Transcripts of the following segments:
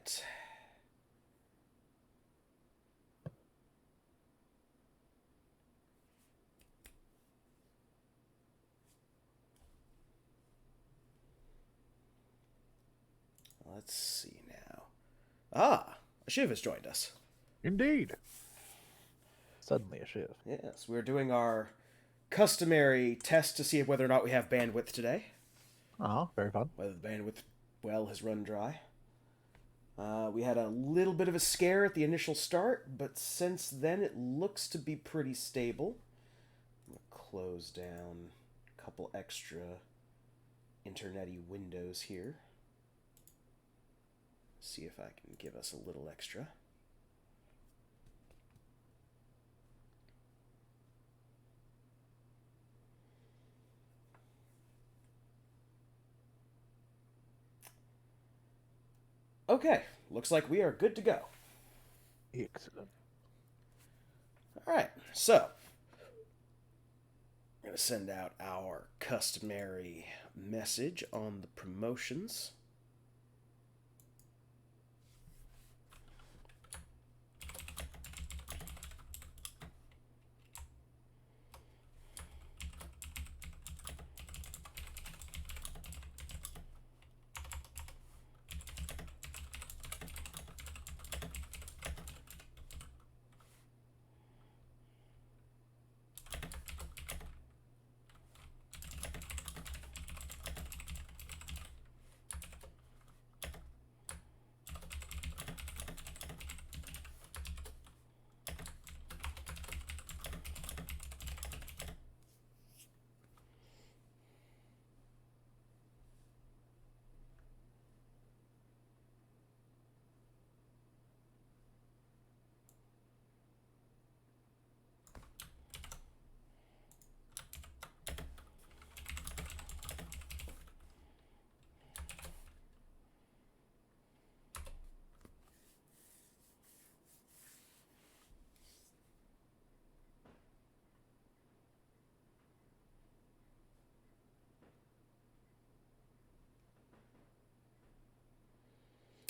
right. Let's see now. Ah, Shiv has joined us. Indeed. Suddenly a shiv. Yes, we're doing our customary test to see whether or not we have bandwidth today. Oh, very fun. Whether the bandwidth well has run dry. We had a little bit of a scare at the initial start, but since then it looks to be pretty stable. I'm gonna close down a couple extra internety windows here. See if I can give us a little extra. Okay, looks like we are good to go. Excellent. Alright, so I'm going to send out our customary message on the promotions.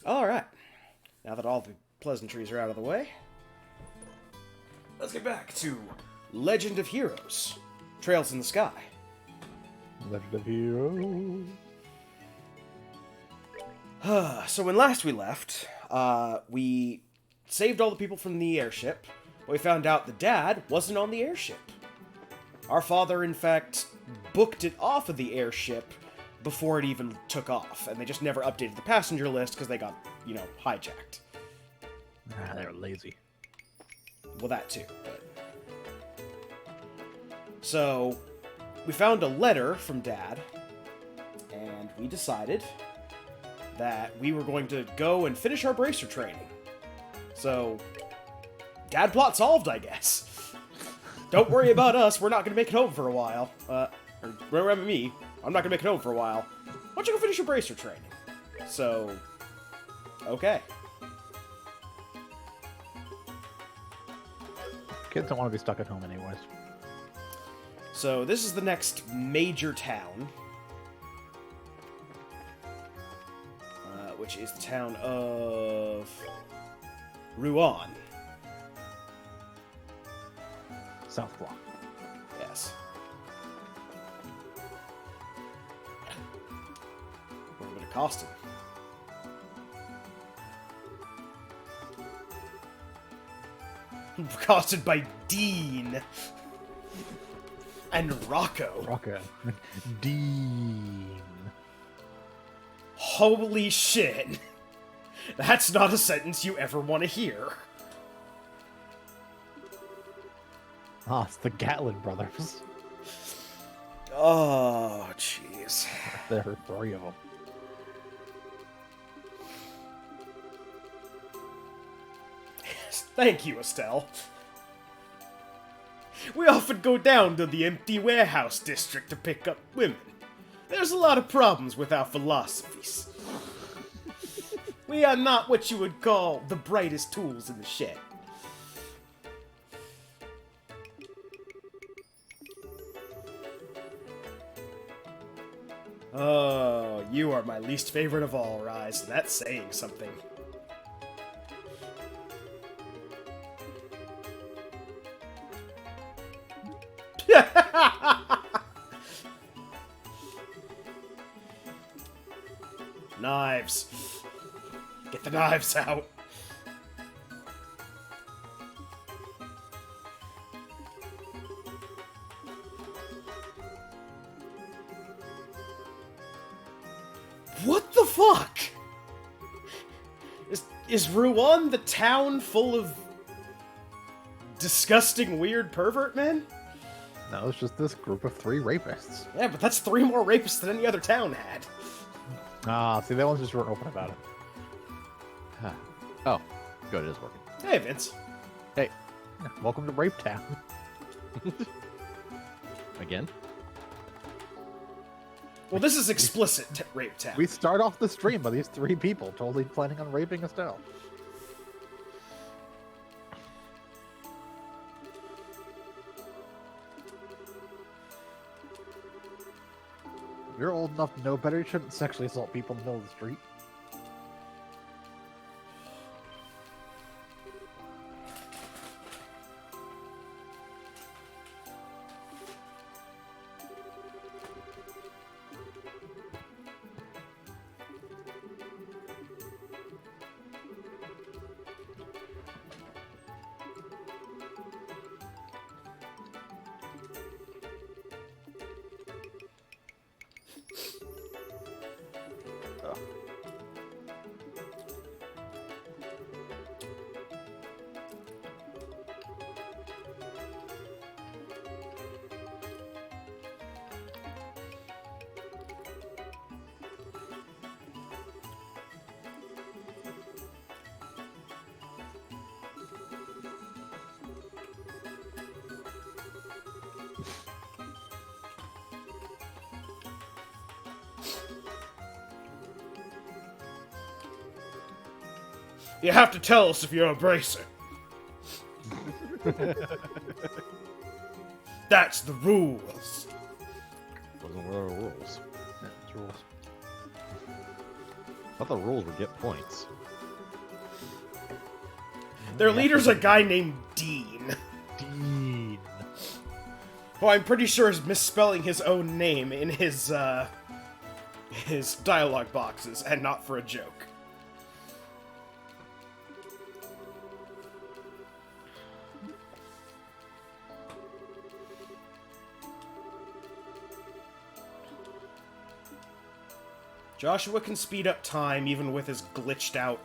Alright, now that all the pleasantries are out of the way, let's get back to Legend of Heroes Trails in the Sky. Legend of Heroes. So when last we left, we saved all the people from the airship, but we found out the dad wasn't on the airship. Our father, in fact, booked it off of the airship before it even took off, and they just never updated the passenger list because they got, hijacked. They're lazy. Well, that too. But... So, we found a letter from Dad, and we decided that we were going to go and finish our bracer training. So, Dad plot solved, I guess. Don't worry about us, we're not going to make it home for a while. Or remember me, I'm not going to make it home for a while. Why don't you go finish your bracer training? So, okay. Kids don't want to be stuck at home anyways. So, this is the next major town. Which is the town of Ruan. South Block. Yes. What would it cost him? Costed by Dean and Rocco. Rocco. Dean. Holy shit. That's not a sentence you ever want to hear. Ah, it's the Gatlin brothers. Oh, jeez. There are three of them. Thank you, Estelle. We often go down to the empty warehouse district to pick up women. There's a lot of problems with our philosophies. We are not what you would call the brightest tools in the shed. Oh, you are my least favorite of all, Rise. That's saying something. Knives. Get the knives out. What the fuck? Is Rouen the town full of disgusting, weird pervert men? No, it's just this group of 3 rapists. Yeah, but that's 3 more rapists than any other town had. Ah, see, that one's just weren't open about it. Oh, good, it is working. Hey, Vince. Hey, welcome to Rape Town. Again? Well, this is explicit rape town. We start off the stream by these 3 people totally planning on raping Estelle. If you're old enough to know better, you shouldn't sexually assault people in the middle of the street. You have to tell us if you're a bracer. That's the rules. Wasn't one of the rules. Yeah, it's rules. I thought the rules would get points. Their leader's a guy named Dean, Dean. who I'm pretty sure is misspelling his own name in his dialogue boxes, and not for a joke. Joshua can speed up time even with his glitched out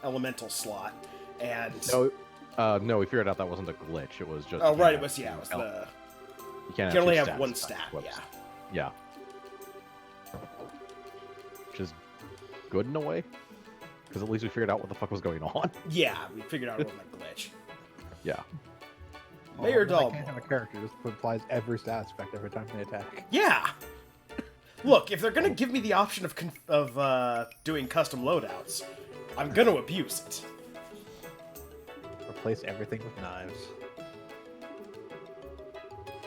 elemental slot, and No, we figured out that wasn't a glitch. It was just. oh right, it was the You can't you can only actually have one stat. stat, Whoops. yeah. Yeah. Which is good in a way, because at least we figured out what the fuck was going on. Yeah, we figured out it wasn't a glitch. Yeah. Mayor They can't Dalmor. have a character just applies every stat aspect every time they attack. Yeah. Look, if they're gonna give me the option of doing custom loadouts, I'm gonna abuse it. Replace everything with knives.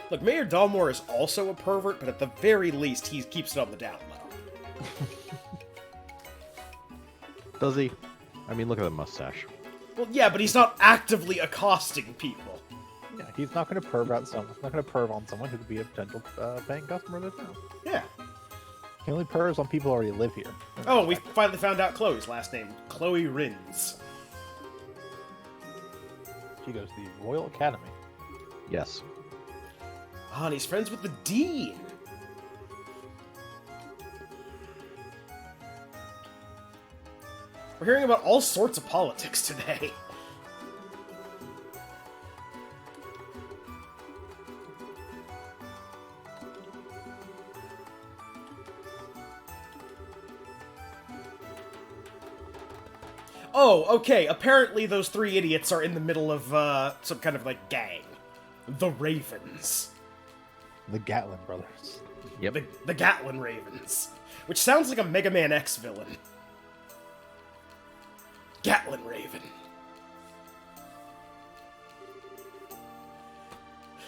Look, Mayor Dalmor is also a pervert, but at the very least, he keeps it on the down low. Does he? I mean, look at the mustache. Well, yeah, but he's not actively accosting people. Yeah, he's not going to perv out someone. He's not going to perv on someone who could be a potential paying customer of the town. Yeah. He only pervs on people who already live here. Oh, we finally found out Chloe's last name. Chloe Rins. She goes to the Royal Academy. Yes. Ah, and he's friends with the Dean. We're hearing about all sorts of politics today. Oh, okay. Apparently those 3 idiots are in the middle of, some kind of, like, gang. The Ravens. The Gatlin brothers. Yep. The Gatlin Ravens. Which sounds like a Mega Man X villain. Gatlin Raven.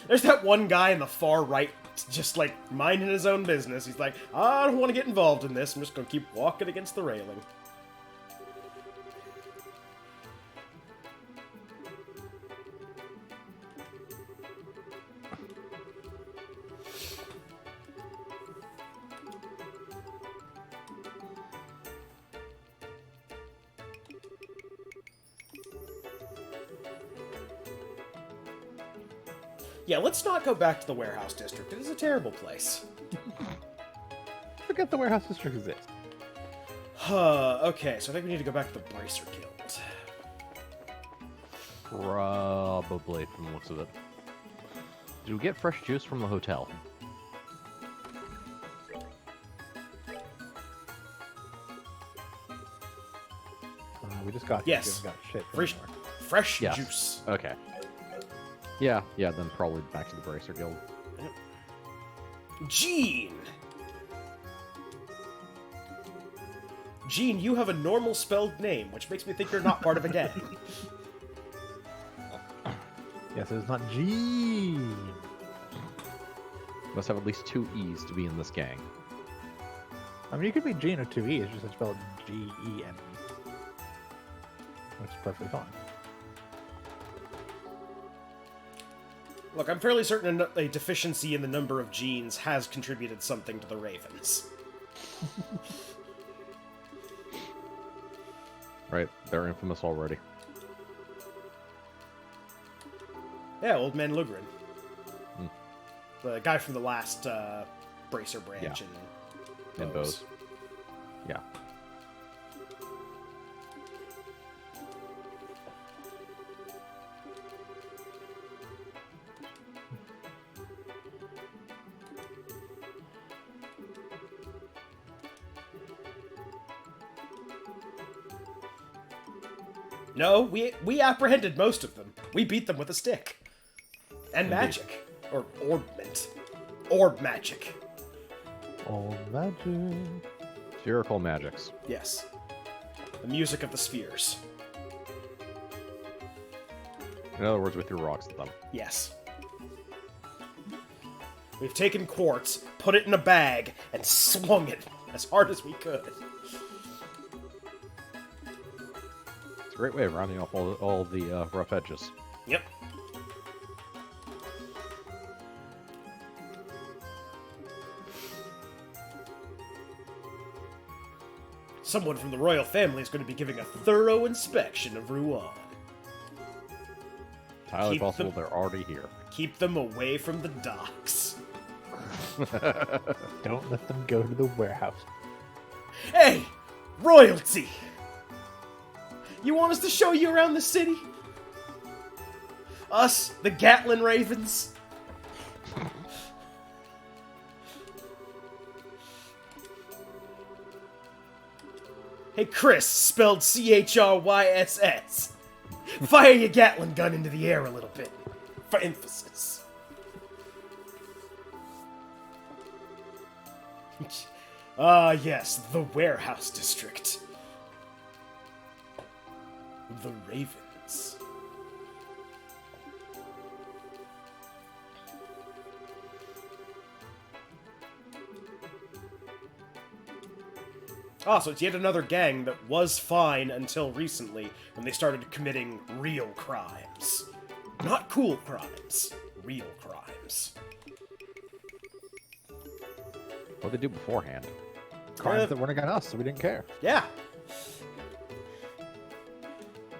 There's that one guy in the far right, just, like, minding his own business. He's like, I don't want to get involved in this. I'm just gonna keep walking against the railing. Yeah, let's not go back to the warehouse district. It is a terrible place. Forget the warehouse district exists. Okay, so I think we need to go back to the Bracer Guild. Probably, from the looks of it. Did we get fresh juice from the hotel? We just got Yes. We got shit. Fresh, anymore. fresh Yes. juice. Okay. Yeah, then probably back to the Bracer Guild. Gene! Gene, you have a normal spelled name, which makes me think you're not part of a gang. Yes, it's not G. Must have at least 2 E's to be in this gang. I mean, you could be Gene with 2 E's, just it's spelled G-E-N-E. Which is perfectly fine. Look, I'm fairly certain a deficiency in the number of genes has contributed something to the Ravens. Right, they're infamous already. Yeah, Old Man Lugrin. Hmm. The guy from the last Bracer branch Yeah. in And Bose. Yeah. No, we apprehended most of them. We beat them with a stick. And Indeed. magic. Or orbment. Orb magic. Oh, magic. Spherical magics. Yes. The music of the spheres. In other words, we threw rocks at them. Yes. We've taken quartz, put it in a bag, and swung it as hard as we could. It's a great way of rounding off all the rough edges. Yep. Someone from the royal family is going to be giving a thorough inspection of Ruan. Entirely Keep possible them- they're already here. Keep them away from the docks. Don't let them go to the warehouse. Hey! Royalty! You want us to show you around the city? Us, the Gatlin Ravens? Hey, Chris, spelled C-H-R-Y-S-S. Fire your Gatling gun into the air a little bit, for emphasis. Ah, yes, the warehouse district. The Ravens. Ah, so it's yet another gang that was fine until recently, when they started committing real crimes. Not cool crimes. Real crimes. What did they do beforehand? Crimes that weren't against us, so we didn't care. Yeah.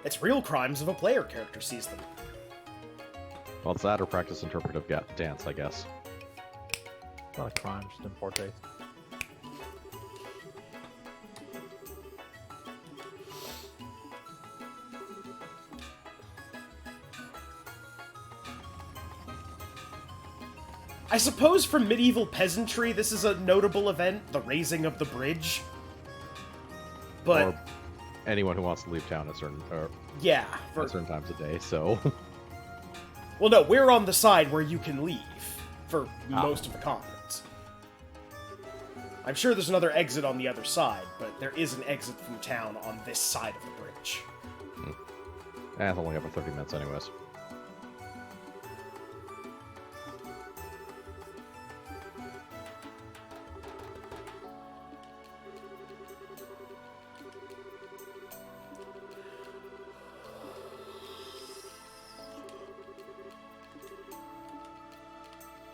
It's real crimes if a player character sees them. Well, it's that or practice interpretive dance, I guess. Not a crime, just in poor taste. I suppose for medieval peasantry, this is a notable event, the raising of the bridge. But, Or anyone who wants to leave town at certain yeah. at certain times of day, so... Well, no, we're on the side where you can leave for most of the continents. I'm sure there's another exit on the other side, but there is an exit from town on this side of the bridge. it's only over 30 minutes anyways.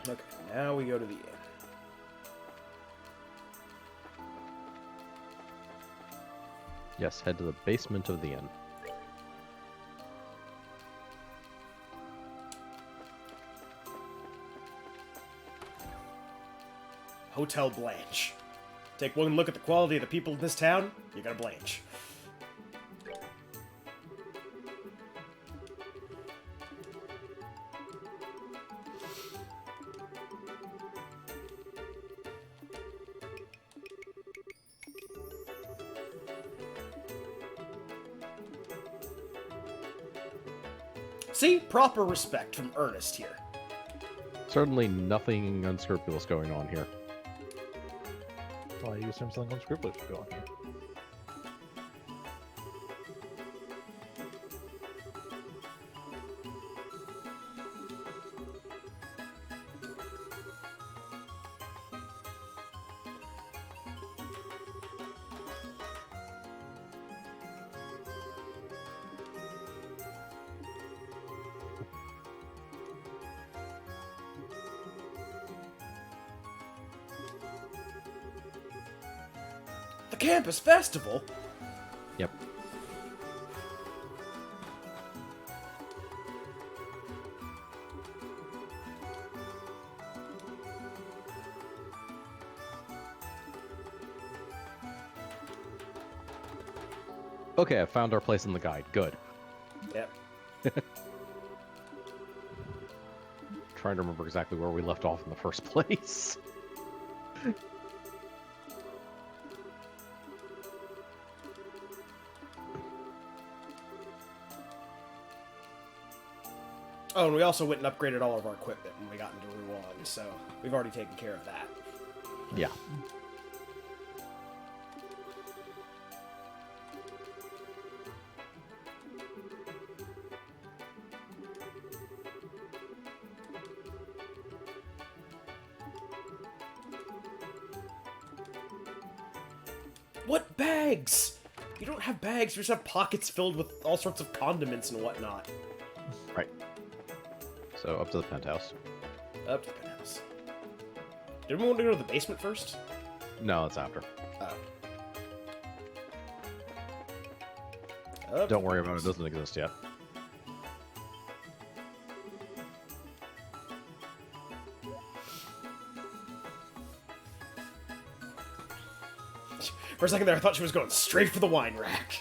Okay, now we go to the inn. Yes, head to the basement of the inn. Hotel Blanche. Take one look at the quality of the people in this town, you're gonna blanch. See? Proper respect from Ernest here. Certainly nothing unscrupulous going on here. Well, you assume something unscrupulous should go on here. The campus festival? Yep. Okay, I found our place in the guide. Good. Yep. Trying to remember exactly where we left off in the first place. Oh, and we also went and upgraded all of our equipment when we got into Rouen, so we've already taken care of that. Yeah. What bags? You don't have bags, you just have pockets filled with all sorts of condiments and whatnot. Right. So up to the penthouse. Up to the penthouse. Did we want to go to the basement first? No, it's after. Oh. Up Don't to worry the about it. It penthouse. doesn't exist yet. For a second there, I thought she was going straight for the wine rack.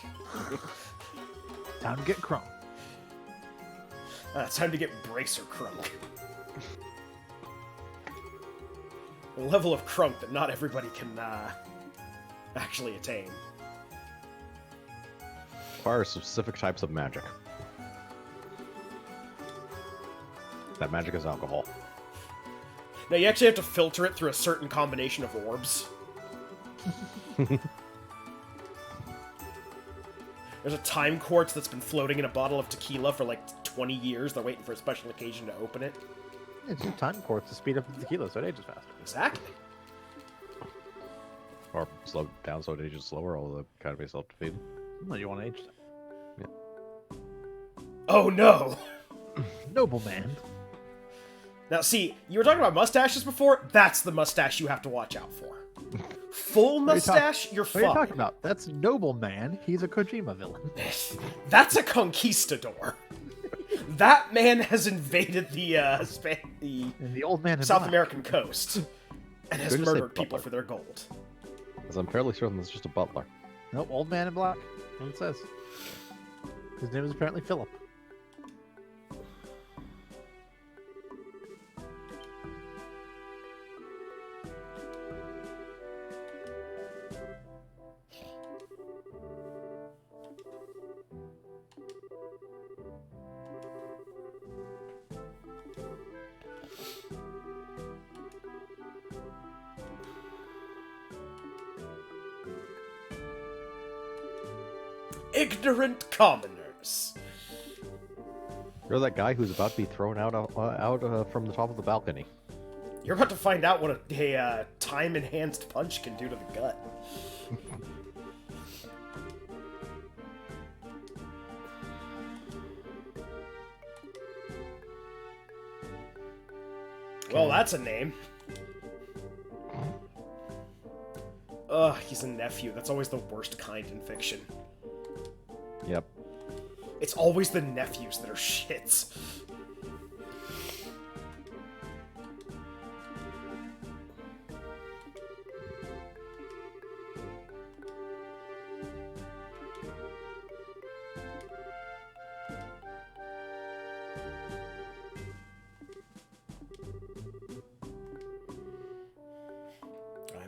Time to get crunk. It's time to get Bracer Crunk. A level of crunk that not everybody can actually attain. Requires specific types of magic. That magic is alcohol. Now, you actually have to filter it through a certain combination of orbs. There's a time quartz that's been floating in a bottle of tequila for like 20 years. They're waiting for a special occasion to open it. It's your time quartz to speed up the tequila so it ages faster. Exactly. Or slow down so it ages slower, although that kind of be self-defeating. No, you want to age that. Oh no! Nobleman. Now see, you were talking about mustaches before? That's the mustache you have to watch out for. Full What are you mustache, you're What are you fine. talking about? That's Nobleman. He's a Kojima villain. That's a conquistador. That man has invaded the And the old man in South black. American coast and has Good to say murdered people butler. for their gold. Because I'm fairly certain it's just a butler. Nope, old man in black. That's what it says. His name is apparently Philip. Ignorant commoners. You're that guy who's about to be thrown out from the top of the balcony. You're about to find out what a time-enhanced punch can do to the gut. Well, that's a name. Ugh, he's a nephew. That's always the worst kind in fiction. Yep. It's always the nephews that are shits.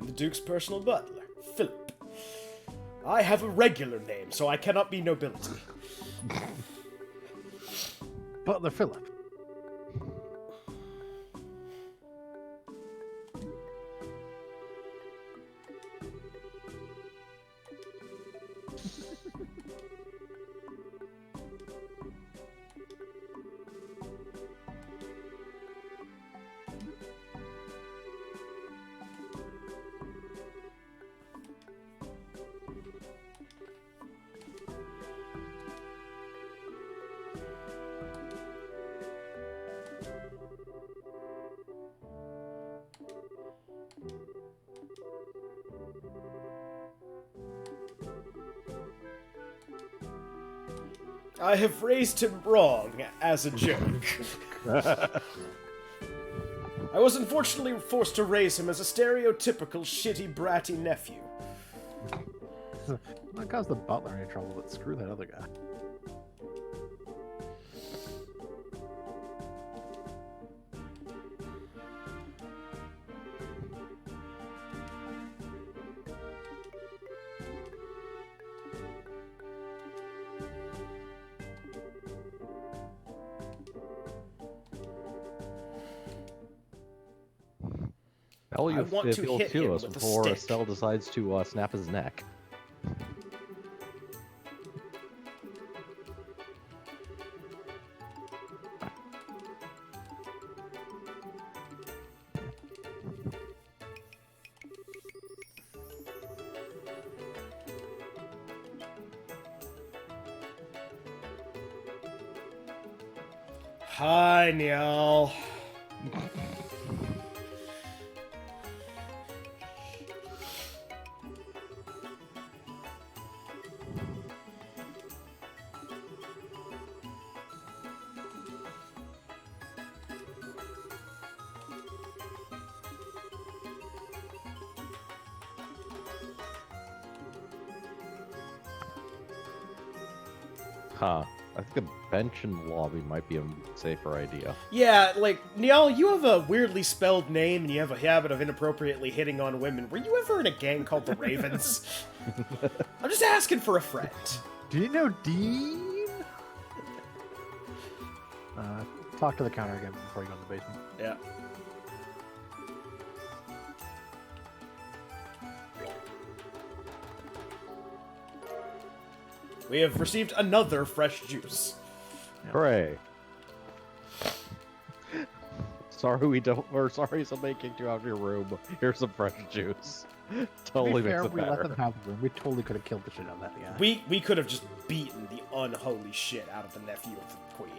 the Duke's personal butler, Philip. I have a regular name, so I cannot be nobility. Butler Philip. I have raised him wrong as a joke. I was unfortunately forced to raise him as a stereotypical shitty bratty nephew. Not cause the butler any trouble, but screw that other guy. Hell, I you want to feel hit to him us with a before stick. Estelle decides to snap his neck. Hi, Niall. Huh. I think a bench in the lobby might be a safer idea. Yeah, like, Niall, you have a weirdly spelled name and you have a habit of inappropriately hitting on women. Were you ever in a gang called the Ravens? I'm just asking for a friend. Do you know Dean? Talk to the counter again before you go in the basement. Yeah. We have received another fresh juice. Hooray! Sorry we don't. We're sorry somebody kicked you out of your room. Here's some fresh juice. Totally to be fair, makes it we let better. them have the room. We totally could have killed the shit out of that guy. We could have just beaten the unholy shit out of the nephew of the queen.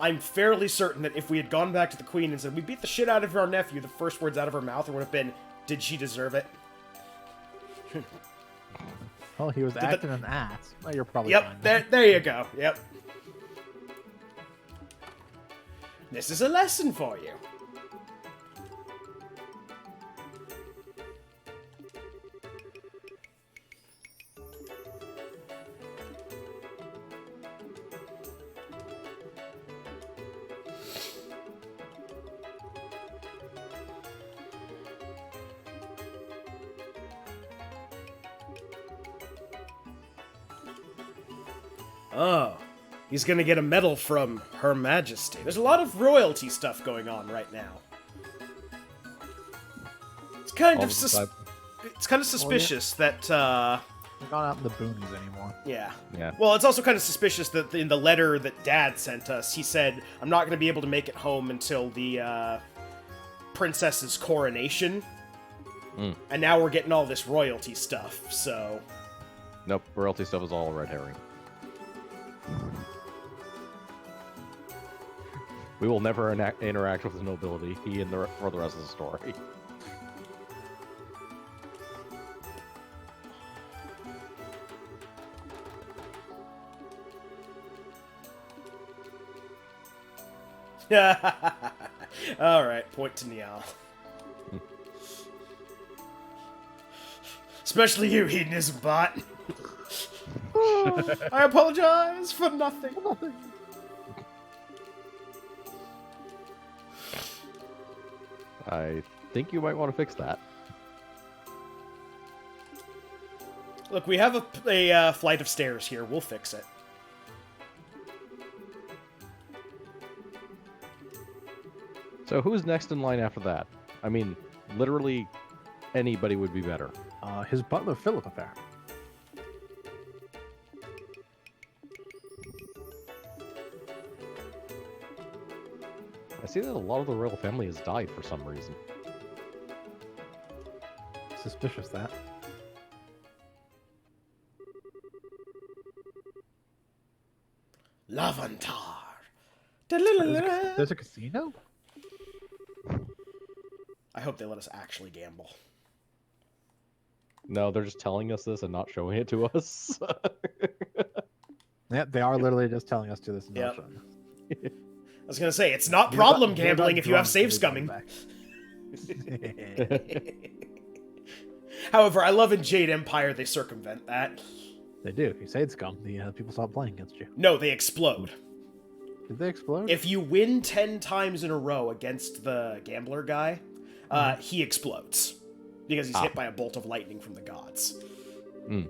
I'm fairly certain that if we had gone back to the queen and said, we beat the shit out of our nephew, the first words out of her mouth would have been, did she deserve it? Well, he was the- acting an ass. Well, you're probably fine. Yep, there you go. Yep. This is a lesson for you. Oh, he's gonna get a medal from Her Majesty. There's a lot of royalty stuff going on right now. It's kind All of the time. it's kind of suspicious that We're not out in the boonies anymore. yeah. Yeah. Well, it's also kind of suspicious that in the letter that Dad sent us, he said, "I'm not going to be able to make it home until the princess's coronation." Mm. And now we're getting all this royalty stuff. So Nope. Royalty stuff is all a red herring. We will never interact with the nobility. He and for the rest of the story. all right, point to Niall. Especially you, hedonism bot. I apologize for nothing. I think you might want to fix that. Look, we have a flight of stairs here. We'll fix it. So who's next in line after that? I mean, literally anybody would be better. His butler, Philip, apparently. I see that a lot of the royal family has died for some reason. Suspicious, that. Lavantar. There's a casino? I hope they let us actually gamble. No, they're just telling us this and not showing it to us. Yeah, they are literally just telling us to this. Yep. Notion. I was gonna say, it's not problem gambling if you have save scumming. However, I love in Jade Empire they circumvent that. They do. If you say it's scum, the people stop playing against you. No, they explode. Did they explode? If you win 10 times in a row against the gambler guy, he explodes. Because he's hit by a bolt of lightning from the gods. Mm.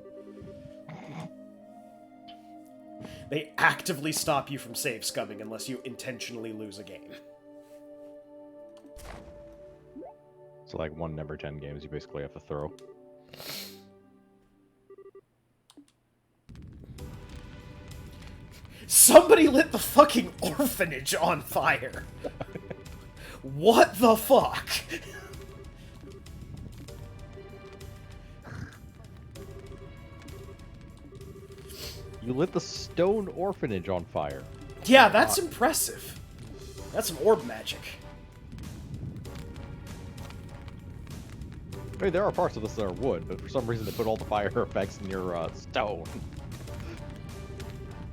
They actively stop you from save scumming unless you intentionally lose a game. So like 1 in every 10 games you basically have to throw. Somebody lit the fucking orphanage on fire! What the fuck? You lit the stone orphanage on fire. Yeah, that's impressive. That's some orb magic. I mean, there are parts of this that are wood, but for some reason they put all the fire effects in your stone.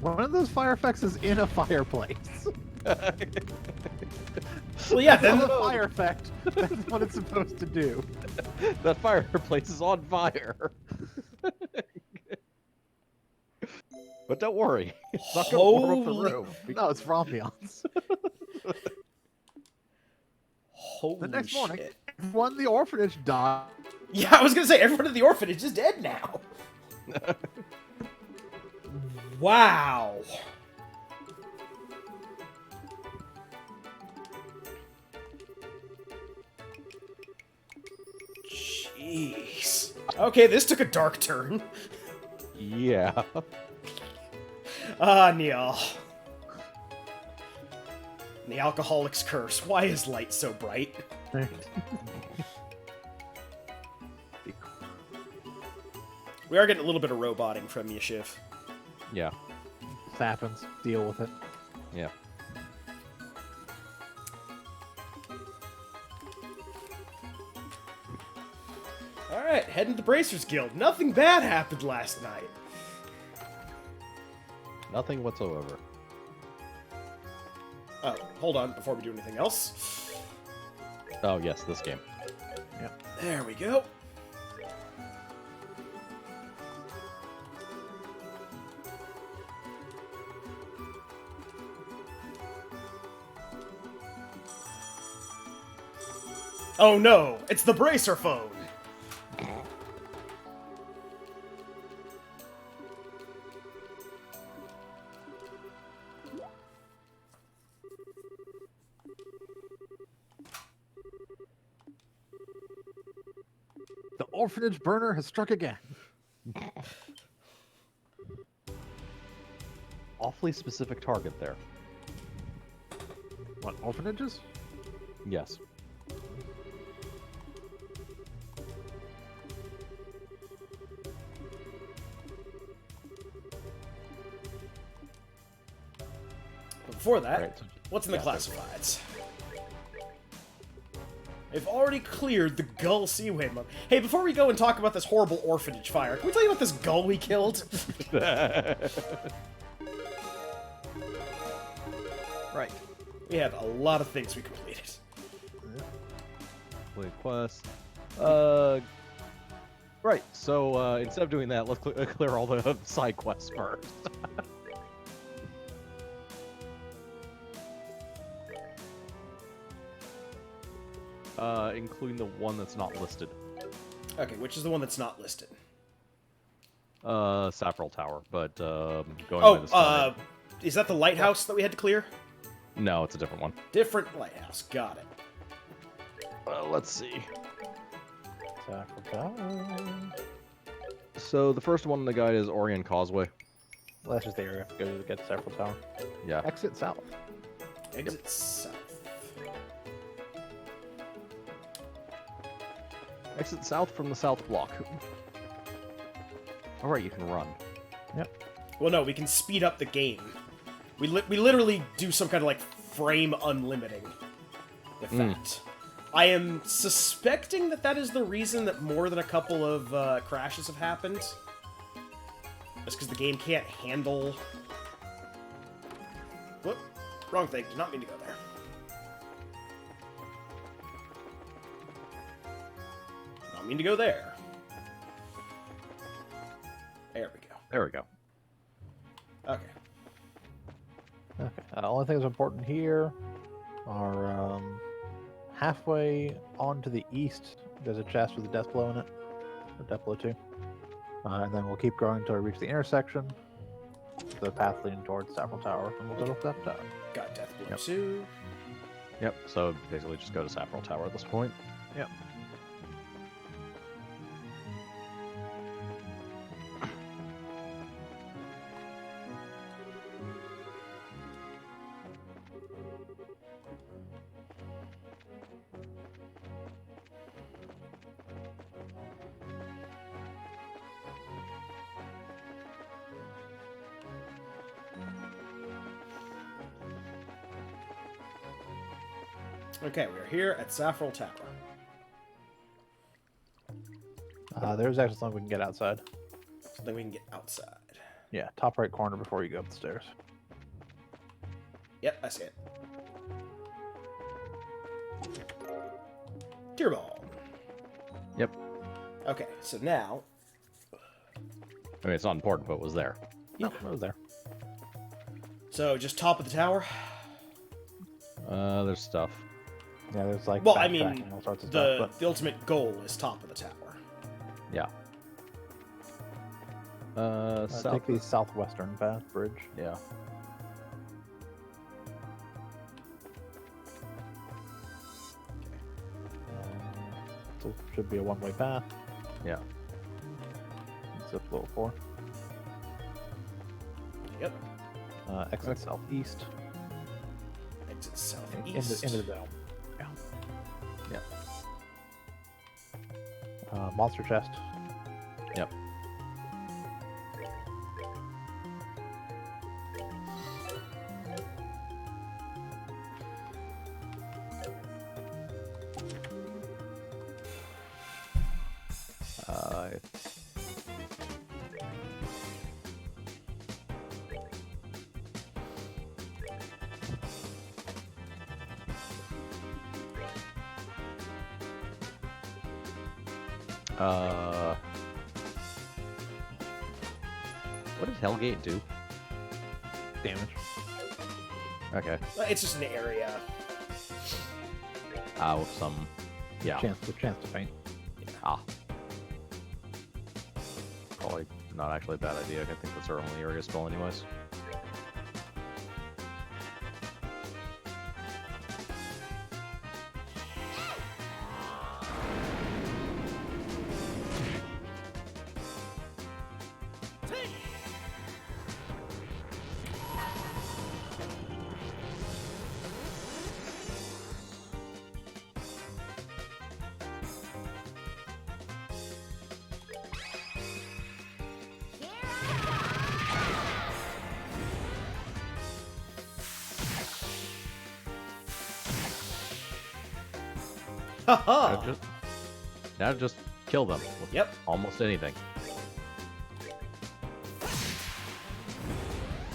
One of those fire effects is in a fireplace. Well, yeah, That's then a fire effect. That's what it's supposed to do. That fireplace is on fire. But don't worry, it's not going to warm up the Holy- room. No, it's for ambiance. holy The next morning, shit. everyone in the orphanage died. Yeah, I was gonna say, everyone in the orphanage is dead now. Wow. Jeez. Okay, this took a dark turn. Yeah. Ah, Neil. The alcoholic's curse. Why is light so bright? We are getting a little bit of roboting from you, Shiv. Yeah. This happens. Deal with it. Yeah. Alright, heading to the Bracers Guild. Nothing bad happened last night. Nothing whatsoever. Oh, hold on before we do anything else. Oh, yes, this game. There we go. Oh no, it's the Bracer phone. The orphanage burner has struck again. Awfully specific target there. What, orphanages? Yes. But before that, Right, so- what's in the yeah, classifieds? They've already cleared the Gull Seaway Monk. Hey, before we go and talk about this horrible orphanage fire, can we tell you about this gull we killed? Right. We have a lot of things we completed. Play quest. Right. So instead of doing that, let's clear all the side quests first. Including the one that's not listed. Okay, which is the one that's not listed? Saffron Tower, but going by the stone. Is that the lighthouse that we had to clear? No, it's a different one. Different lighthouse. Got it. Let's see. Saffron Tower. So the first one on the guide is Orion Causeway. Well, that's just the area. Go to get Saffron Tower. Yeah. Exit south. Exit south. Exit south from the south block. Alright, you can run. Well, no, we can speed up the game. We literally do some kind of, like, frame unlimiting with that. I am suspecting that that is the reason that more than a couple of crashes have happened. Just because the game can't handle... Whoop. Wrong thing. Did not mean to go there. Did not mean to go there. There we go. There we go. Okay. Okay. Only things important here are halfway on to the east. There's a chest with a death blow in it, or death blow 2. And then we'll keep going until we reach the intersection. The path leading towards Saffron Tower, and we'll go to Death Tower. Got Death Blow Yep. 2. Yep, so basically just go to Saffron Tower at this point. Yep. Okay, we're here at Saffron Tower. There's actually something we can get outside. Something we can get outside. Yeah, top right corner before you go up the stairs. Yep, I see it. Deer ball. Yep. Okay, so now... I mean, it's not important, but it was there. No, it was there. So, just top of the tower? There's stuff. Yeah, there's like Well, I backtracking mean, and all sorts of the stuff. ultimate goal is top of the tower. Yeah. But South. take the southwestern path bridge. Yeah. So it should be a one-way path. Yeah. Zip level 4. Yep. Exit southeast. Exit southeast. Into the dome. Yeah. Yeah. Monster chest. Yep. What did Hellgate do? Damage. Okay. It's just an area. With some... Yeah. Chance to faint. Ah. Probably not actually a bad idea. I think that's our only area spell anyways. Haha! Now just kill them with Yep. almost anything.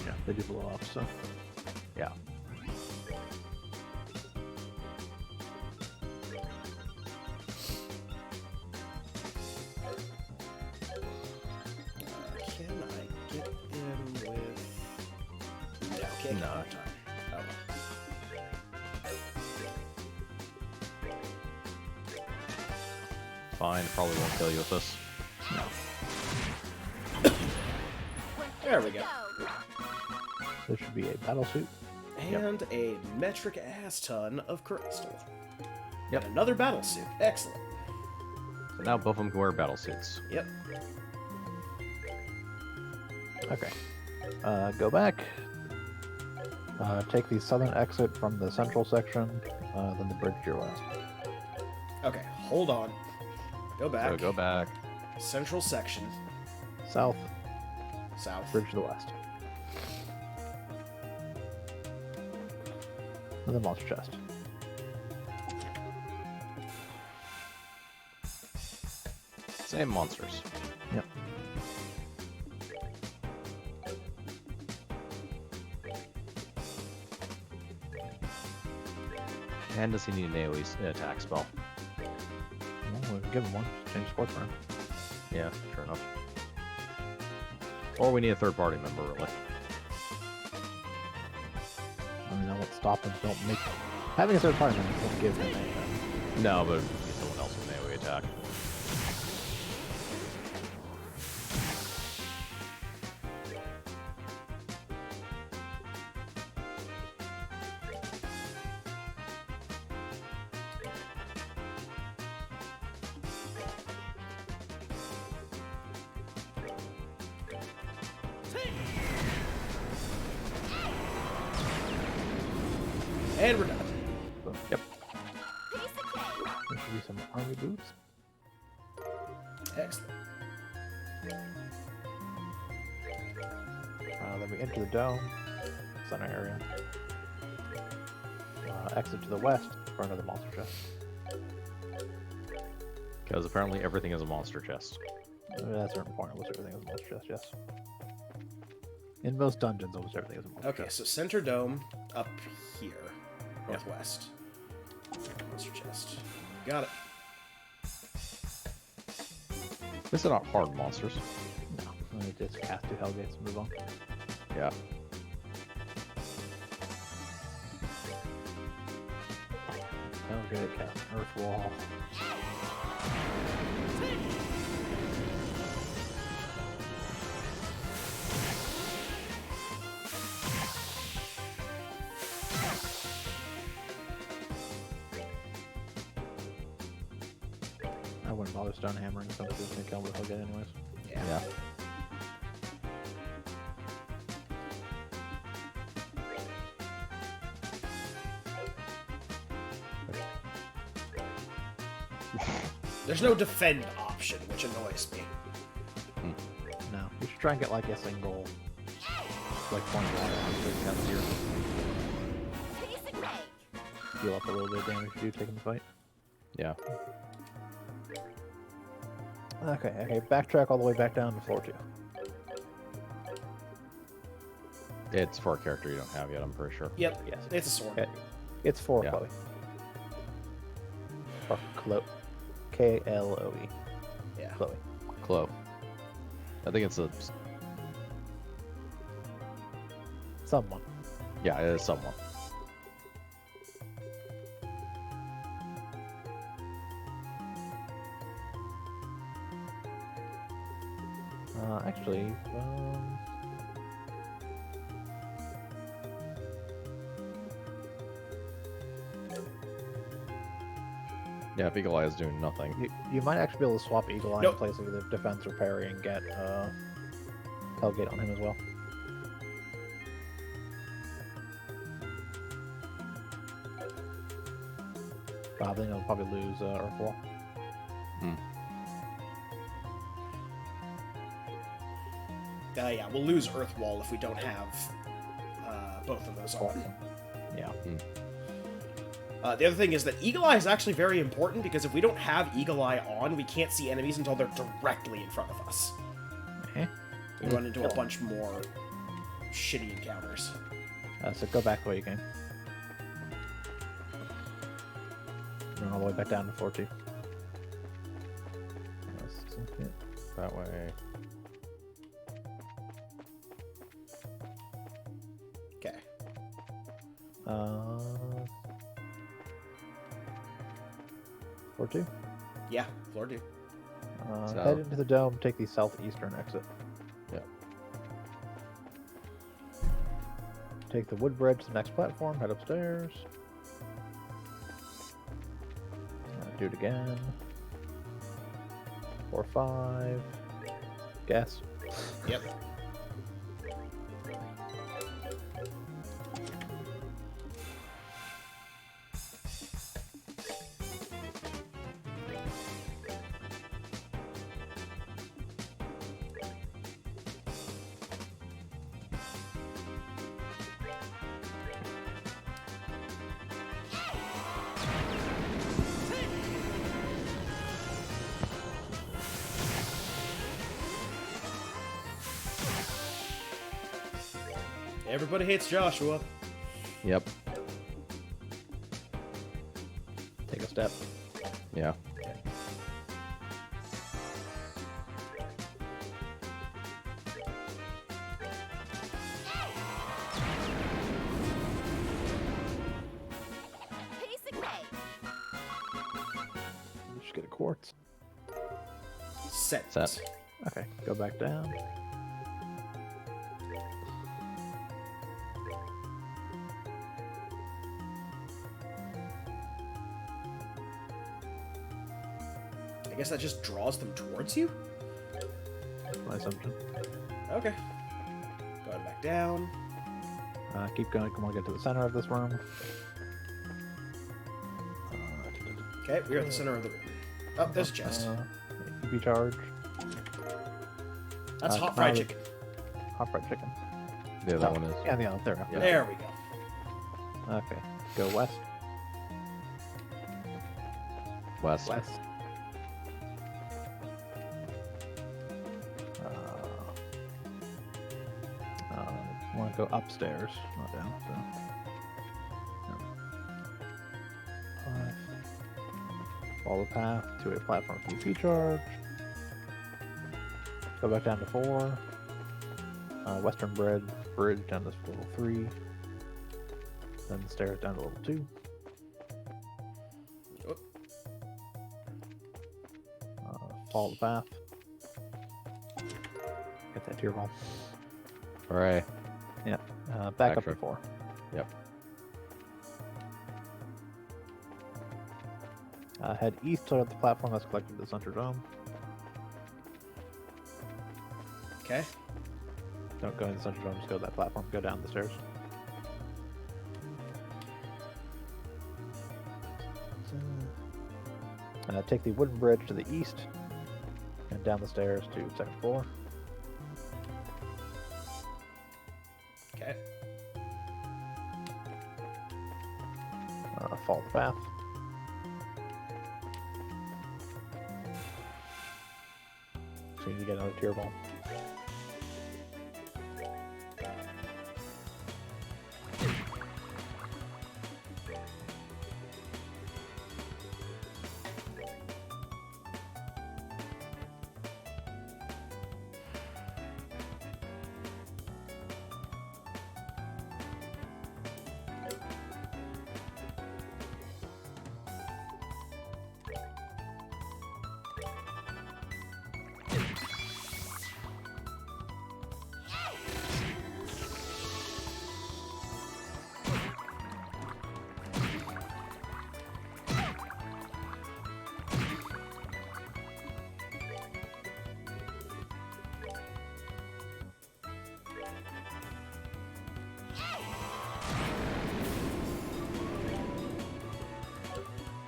Yeah, they do blow off, so. Yeah. Can I get in with... No, can't No. get that time. Oh, well. Fine, probably won't kill you with this. There we go. There should be a battle suit. And a metric ass ton of crystal. Yep. And another battle suit. Excellent. So now both of them can wear battle suits. Yep. Okay. Go back. Take the southern exit from the central section, then the bridge to your west. Okay, hold on. Go back. So go back. Central section. South, South. bridge to the west. And then monster chest. Same monsters. Yep. And does he need an AoE attack spell? Well, we've given one. Change sports round. Yeah, sure enough. Or we need a third party member, really. I mean, that won't stop him. Don't make having a third party member won't give him anything. No, but we need someone else with an AoE attack. And we're done. Yep. There should be some army boots. Excellent. Then we enter the dome, center area. Exit to the west for another monster chest. Because apparently everything is a monster chest. At a certain point, almost everything is a monster chest, yes. In most dungeons, almost everything is a monster Okay, chest. so center dome up here. Northwest. Monster chest. Got it. These are not hard monsters. No, let me just cast two Hellgates and move on. Yeah. Hellgate, cast Earth Wall. I wouldn't bother stone hammering something that's gonna kill with Hellgate anyways. Yeah. There's no defend option, which annoys me. No, you should try and get like a single, like one water so you have here. Heal up a little bit of damage you do taking the fight. Yeah. Okay, backtrack all the way back down to floor 2. It's for a character you don't have yet, I'm pretty sure. Yep. Yes. It's a sword. Okay. It's for Yeah. Chloe. Or Chloe. K-L-O-E. Yeah. Chloe. Chloe. I think it's a... Someone. Yeah, it is someone. Actually, Yeah, if Eagle Eye is doing nothing. you might actually be able to swap Eagle Eye Nope. in place of either defense or parry and get Hellgate on him as well. Then he'll probably lose Earthwall. Yeah, we'll lose Earthwall if we don't have both of those on. Yeah. The other thing is that Eagle Eye is actually very important because if we don't have Eagle Eye on, we can't see enemies until they're directly in front of us. Okay. We run into a bunch more shitty encounters. So go back the way you came. Run all the way back down to 4-2. That way. Okay. 4-2? Yeah, floor 2. So- Head into the dome, take the southeastern exit. Yep. Take the wood bridge to the next platform, head upstairs. Do it again. 4, 5. Guess. Yep. Everybody hates Joshua. Yep. Take a step. Yeah. Piece of cake. Just get a quartz. Set. Set. Okay, go back down. I guess that just draws them towards you? That's my assumption. Okay. Going back down. Keep going. Come on, get to the center of this room. Okay, we're at the center of the room. Oh, there's a chest. EP charge. That's hot come fried out of- chicken. Hot fried chicken. Yeah, that one is. Yeah, the other. There. Yeah. There we go. Okay. Go west. West. West. Want to go upstairs, not down. So. No. Follow the path to a platform EP charge. Go back down to 4. Western bridge down to level 3. Then stairs down to level 2. Oh, Follow the path. Get that tier ball. Hooray. Back up Extra. to 4. Yep. Head east to the platform that's connected to the center dome. okay. Don't go in the center dome, just go to that platform. Go down the stairs. Take the wooden bridge to the east and down the stairs to second floor. Okay. Follow the path. So you need to get another tier ball.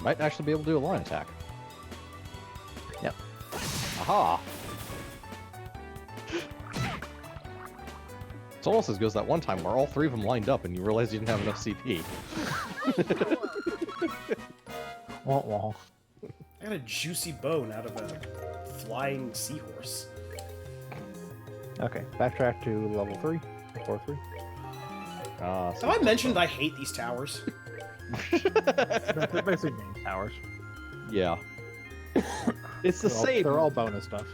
Might actually be able to do a line attack. Yep. Aha! It's almost as good as that one time where all 3 of them lined up and you realized you didn't have enough CP. Wah wah. I got a juicy bone out of a flying seahorse. Okay, backtrack to level 3. 4-3. Have I mentioned I hate these towers? They're basically main towers. Yeah. It's the same. They're all bonus stuff.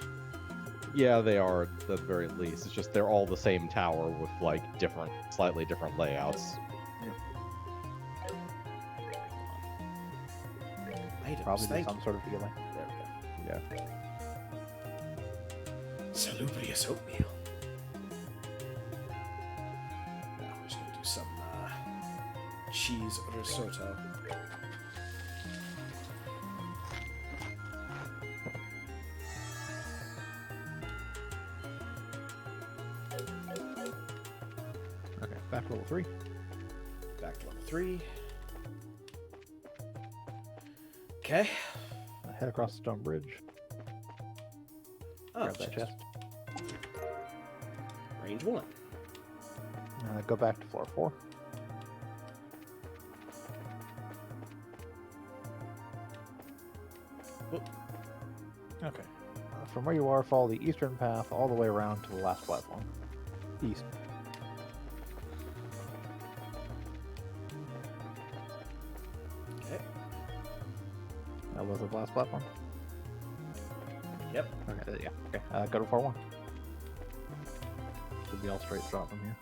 Yeah, they are at the very least. It's just they're all the same tower with like different, slightly different layouts. Items, Probably do thank some you. sort of healing. There we go. Yeah. Salubrious oatmeal. Now we're just gonna do some cheese risotto. Okay, back to level 3. Back to level 3. Okay. Head across the stone bridge. Oh, Grab that chest. Range 1. Go back to floor 4. Whoop. Okay. From where you are, follow the eastern path all the way around to the last platform. East. Okay. That was the last platform? Yep. Okay, yeah. Okay, go to floor 1. Should be all straight shot from here.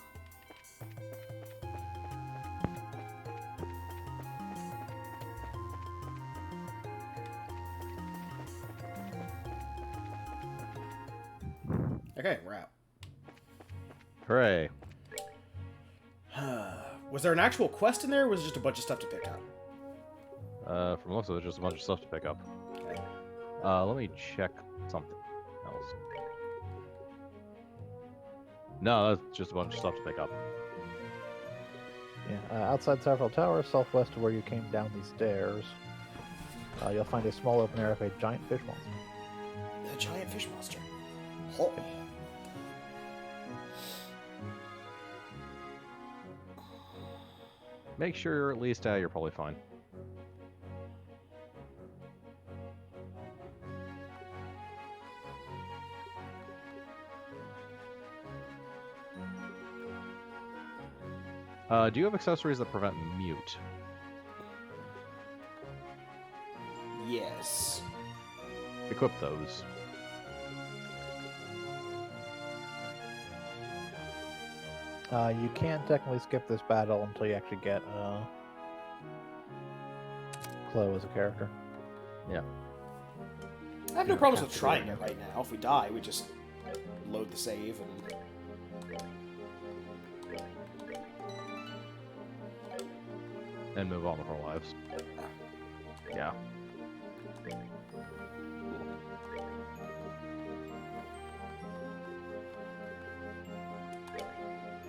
Okay, we're out. Hooray. Was there an actual quest in there, or was it just a bunch of stuff to pick up? From looks of it, just a bunch of stuff to pick up. Okay. Let me check something else. No, that's just a bunch of stuff to pick up. Yeah, outside Several Towers, southwest of where you came down these stairs, you'll find a small open area with a giant fish monster. The giant fish monster. Oh. Make sure at least you're probably fine. Do you have accessories that prevent mute? Yes. Equip those. You can technically skip this battle until you actually get Chloe as a character. Yeah. I have no problems with trying it right now. If we die, we just load the save and... And move on with our lives. Yeah.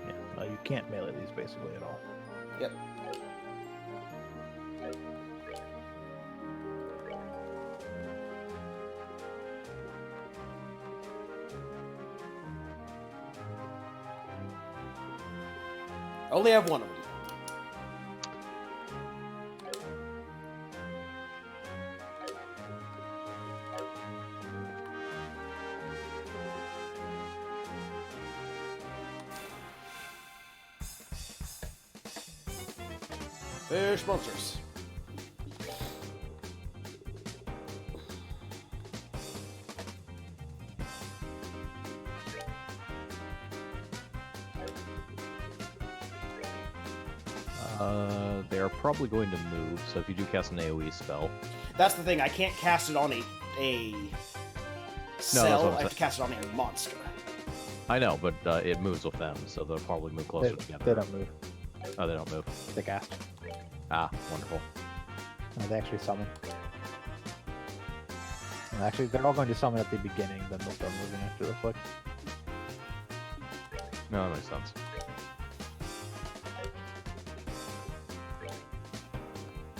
Yeah, you can't melee these basically at all. Yep. I only have one of them. Fish monsters. They are probably going to move, so if you do cast an AoE spell... That's the thing, I can't cast it on a cell, what I'm I have saying. to cast it on a monster. I know, but it moves with them, so they'll probably move closer They together. don't move. Oh, they don't move. They cast. Ah, wonderful. They actually summon. And actually, they're all going to summon at the beginning, then they'll start moving after the flick. No, that makes sense.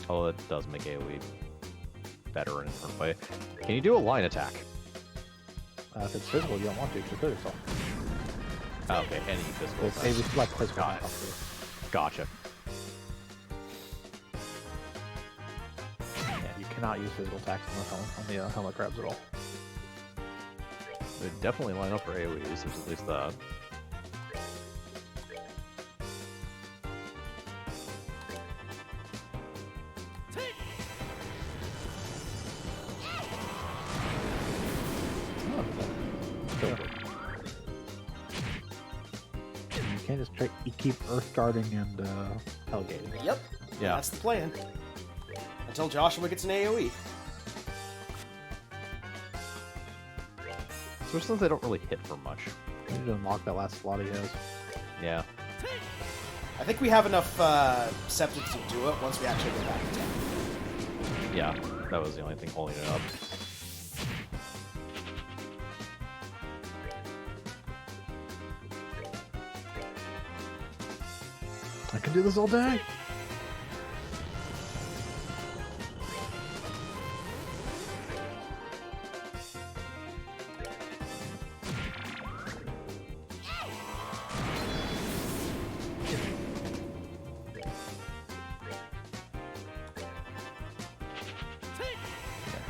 Although it does make AoE better in a different way. Can you do a line attack? If it's physical, you don't want to, just kill yourself. Oh, okay, any physical It's attack. maybe like physical. Got it. Gotcha. Yeah, you cannot use physical attacks on the helmet crabs at all. They definitely line up for AoEs, there's at least that. You can't just try. You keep Earth Guarding and Hellgating. Yep. Yeah. That's the plan. Until Joshua gets an AoE. Especially since they don't really hit for much. We need to unlock that last slot he has. Yeah. I think we have enough septics to do it once we actually get back to town. Yeah, that was the only thing holding it up. I can do this all day.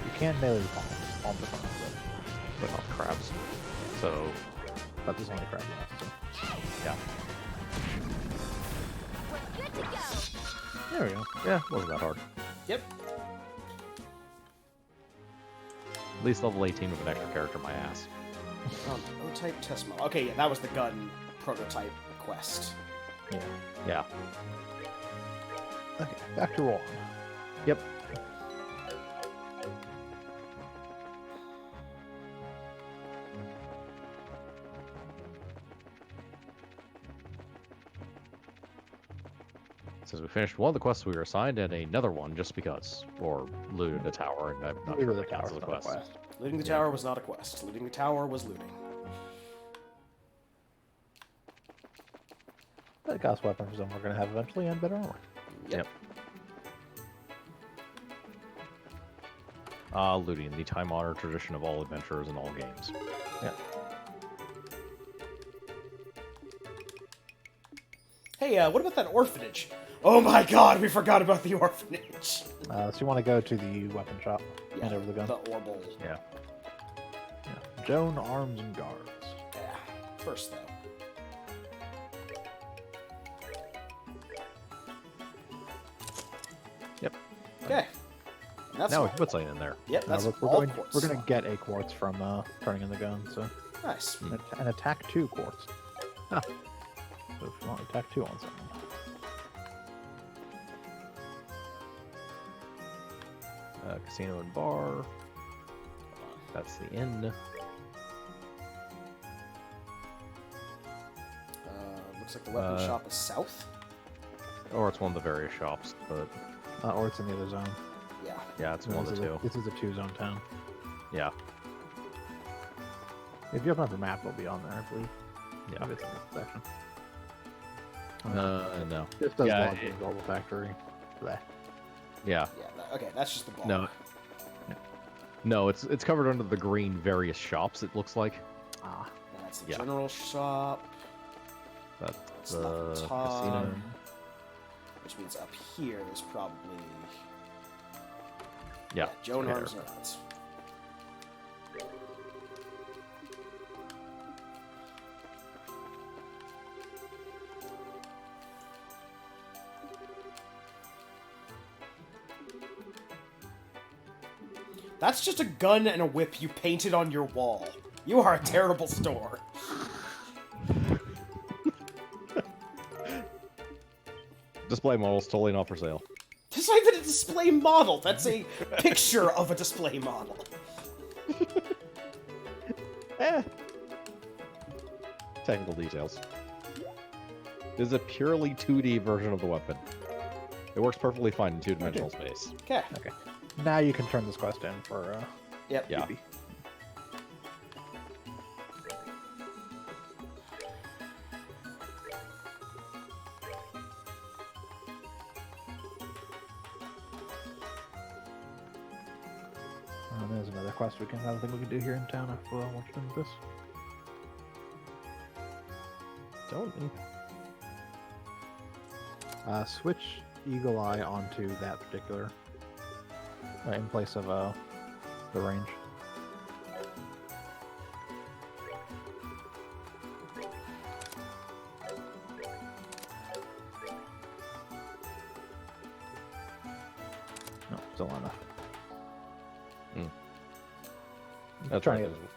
You can't melee the palm the front, But not crabs. So, but there's only crab left. So. yeah. There we go. Yeah, wasn't that hard. Yep. At least level 18 with an extra character in my ass. Prototype test model. Okay, yeah, that was the gun prototype quest. Yeah. Yeah. Okay, back to roll. Yep. Says we finished one of the quests we were assigned and another one just because. Or looted a tower, and I'm not sure Looted if the that counts tower's as a not a quest. quest. Looting the tower was not a quest. Looting the tower was looting. The Gauss weapons zone we're going to have eventually and better armor. Yep. Looting, the time-honored tradition of all adventurers in all games. Yeah. Hey, what about that orphanage? Oh my god, we forgot about the orphanage! So you want to go to the weapon shop, Yeah, hand over the gun. the Orbital. Yeah. Yeah. Joan Arms and Guards. Yeah, first though. Yep. Okay. And that's Now we all. can put something in there. Yep, that's we're all going, quartz. we're going to get a quartz from turning in the gun, so Nice. an attack 2 quartz. Ah. So if you want attack 2 on something. Casino and bar. That's the inn. Looks like the weapon shop is south. Or it's one of the various shops, but Or it's in the other zone. Yeah. yeah, it's one of the two. This is a 2-zone town. Yeah. If you open up the map, it'll be on there, I believe. Yeah. Maybe it's in that section. No. This does Yeah, log in Global Factory. Bleh. Yeah. Yeah, okay, that's just the ball. No. No, it's covered under the green various shops, it looks like. Ah. That's the Yeah. general shop, That's That's the not the top. casino. which means up here there's probably... Yeah. Joan okay, Arms there. and Guards. That's just a gun and a whip you painted on your wall. You are a terrible store. Display models totally not for sale. That's not even a display model. That's a picture of a display model. Technical details. This is a purely 2D version of the weapon. It works perfectly fine in two-dimensional space. Okay. Okay. Now you can turn this quest in for Yep. Yeah. BB. There's another quest we can. Another thing we can do here in town after once we're done with this. Don't. Switch Eagle Eye onto that particular in place of the range. No, still not enough. That's trying right. to there's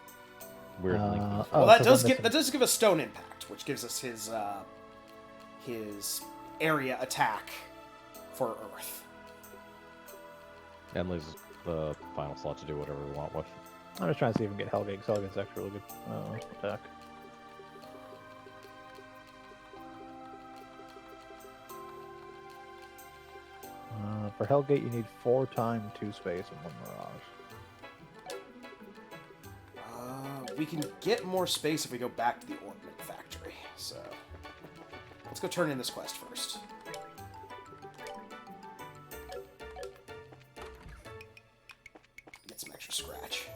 Weird link. Well, that so does then give this- that does give us stone impact, which gives us his area attack for Earth. And leaves the final slot to do whatever we want with. I'm just trying to see if we can get Hellgate, because Hellgate's actually really good attack. For Hellgate, you need 4 time 2 space and 1 Mirage. We can get more space if we go back to the Ornament Factory, so... Let's go turn in this quest first. Get some extra scratch.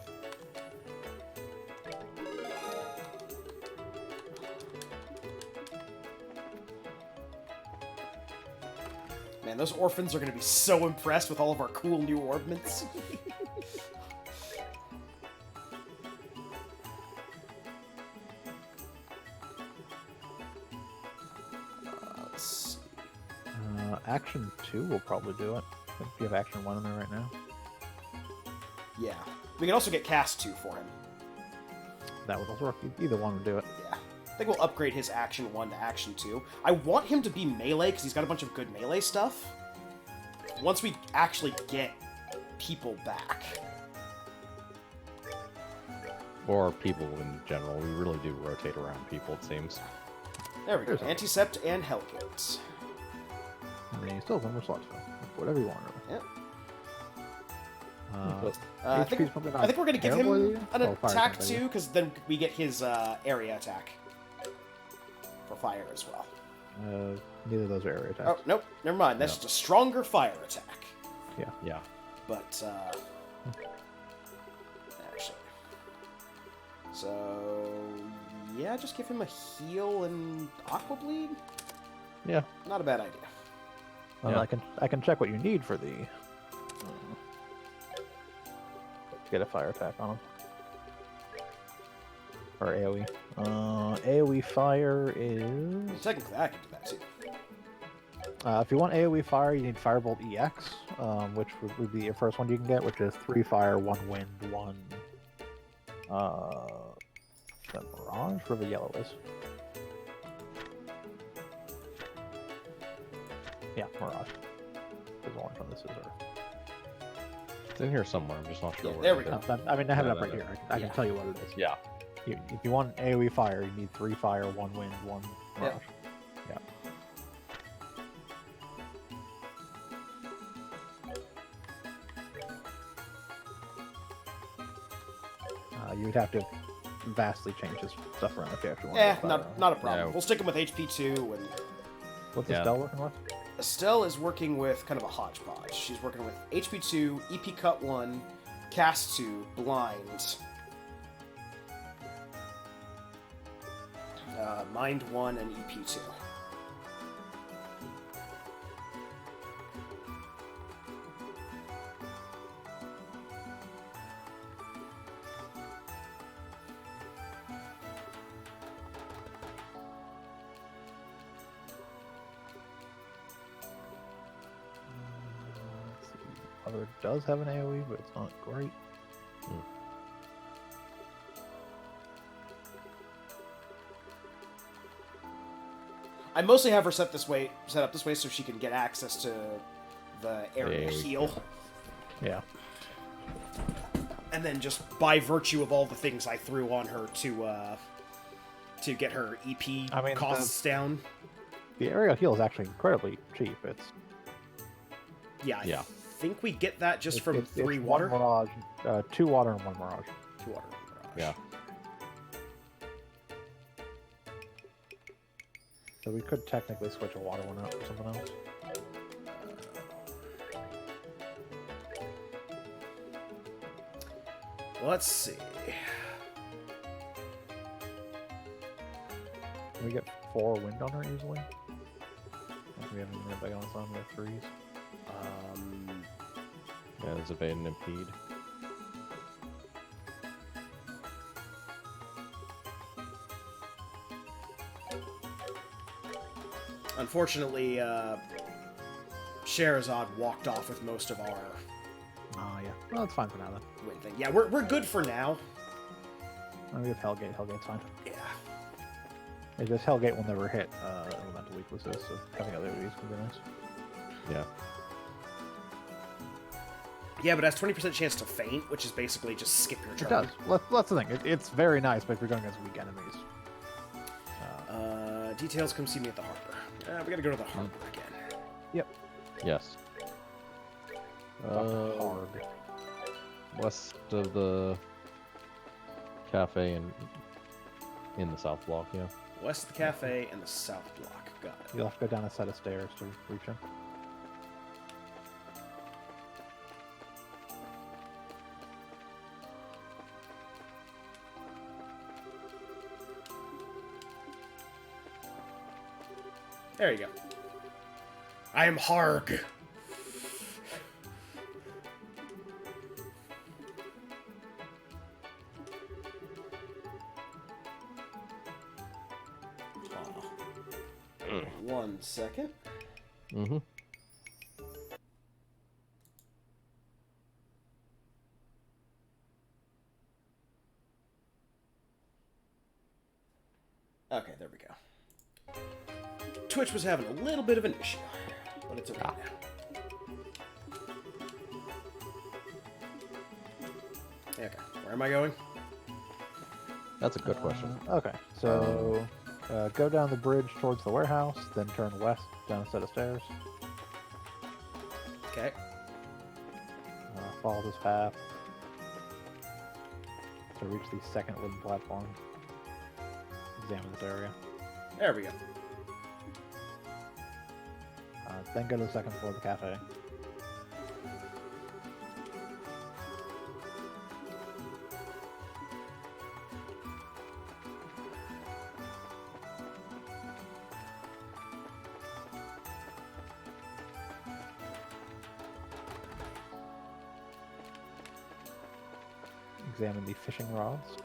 Man, those orphans are going to be so impressed with all of our cool new ornaments. Let's see. Action 2 will probably do it. I think you have Action 1 in there right now. Yeah. We can also get Cast 2 for him. That would also work. Either one would do it. Yeah. I think we'll upgrade his Action 1 to Action 2. I want him to be melee, because he's got a bunch of good melee stuff. Once we actually get people back. Or people in general. We really do rotate around people, it seems. There we go. There's Anticept and Hellgate. And then you still have 1 more slot to fill. Whatever you want, really. Yep. Uh, I think we're going to give him an attack too, too, because then we get his area attack. For fire as well. Neither of those are area attacks. Oh, nope. Never mind. That's No. just a stronger fire attack. Yeah. But, actually. So, yeah, just give him a heal and Aqua Bleed? Yeah. Not a bad idea. Well, Yeah. I can check what you need for the to get a fire attack on him. Or AoE. AoE fire is... Technically, I can do that too. if you want AoE fire, you need Firebolt EX, which would be your first one you can get, which is 3 fire, 1 wind, 1... is that Mirage? Whatever yellow is. Yeah, Mirage. There's orange on this is Earth. It's in here somewhere. I'm just not sure Yeah, where. there we it go. is. I mean, I have it up Yeah, right here. I can yeah. tell you what it is. Yeah. If you want AoE fire, you need 3 fire, 1 wind, 1 Mirage. Yeah. You would have to vastly change his stuff around if you actually want Eh, to fire on. not a problem. Yeah. We'll stick him with HP 2, and What's Yeah. Estelle working with? Estelle is working with kind of a hodgepodge. She's working with HP 2, EP Cut 1, Cast 2, Blind, Mind 1, and EP 2. Let's see. Other does have an AoE, but it's not great. I mostly have her set up this way so she can get access to the area AoE, heal. Yeah. And then just by virtue of all the things I threw on her to get her EP I mean, costs down. The area heal is actually incredibly cheap. It's Yeah, I Yeah. think we get that just from it's 3 one water. Mirage, 2 water and 1 Mirage. 2 water. Yeah. So we could technically switch a water one out for something else. Let's see. Can we get 4 wind on her easily? I think we haven't even big on some. We have 3s. Yeah, there's evade and impede. Unfortunately, Sherazade walked off with most of our Oh, yeah. Well, that's fine for now, then. win thing. Yeah, we're good for now. We have Hellgate. Hellgate's fine. Yeah. It's just Hellgate will never hit elemental weaknesses, so having other weaknesses can be nice. Yeah. Yeah, but it has 20% chance to faint, which is basically just skip your It turn. does. That's the thing. It's very nice, but if you're going against weak enemies. Details, come see me at the harbor. We gotta go to the harbor again. Yep. Yes. Hard. West of the cafe and in the south block, yeah. West of the cafe and the south block. Got it. You'll have to go down a set of stairs to reach him. There you go. I am Harg. One second. Mm-hmm. Okay, there we go. Twitch was having a little bit of an issue, but it's okay now. Okay, where am I going? That's a good question. Okay, so go down the bridge towards the warehouse, then turn west down a set of stairs. Okay. Follow this path to reach the second wooden platform. Examine this area. There we go. Then go to the second floor of the cafe. Examine the fishing rods.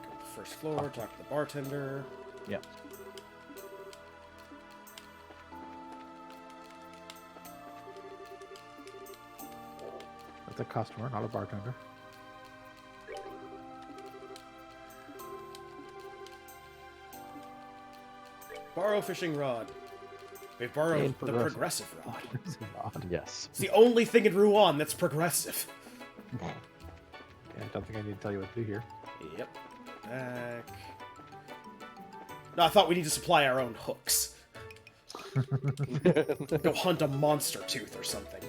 Go to the first floor, talk to the bartender. Yep. That's a customer, not a bartender. Borrow fishing rod. We've borrowed And the progressive rod. Yes. It's the only thing in Ruan that's progressive. Yeah, I don't think I need to tell you what to do here. Yep. Back. No, I thought we need to supply our own hooks. Go hunt a monster tooth or something.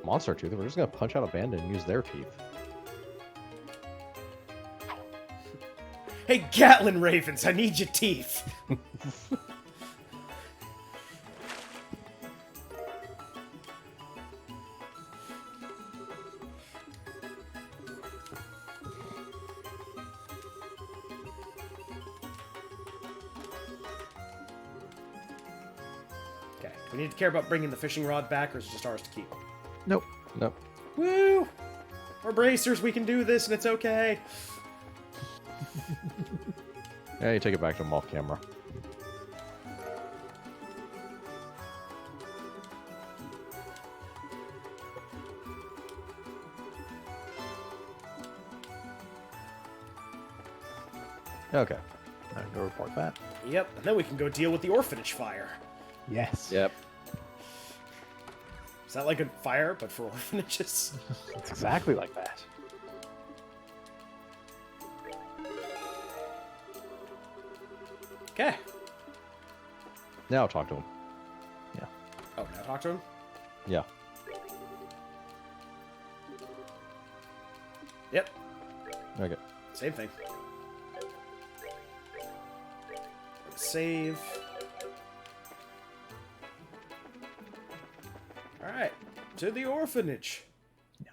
Monster Tooth, we're just gonna punch out a bandit and use their teeth. Hey, Gatlin Ravens, I need your teeth. Okay, we need to care about bringing the fishing rod back, or is it just ours to keep? Nope. Nope. Woo! We're bracers, we can do this, and it's okay. Yeah, you take it back to them off camera. Okay. I can go report that. Yep, and then we can go deal with the orphanage fire. Yes. Yep. Is that like a fire, but for orphanages? It's exactly like that. Okay. Now talk to him. Oh, now talk to him? Yeah. Yep, Okay. same thing. Save. Alright, to the orphanage.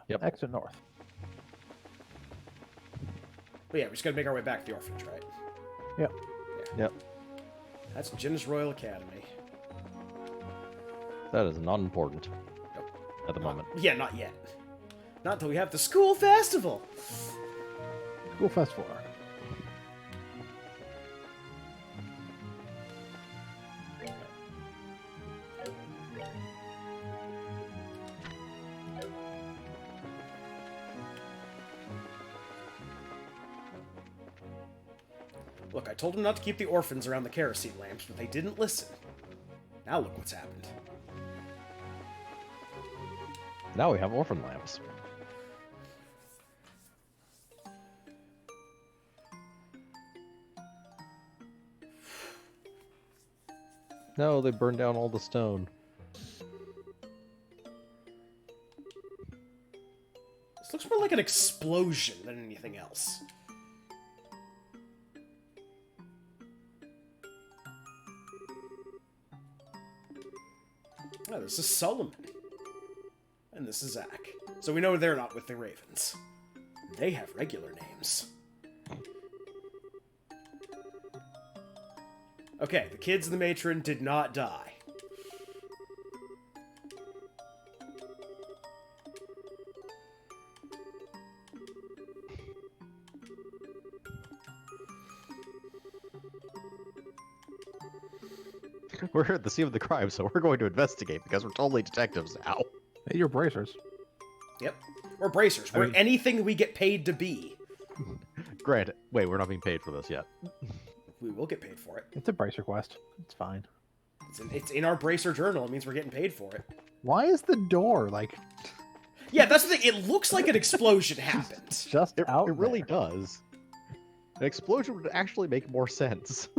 Yep. Exit north. But yeah, we just gotta make our way back to the orphanage, right? Yep. Yep. That's Jin's Royal Academy. That is not important Nope. at the moment. Yeah, not yet. Not until we have the school festival. School festival. Look, I told them not to keep the orphans around the kerosene lamps, but they didn't listen. Now look what's happened. Now we have orphan lamps. No, they burned down all the stone. This looks more like an explosion than anything else. Oh, this is Solomon. And this is Zach. So we know they're not with the Ravens. They have regular names. Okay, the kids and the matron did not die. We're at the scene of the crime, so we're going to investigate because we're totally detectives now. Hey, you're bracers. Yep. We're bracers. We're mean- anything we get paid to be. Granted, wait, we're not being paid for this yet. We will get paid for it. It's a bracer quest. It's fine. It's in our bracer journal. It means we're getting paid for it. Why is the door like Yeah, that's the thing. It looks like an explosion happened. just out? It really there? does. An explosion would actually make more sense.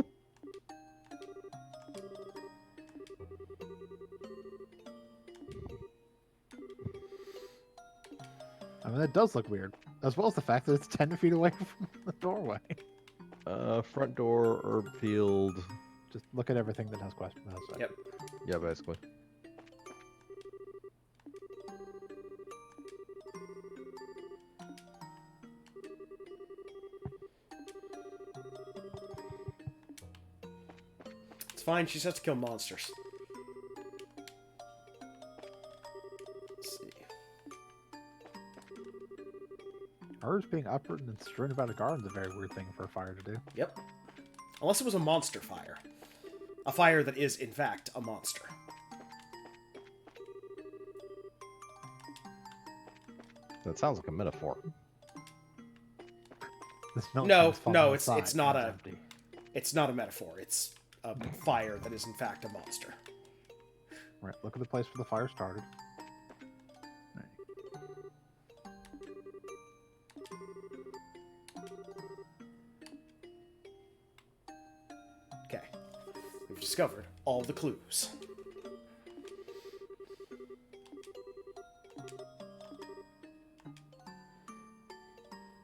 I mean, that does look weird, as well as the fact that it's 10 feet away from the doorway. Front door, herb field. Just look at everything that has question. Yep. Yeah, basically. It's fine. She just has to kill monsters. Let's see. Herbs being uprooted and strewn about a garden is a very weird thing for a fire to do. Yep. Unless it was a monster fire. A fire that is, in fact, a monster. That sounds like a metaphor. This milk No, tan's falling no, it's outside, not and a- empty. It's not a metaphor. It's a fire that is, in fact, a monster. Right, look at the place where the fire started. Okay. We've discovered all the clues.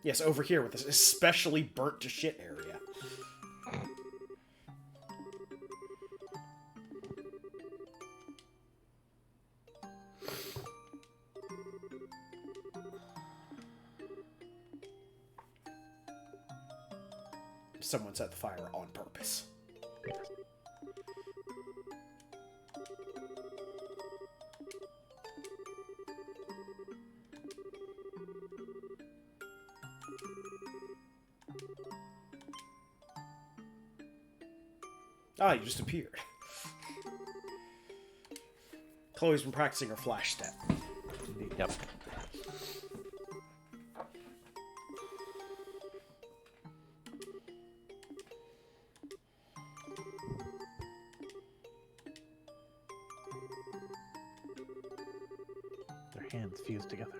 Yes, over here with this especially burnt to shit area. Someone set the fire on purpose. Ah, you just appeared. Chloe's been practicing her flash step. Yep. Their hands fused together.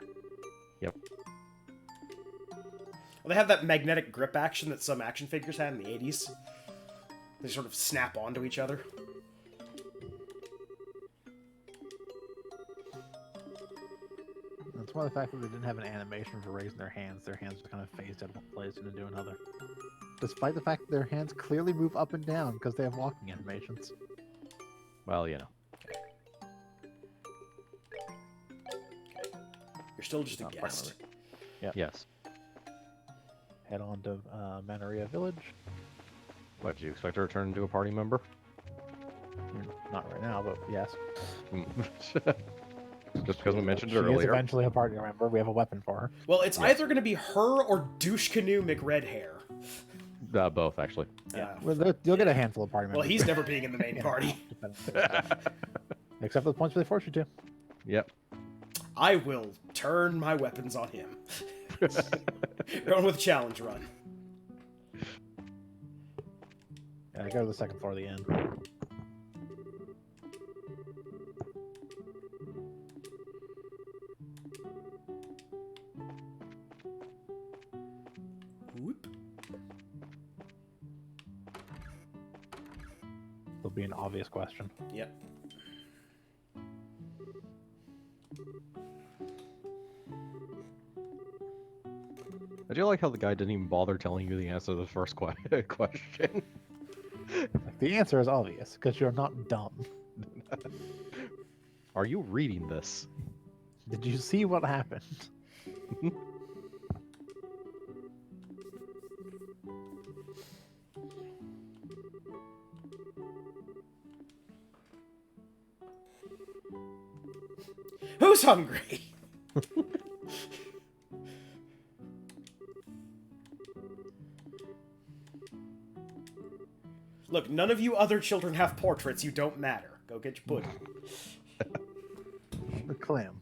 Yep. Well, they have that magnetic grip action that some action figures had in the 80s. They sort of snap onto each other. That's why the fact that they didn't have an animation for raising their hands just kind of phased out of one place and into another. Despite the fact that their hands clearly move up and down because they have walking animations. Well, you know. You're still just a Not guest. Yes. Head on to Manaria Village. What, did you expect her to turn into a party member? Not right now, but yes. Just because we mentioned it She is earlier. eventually a party member. We have a weapon for her. Well, it's Yeah. either going to be her or Douche Canoe McRedhair. Both, actually. Yeah. Well, you'll get a handful of party members. Well, he's never being in the main Yeah. party. Except for the points where they force you to. Yep. I will turn my weapons on him. Going with a challenge run. Yeah, go to the second floor of the inn. Whoop. There'll be an obvious question. Yep. I do like how the guy didn't even bother telling you the answer to the first question. The answer is obvious, because you're not dumb. Are you reading this? Did you see what happened? Who's hungry? Look, none of you other children have portraits. You don't matter. Go get your pudding. The clam.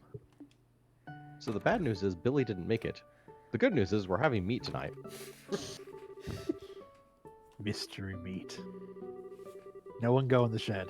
So the bad news is Billy didn't make it. The good news is we're having meat tonight. Mystery meat. No one go in the shed.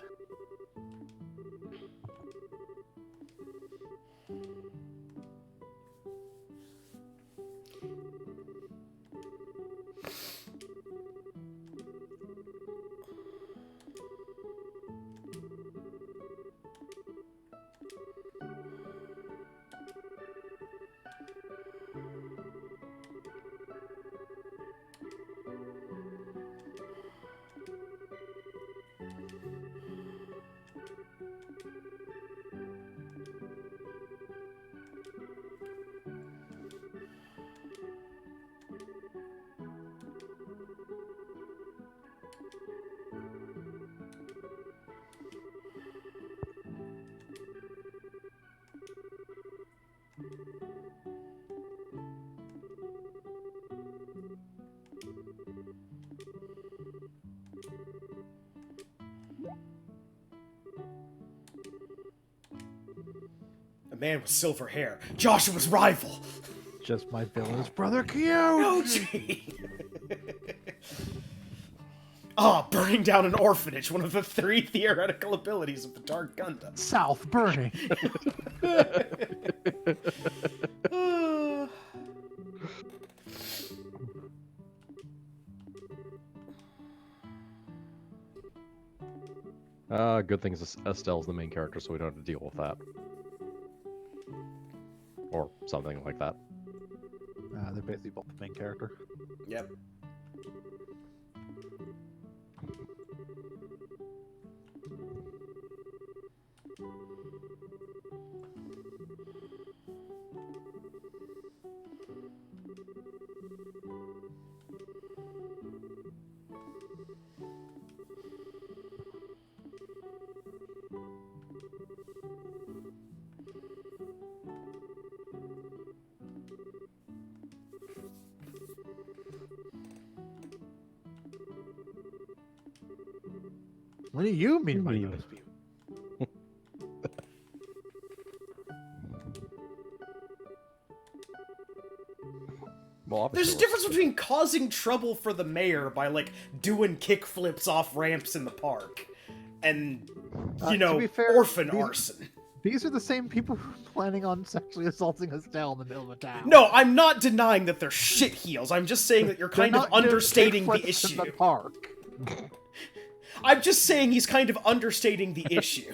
A man with silver hair. Joshua's rival. Just my villain's brother, cute. No, gee. Ah, burning down an orphanage, one of the 3 theoretical abilities of the Dark Gundam. South burning. Good thing Estelle's the main character, so we don't have to deal with that. Or something like that. They're basically both the main character. Yep. What do you mean by those people? Well, There's a obviously difference between causing trouble for the mayor by, like, doing kickflips off ramps in the park and, you To know, be fair, orphan these- arson. These are the same people who are planning on sexually assaulting Estelle in the middle of a town. No, I'm not denying that they're shit heels. I'm just saying that you're They're kind of not doing understating the kickflips issue. in the park. I'm just saying he's kind of understating the issue.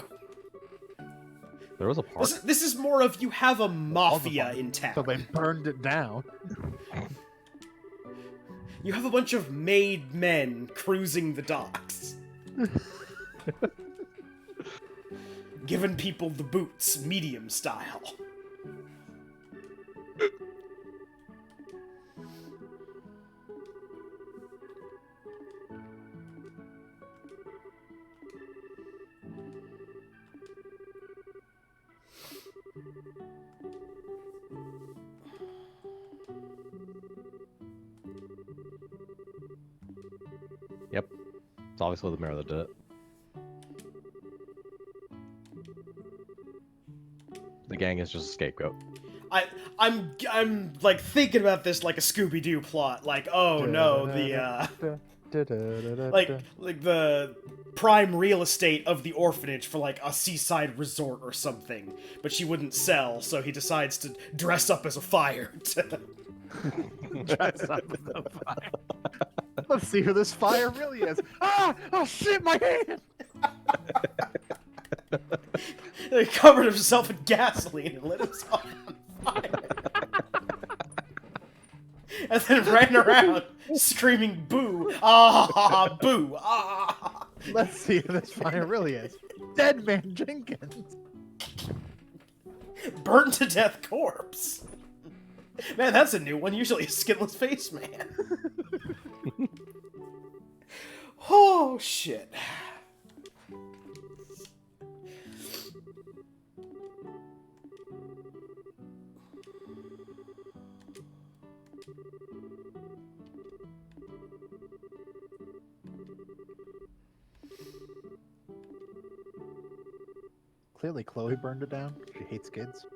there was a park. This is more of you have a mafia in So town. they burned it down. You have a bunch of made men cruising the docks. Giving people the boots, medium style. Yep. It's obviously the mayor that did it. The gang is just a scapegoat. I'm like thinking about this like a Scooby-Doo plot. Like, oh no, the like the prime real estate of the orphanage for like a seaside resort or something, but she wouldn't sell, so he decides to dress up as a fire. Dress up as a fire. Let's see who this fire really is. Ah! Oh shit, my hand! He covered himself in gasoline and lit himself on fire. And then ran around screaming boo, ah, boo, ah. Let's see who this fire really is. Dead Man Jenkins. Burnt to death corpse. Man, that's a new one. Usually a skinless face man. Oh, shit. Clearly, Chloe burned it down. She hates kids.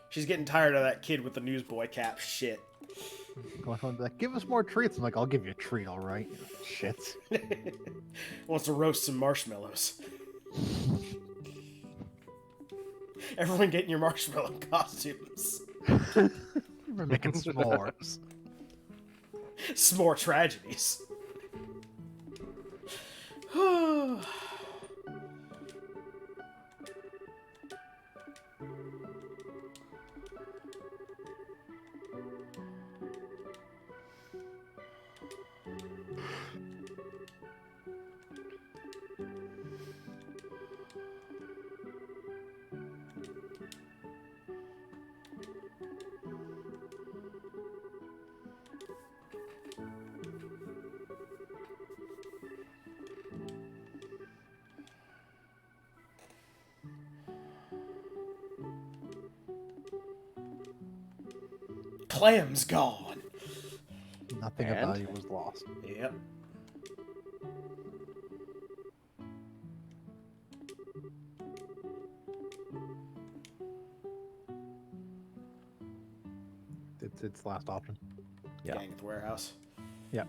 She's getting tired of that kid with the newsboy cap shit. Going home and be like, give us more treats. I'm like, I'll give you a treat, all right. Shit. Wants to roast some marshmallows. Everyone get in your marshmallow costumes. We're making s'mores. S'more tragedies. Clam's gone. Nothing of And? value was lost. Yep. It's its last option. Yeah. Gang at the warehouse. Yep.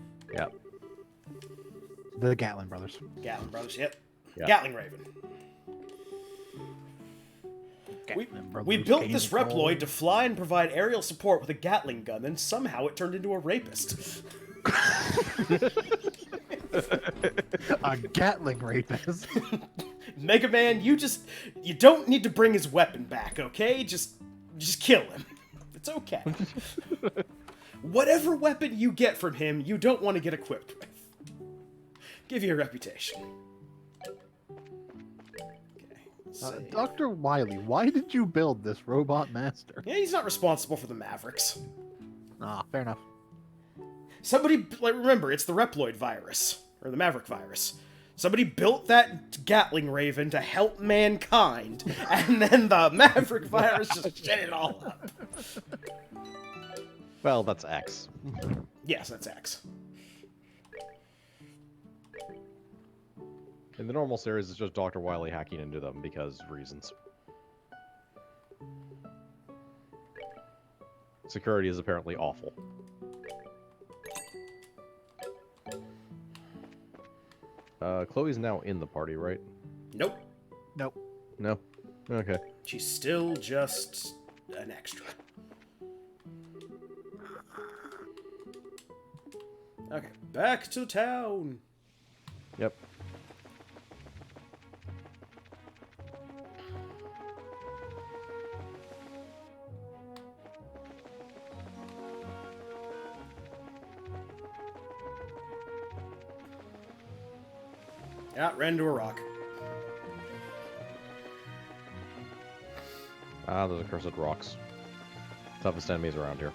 The Gatlin brothers. Gatlin brothers. Yep. Yeah. Gatling Raven. We built this Reploid to fly and provide aerial support with a Gatling gun, and somehow it turned into a rapist. A Gatling rapist. Mega Man, you don't need to bring his weapon back, okay? Just kill him. It's okay. Whatever weapon you get from him, you don't want to get equipped with. Give you a reputation. Okay. Dr. Wily, why did you build this robot master? Yeah, he's not responsible for the Mavericks. Ah, fair enough. Somebody, remember, it's the Reploid virus, or the Maverick virus. Somebody built that Gatling Raven to help mankind, and then the Maverick virus just shit it all up. Well, that's X. Yes, that's X. In the normal series, it's just Dr. Wily hacking into them because reasons. Security is apparently awful. Chloe's now in the party, right? Nope. Nope. No? Okay. She's still just an extra. Okay, back to town. Yep. Yeah, ran into a rock. Ah, those accursed rocks. Toughest enemies around here.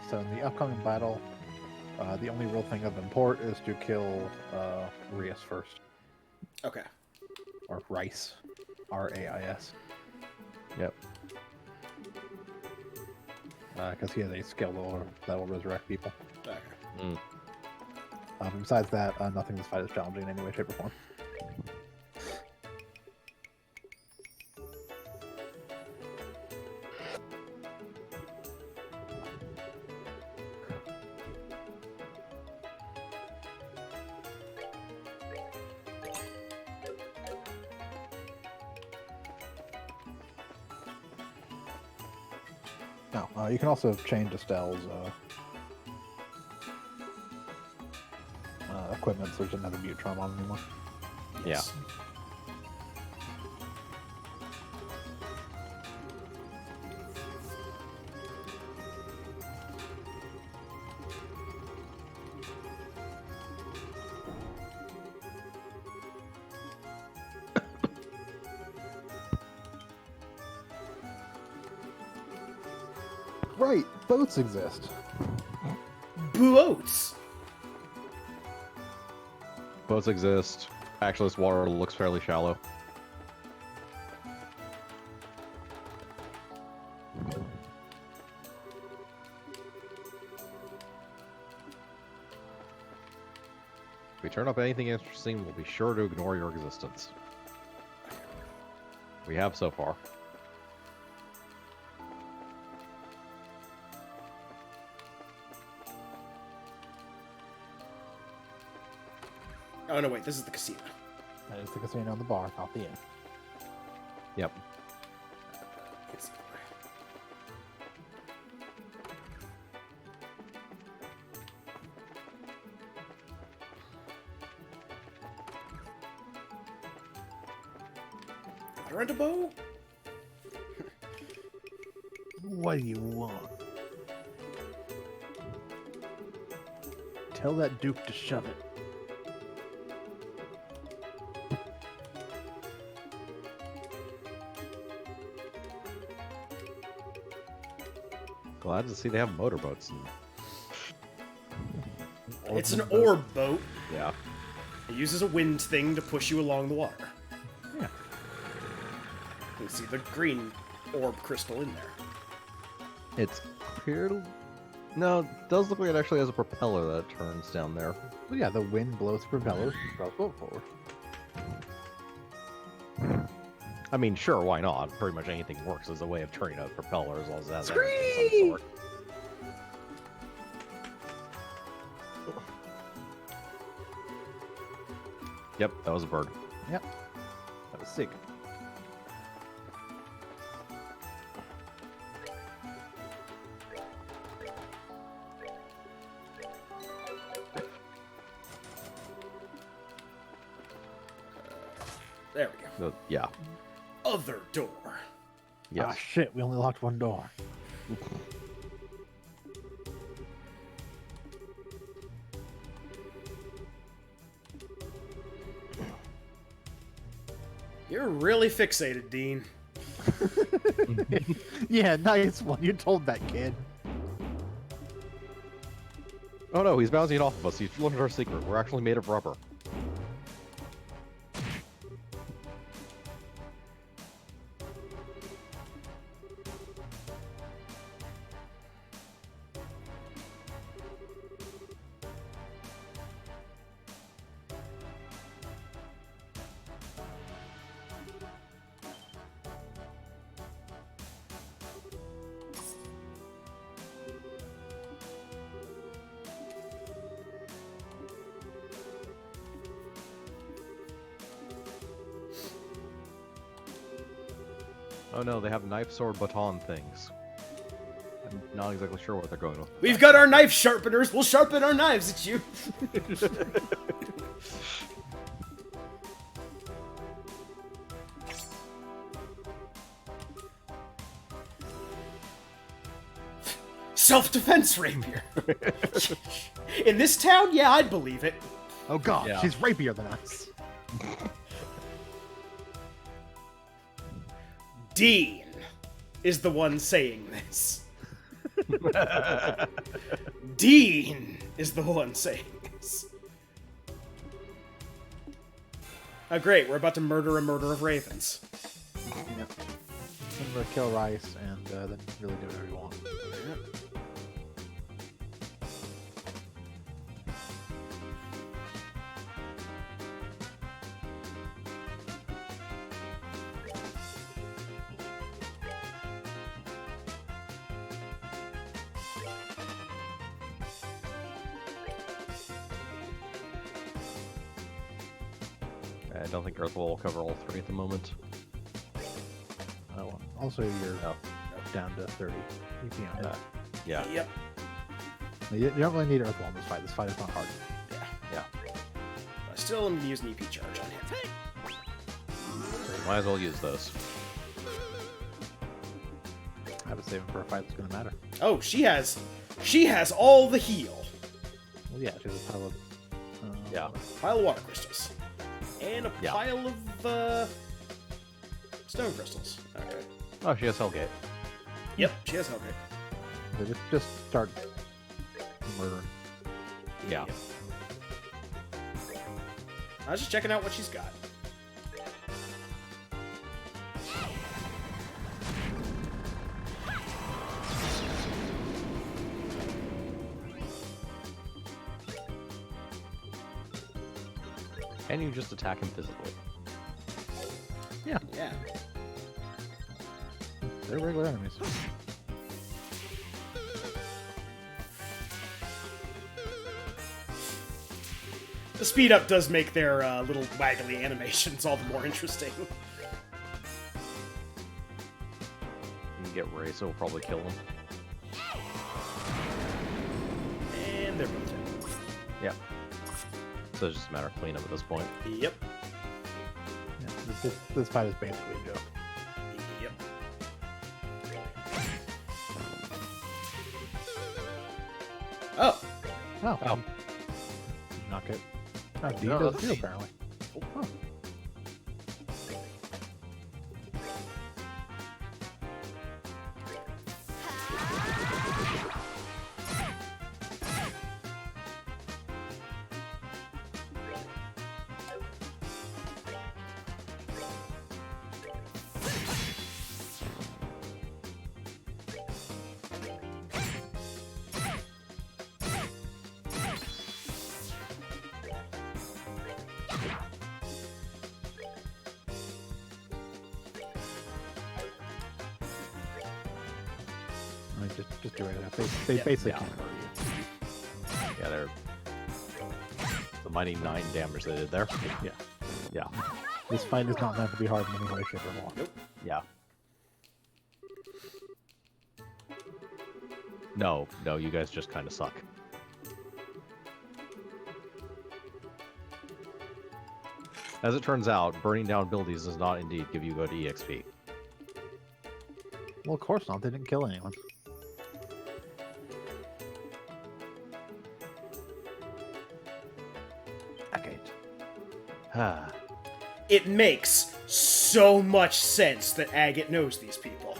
So in the upcoming battle, the only real thing of import is to kill Rias first. Okay. Or Rice. R-A-I-S. Yep. Because he has a skill that will resurrect people. Okay. Mm. Besides that, nothing in this fight is challenging in any way, shape, or form. No, you can also change Estelle's equipment, so there's another mute charm on anymore. Yes. Right, boats exist. Boats! Boats exist. Actually, this water looks fairly shallow. If we turn up anything interesting, we'll be sure to ignore your existence. We have so far. Oh, no, wait, this is the casino. That is the casino on the bar, not the inn. Yep. Casino. Water and a bow? What do you want? Tell that Duke to shove it. Glad to see they have motorboats. It's an orb boat. Yeah. It uses a wind thing to push you along the water. Yeah. You can see the green orb crystal in there. It's clear. No, it does look like it actually has a propeller that turns down there. Well, yeah, the wind blows the propellers and draws the boat forward. I mean, sure, why not? Pretty much anything works as a way of turning a propeller as long as it has energy of some sort. Yep, that was a bird. Yep. That was sick. There we go. Yeah. Other door. Yes. Ah, shit, we only locked one door. You're really fixated, Dean. Yeah, nice one. You told that kid. Oh no, he's bouncing off of us. He's learned our secret. We're actually made of rubber. Oh no, they have knife, sword, baton things. I'm not exactly sure what they're going with. We've got our knife sharpeners. We'll sharpen our knives at you. Self-defense rapier. In this town, yeah, I'd believe it. Oh god, Yeah. she's rapier than us. Dean is the one saying this. Dean is the one saying this. Oh, great. We're about to murder a murder of ravens. Yep. I'm gonna kill Rice and then really do whatever you want. I don't think Earth will cover all three at the moment. Also, your down to 30 EP on that. Yeah. Yep. You don't really need Earth Wall in this fight. This fight is not hard. Yeah. I still am going to use an EP charge on him. Might as well use those. I would save him for a fight that's going to matter. Oh, she has all the heal. Well, yeah, she has a pile of... Yeah. Pile of water crystals. And a Yeah. pile of, stone crystals. Okay. Oh, she has Hellgate. Yep, she has Hellgate. So just start murdering. Yeah. Yep. I was just checking out what she's got. Can you just attack him physically? Yeah. They're regular enemies. The speed up does make their little waggly animations all the more interesting. You can get Ray, so we'll probably kill him. And they're both dead. Yeah. So it's just a matter of cleanup at this point. Yep. Yeah, this fight is basically a joke. Yep. Oh. Oh. Oh. Knock it. Oh, D No, does that's too, D. apparently. Huh. I mean, just do it. They Yeah. basically Yeah. can't hurt you. Yeah, they're the mighty 9 damage they did there. Yeah. Yeah. This fight is not meant to be hard in any way, shape, or form. Nope. Yeah. No, you guys just kind of suck. As it turns out, burning down buildings does not indeed give you good EXP. Well, of course not. They didn't kill anyone. Agate. Ah. It makes so much sense that Agate knows these people.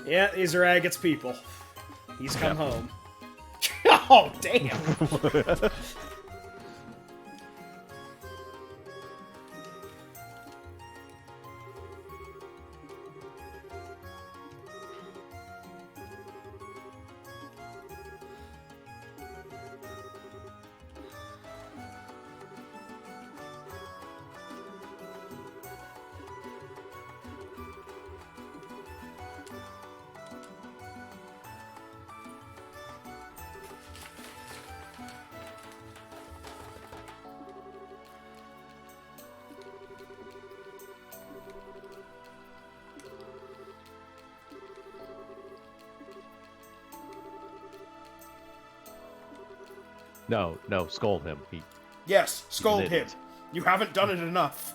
Yeah, these are Agate's people. He's come Yeah. home. Oh, damn! No, scold him. Yes, scold He's an him. idiot. You haven't done it enough.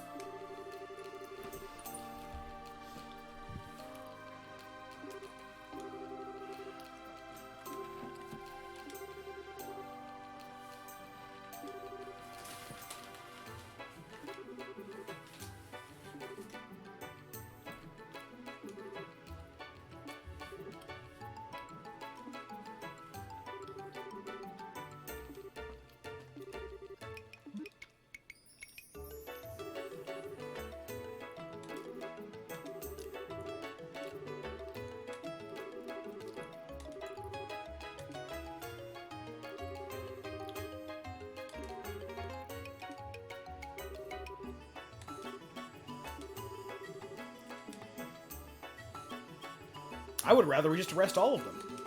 I would rather we just arrest all of them.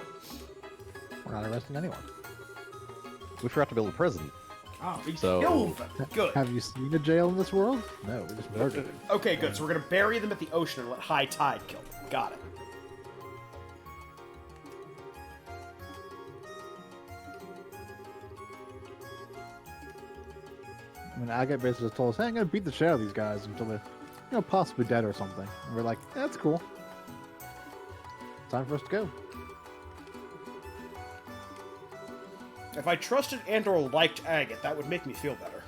We're not arresting anyone. We forgot to build a prison. Oh, we So- killed them. Good. Have you seen a jail in this world? No, we just murdered it. Okay, good. So we're gonna bury them at the ocean and let high tide kill them. Got it. I mean, Agate basically just told us, hey, I'm gonna beat the shit out of these guys until they're, possibly dead or something. And we're like, yeah, that's cool. Time for us to go. If I trusted and/or liked Agate, that would make me feel better.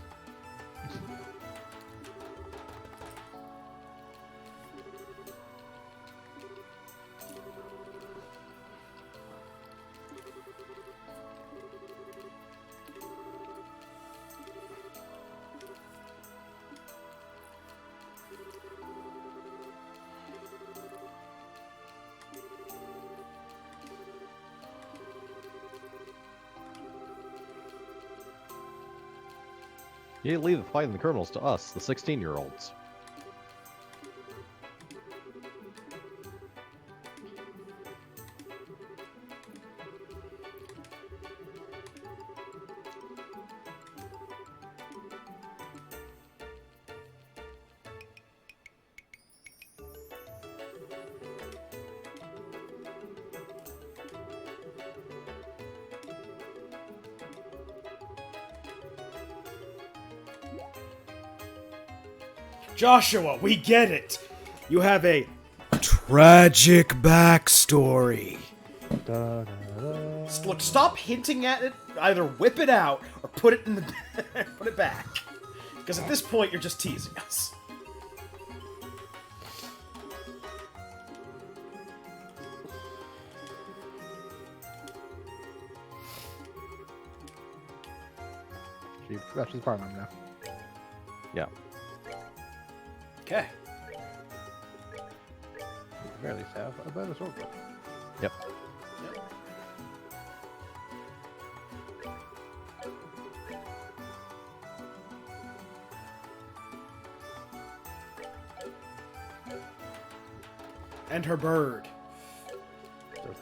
You leave the fighting the criminals to us, the 16-year-olds. Joshua, we get it. You have a tragic backstory. Da, da, da. Look, stop hinting at it. Either whip it out or put it in the put it back. Because at this point, you're just teasing us. She's part of them now. Yeah. Okay. We at least have a better sword book. Yep. And her bird.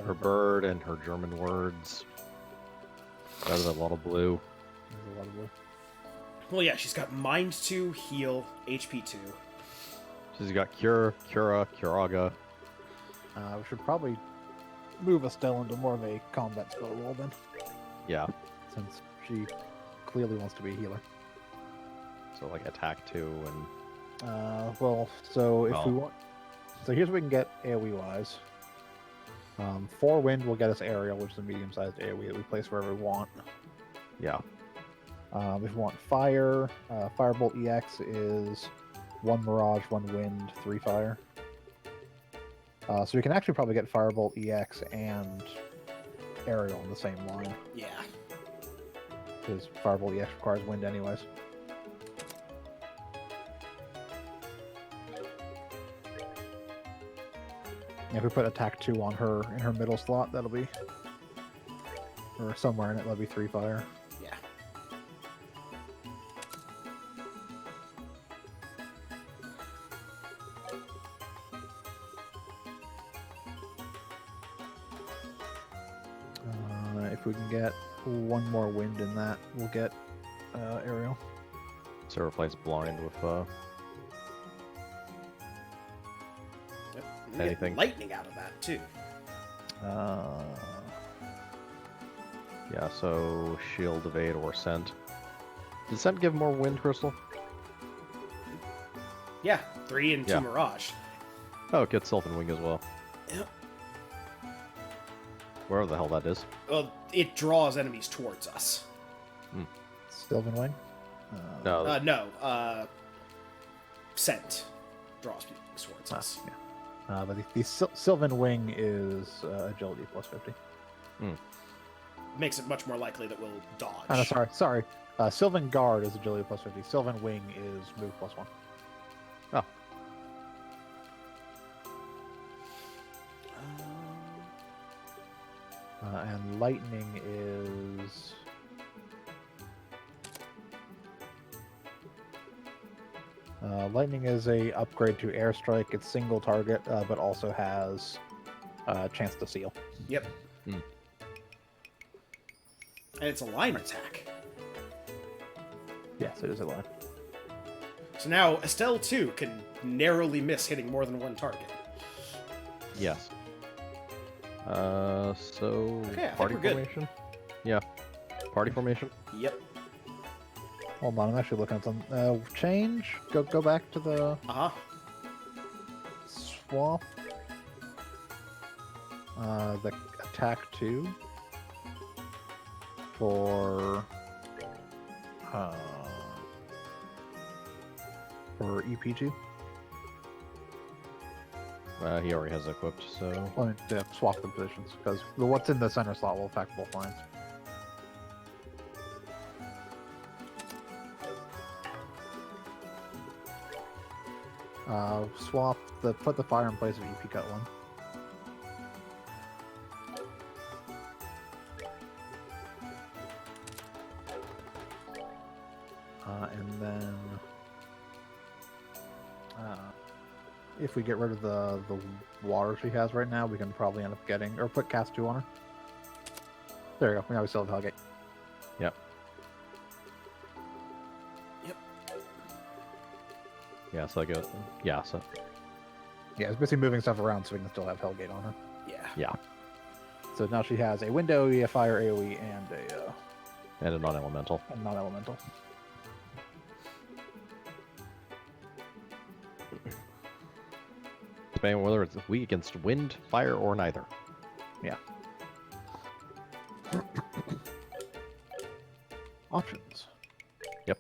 Her bird and her German words. That is a lot of blue. There's a lot of blue. Well, yeah, she's got Mind 2, Heal, HP 2. She's got Cure, Cura, Curaga. We should probably move Estelle into more of a combat spell role then, Yeah. since she clearly wants to be a healer. So like attack 2 and Well, so if we Well. want, so here's what we can get AoE wise. 4 wind will get us aerial, which is a medium-sized AoE that we place wherever we want. yeah. If we want fire, Firebolt EX is 1 mirage, 1 wind, 3 fire. So we can actually probably get Firebolt EX and aerial in the same line, Yeah. because Firebolt EX requires wind anyways. And if we put attack 2 on her in her middle slot, that'll be, or somewhere in it, that'll be 3 fire. Yeah. If we can get 1 more wind in that, we'll get aerial. So replace blind with Yep. You get Anything. lightning out of that, too. yeah, so shield, evade, or scent. Does scent give more wind, Crystal? Yeah, 3 and 2 Yeah. Mirage. Oh, it gets Sylvan Wing as well. Yep. Wherever the hell that is. Well, it draws enemies towards us. Sylvan Wing? No, No, Scent draws people towards us. Yeah. But the Sylvan Wing is agility plus 50. Makes it much more likely that we'll dodge. Oh, no, sorry. Sylvan Guard is agility plus 50. Sylvan Wing is move plus 1. Oh. And Lightning is... Lightning is a upgrade to Airstrike. It's single target, but also has a chance to seal. Yep. And it's a line attack. Yes, it is a line. So now Estelle, too, can narrowly miss hitting more than one target. Yes. So Okay, I think party we're good. formation. Yeah, party formation. Yep. Hold on, I'm actually looking at some. Change. Go back to the Uh-huh. swap. The attack 2 for EP2. He already has it equipped, so Let me swap the positions because what's in the center slot will affect both lines. Put the fire in place of EP cut 1. And then if we get rid of the water she has right now, we can probably end up getting, or put cast 2 on her. There you go. Now we still have Hellgate. yep. Yep. Yeah, so I go. Yeah, so Yeah, it's basically moving stuff around so we can still have Hellgate on her. Yeah. yeah, So now she has a wind AoE, a fire AoE, and and a non-elemental. a non-elemental. Depending on whether it's weak against wind, fire, or neither. Yeah. Options. Yep.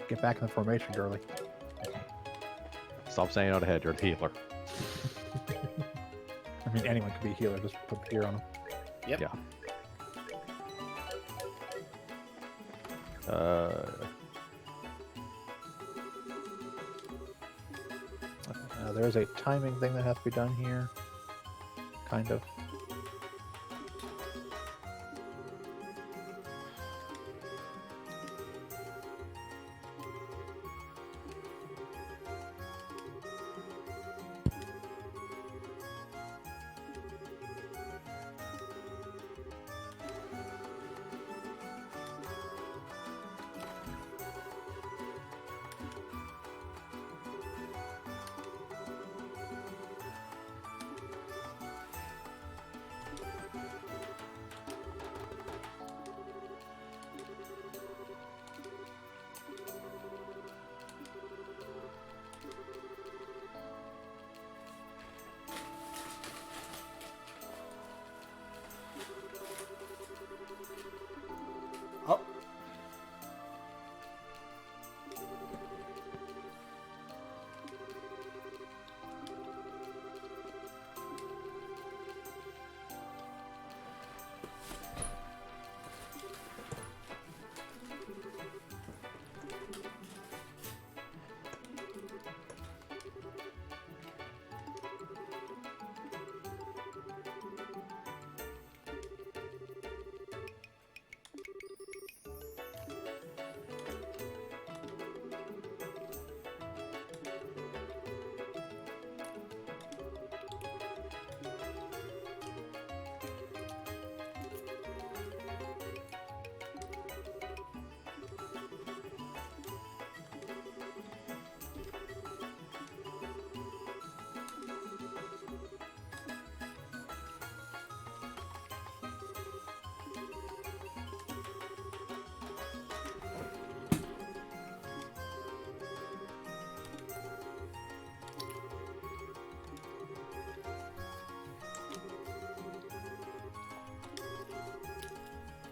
Get back in the formation, girly. Stop saying out ahead. You're the healer. I mean, anyone can be a healer. Just put the gear on them. Yep. Yeah. There's a timing thing that has to be done here. Kind of. Oh.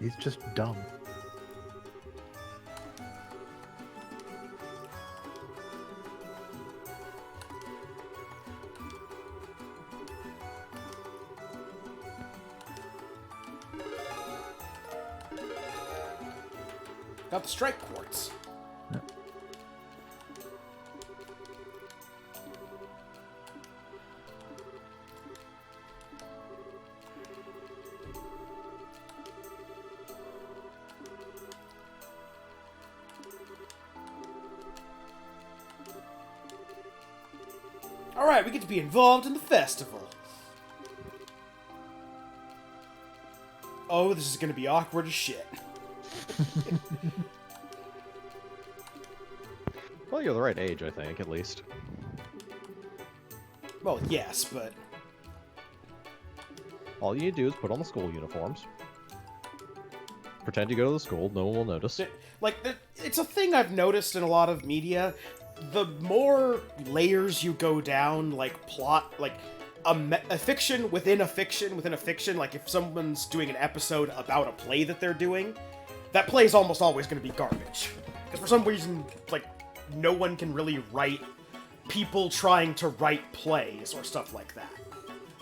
He's just dumb. Got the strike quartz. Alright, we get to be involved in the festival. Oh, this is gonna be awkward as shit. Well, you're the right age, I think, at least. Well, yes, but... All you need to do is put on the school uniforms. Pretend you go to the school, no one will notice. Like, it's a thing I've noticed in a lot of media. The more layers you go down, like, plot, like, a fiction within a fiction within a fiction, like, if someone's doing an episode about a play that they're doing, that play is almost always going to be garbage. Because for some reason, like, no one can really write people trying to write plays or stuff like that.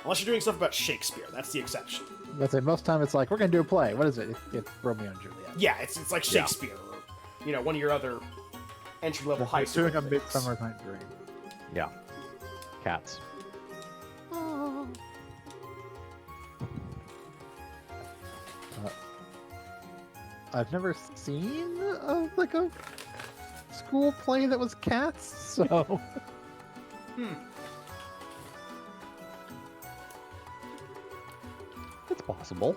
Unless you're doing stuff about Shakespeare, that's the exception. Let's say most time it's like, we're gonna do a play. What is it? It's Romeo and Juliet. Yeah, it's like Shakespeare, or, you know, one of your other entry-level high school Doing a things. Midsummer Night's Dream. Yeah. Cats. I've never seen like a school play that was cats, so It's possible.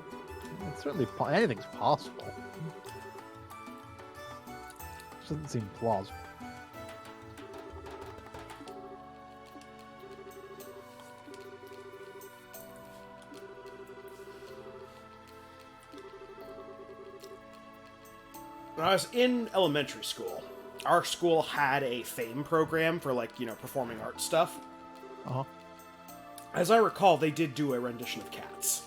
it's certainly anything's possible. Doesn't seem plausible. When I was in elementary school, our school had a FAME program for, like, you know, performing arts stuff. Uh-huh. As I recall, they did do a rendition of Cats.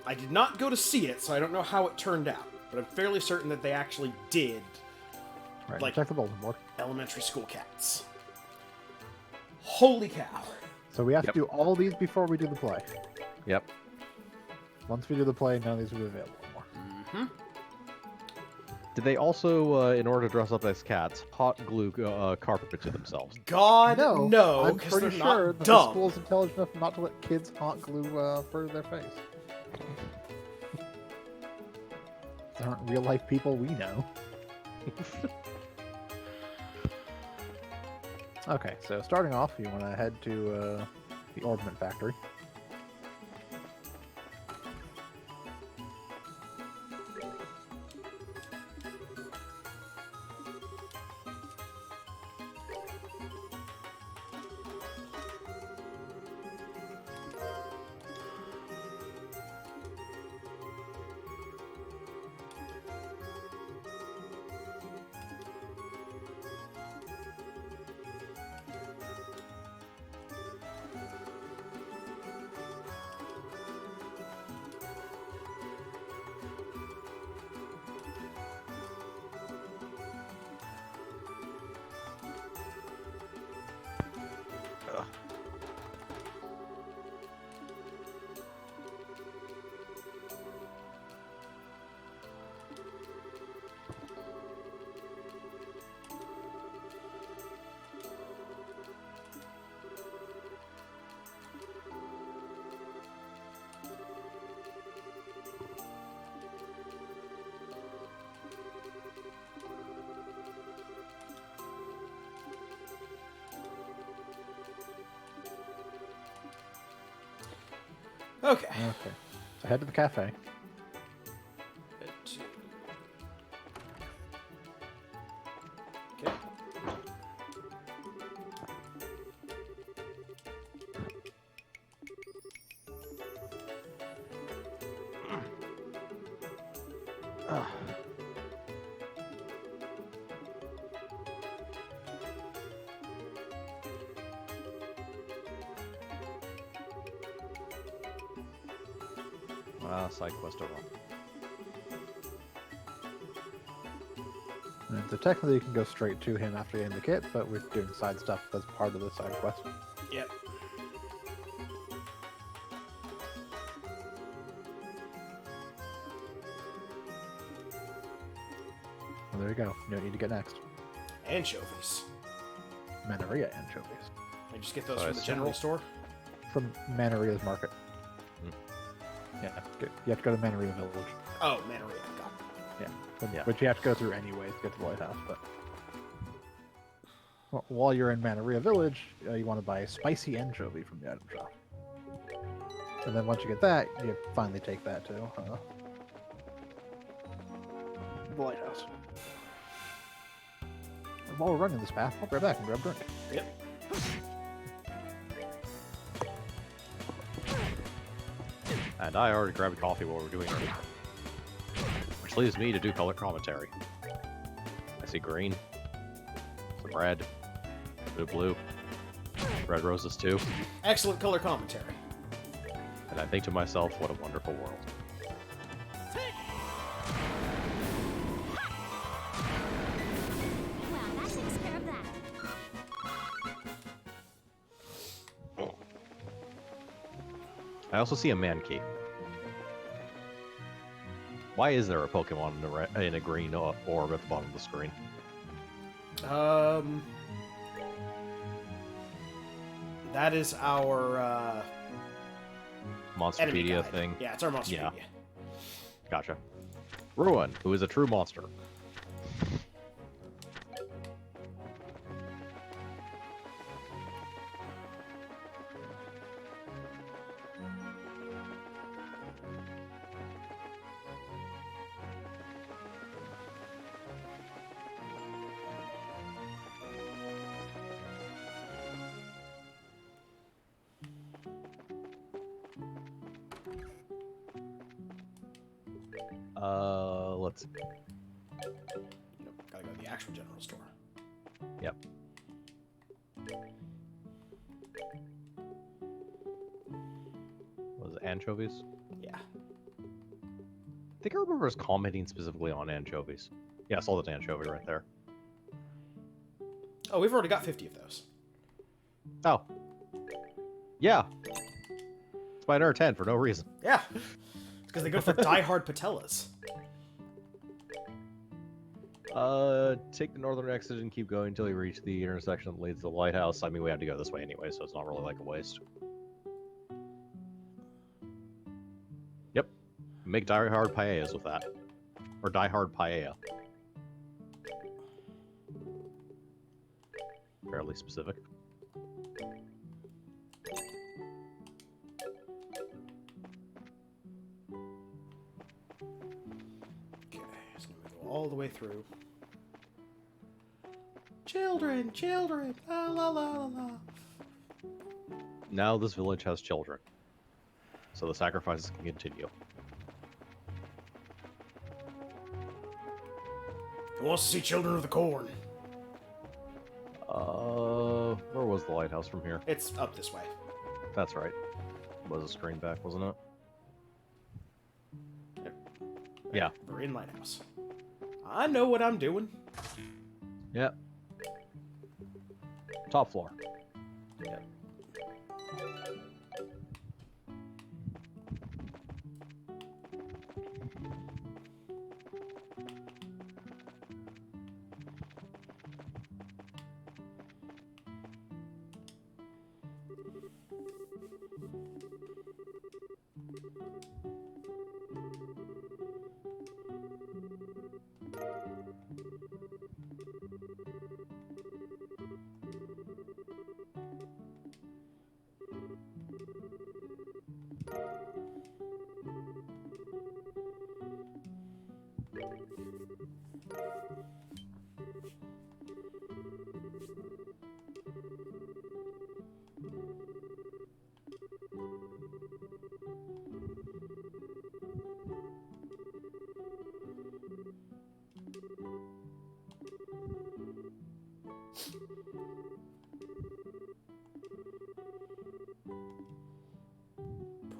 I did not go to see it, so I don't know how it turned out, but I'm fairly certain that they actually did Right, Like- check the bulletin board. elementary school Cats. Holy cow. So we have Yep. to do all these before we do the play. Yep. Once we do the play, none of these will be available anymore. Mm-hmm. Did they also, in order to dress up as cats, hot glue carpet to themselves? God, no, I'm because pretty they're sure not that the dumb. school's intelligent enough not to let kids hot glue fur to their face. These aren't real life people we know. Okay, so starting off, you want to head to the Ornament Factory. Okay. Okay, so head to the cafe. Okay. Side quest over. And so technically you can go straight to him after getting the kit, but we're doing side stuff as part of the side quest. Yep. Well, there you go. You don't need to get next. Anchovies. Manaria anchovies. I just get those Oh, from I the see. general store. From Manaria's market. Yeah, you have to go to Manaria Village. Oh, Manaria. Got it. Yeah. Yeah. Which you have to go through anyway to get to the White House, but While you're in Manaria Village, you want to buy a spicy anchovy from the item shop. And then once you get that, you finally take that to the lighthouse. And while we're running this path, I'll be right back and grab a drink. Yep. And I already grabbed coffee while we're doing it. Which leaves me to do color commentary. I see green, some red, a bit of blue, red roses too, Excellent color commentary. and I think to myself, what a wonderful world. Well, that takes care of that. I also see a man key. Why is there a Pokemon in a green orb at the bottom of the screen? That is our enemy Monsterpedia guide. thing. Yeah, it's our Monsterpedia. Yeah. Gotcha. Ruin, who is a true monster. Let's. Nope, gotta go to the actual general store. Yep. Was it anchovies? Yeah. I think I remember us commenting specifically on anchovies. Yeah, I saw the anchovy right there. Oh, we've already got 50 of those. Oh. Yeah. It's by another 10 for no reason. Yeah. Because they go for die-hard patellas. Take the northern exit and keep going until you reach the intersection that leads to the lighthouse. I mean, we have to go this way anyway, so it's not really like a waste. Yep. Make die-hard paellas with that. Or die-hard paella. Fairly specific. Okay, so we go all the way through. Children, children, la la la la la. Now this village has children. So the sacrifices can continue. Who wants to see Children of the Corn? Where was the lighthouse from here? It's up this way. That's right. Was a screen back, wasn't it? Yeah. We're in Lighthouse. I know what I'm doing. Yep. Top floor. Yep.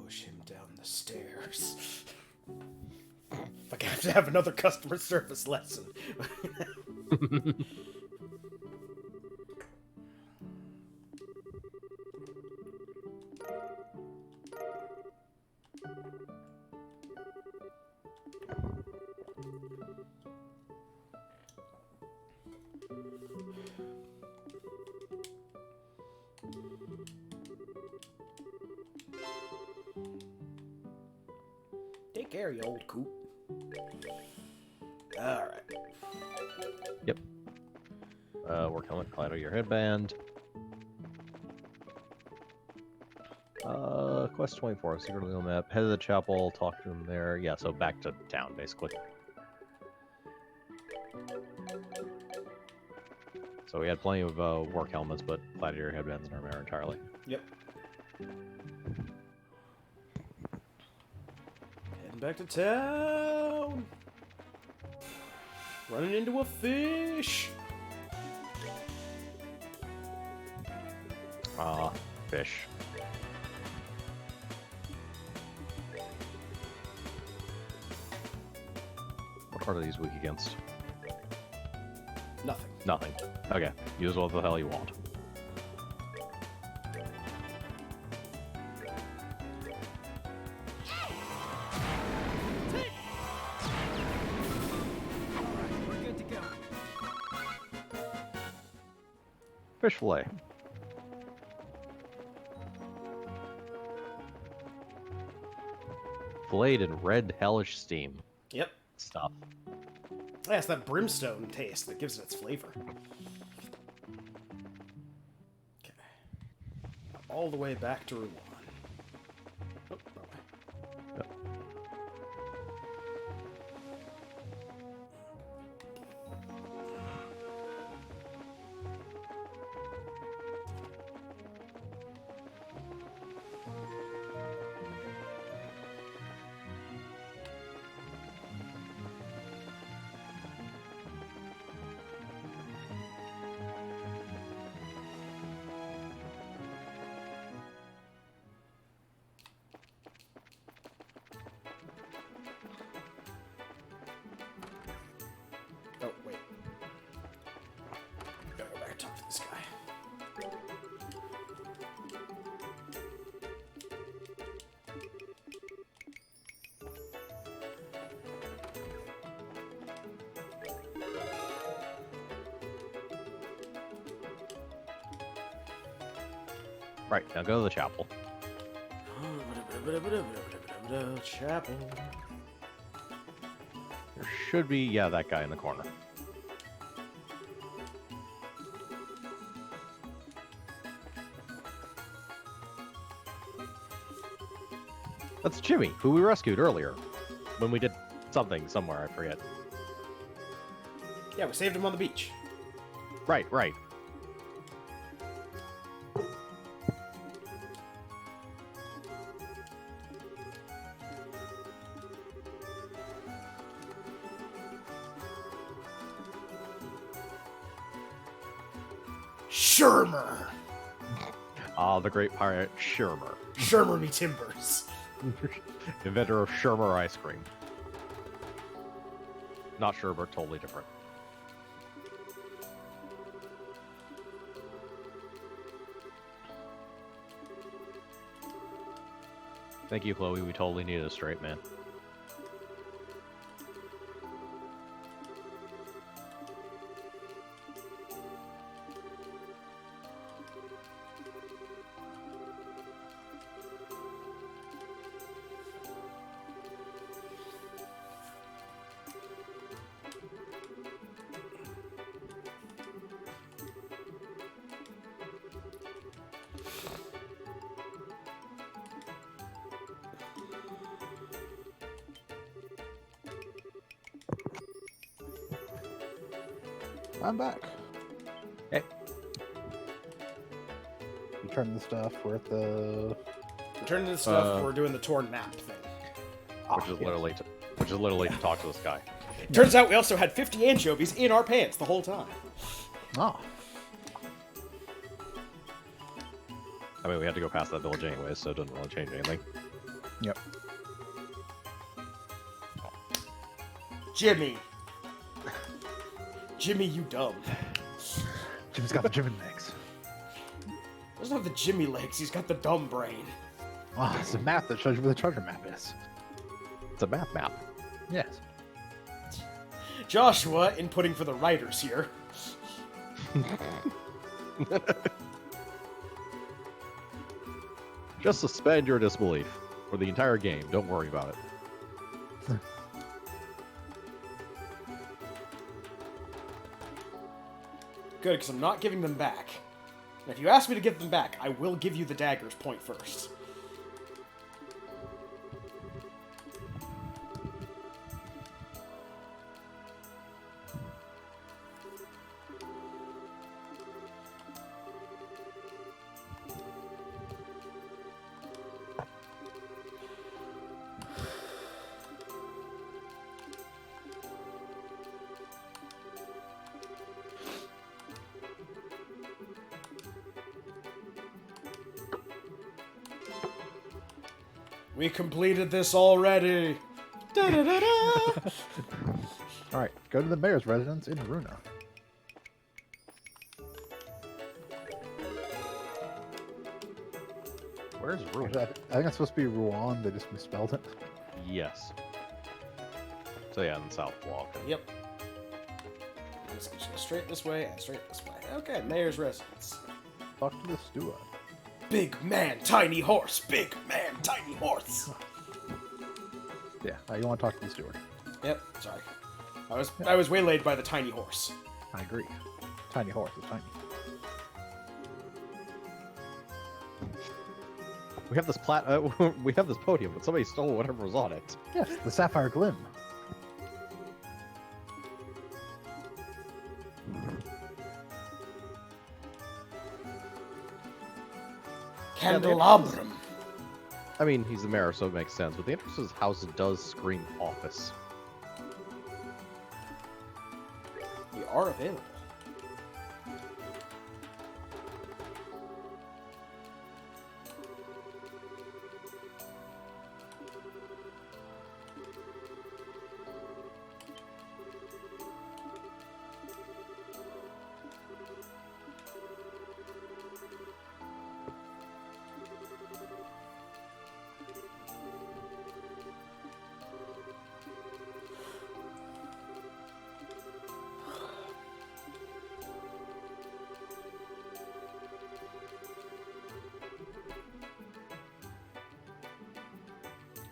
Push him down the stairs. Like I have to have another customer service lesson. Take care, you old coot. Alright. Work helmet, cloud of your headband. Quest 24, secret little map. Head to the chapel, talk to him there. Yeah, so back to town, basically. So we had plenty of work helmets, but gladiator headbands and armor entirely. Yep. Heading back to town. Running into a fish. Ah, fish. What card are these weak against? Nothing. Nothing. Okay, use what the hell you want. We're good to go. Fish fillet. Filleted in red hellish steam. Yep. Stuff. Yeah, it's that brimstone taste that gives it its flavor. Okay. All the way back to Rouen. Oh, wrong way. Yep. Oh, wait. Gotta go back and talk to this guy. Right, now go to the chapel. Chapel. There should be, yeah, that guy in the corner. That's Jimmy, who we rescued earlier. When we did something somewhere, I forget. Yeah, we saved him on the beach. Right, right. Shermer! Ah, the great pirate Shermer. Shermer me timbers. Inventor of Shermer ice cream. Not Sherbert, totally different. Thank you, Chloe. We totally needed a straight man. I'm back. Hey. Return the stuff. We're at the. Return to the stuff. We're doing the torn map thing. Which is literally to talk to this guy. Turns out we also had 50 anchovies in our pants the whole time. Oh. I mean, we had to go past that village anyways, so it doesn't really change anything. Yep. Jimmy. Jimmy, you dumb. Jimmy's got the Jimmy legs. Doesn't have the Jimmy legs, he's got the dumb brain. Oh, it's a map that shows you where the treasure map is. It's a map. Yes. Joshua, inputting for the writers here. Just suspend your disbelief for the entire game. Don't worry about it. Good, because I'm not giving them back. And if you ask me to give them back, I will give you the daggers point first. We completed this already. Da-da-da-da. Alright, go to the mayor's residence in Runa. Where's Actually, Runa? I think it's supposed to be Rouen, they just misspelled it. Yes. So yeah, in the south block. Yep. Just go straight this way and straight this way. Okay, mayor's residence. Talk to the steward. Big man, tiny horse. Big man, tiny horse. Yeah, you want to talk to the steward. Yep. Sorry, I was waylaid by the tiny horse. I agree. Tiny horse is tiny. We have this we have this podium, but somebody stole whatever was on it. Yes, the sapphire glim. Candelabrum. I mean, he's the mayor, so it makes sense. But the entrance to his house does scream office. We are available.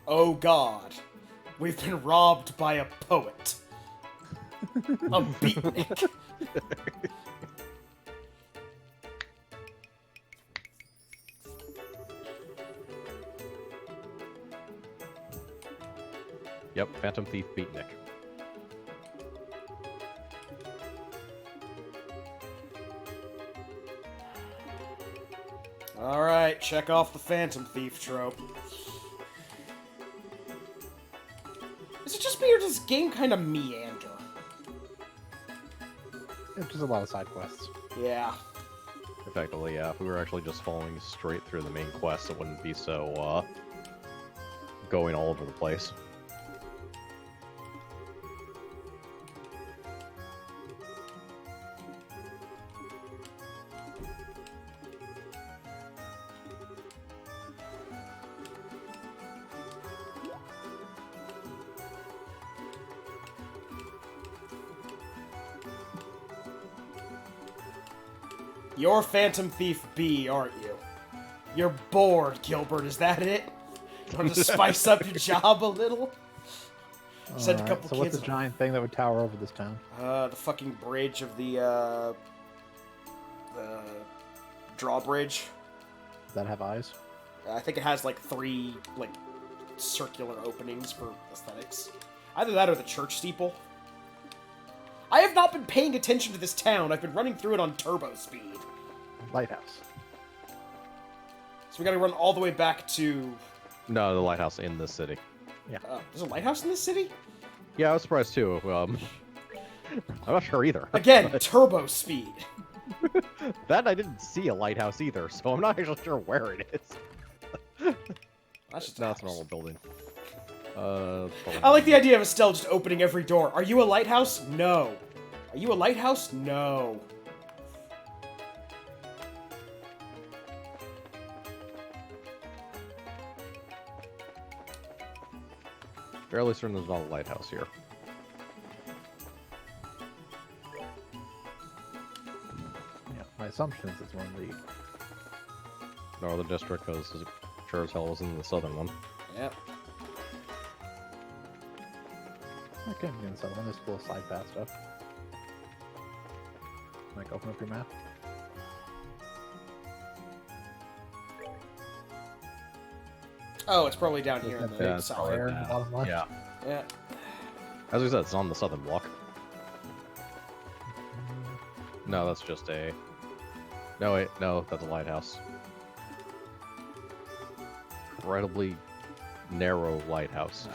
Oh God, we've been robbed by a poet. A beatnik. Yep, Phantom Thief Beatnik. Alright, check off the Phantom Thief trope. Is it just me or does this game kind of meander? It's just a lot of side quests. Yeah. Effectively, yeah. If we were actually just following straight through the main quest, it wouldn't be so, going all over the place. You're Phantom Thief B, aren't you? You're bored, Gilbert, is that it? Want to spice up your job a little? Send a Alright, couple so what's kids. the giant thing that would tower over this town? The fucking bridge of the drawbridge. Does that have eyes? I think it has like 3 like circular openings for aesthetics. Either that or the church steeple. I have not been paying attention to this town. I've been running through it on turbo speed. Lighthouse. So we gotta run all the way back to... No, the lighthouse in the city. There's a lighthouse in this city? Yeah, I was surprised too. I'm not sure either. Again, turbo speed. That I didn't see a lighthouse either, so I'm not actually sure where it is. That's just No, it's a normal building. I like the idea of Estelle just opening every door. Are you a lighthouse? No. Are you a lighthouse? No. Fairly certain there's not a lighthouse here. Yeah, my assumption is it's one of the... Northern District, because sure as hell was in the southern one. Yep. Okay, I'm gonna settle on this little side path stuff. Like, open up your map. Oh, it's probably down here in That the Yeah, it's south. probably- There in the bottom left. Yeah. Yeah. As we said, it's on the southern block. No, that's just a... No, wait. No, that's a lighthouse. Incredibly narrow lighthouse.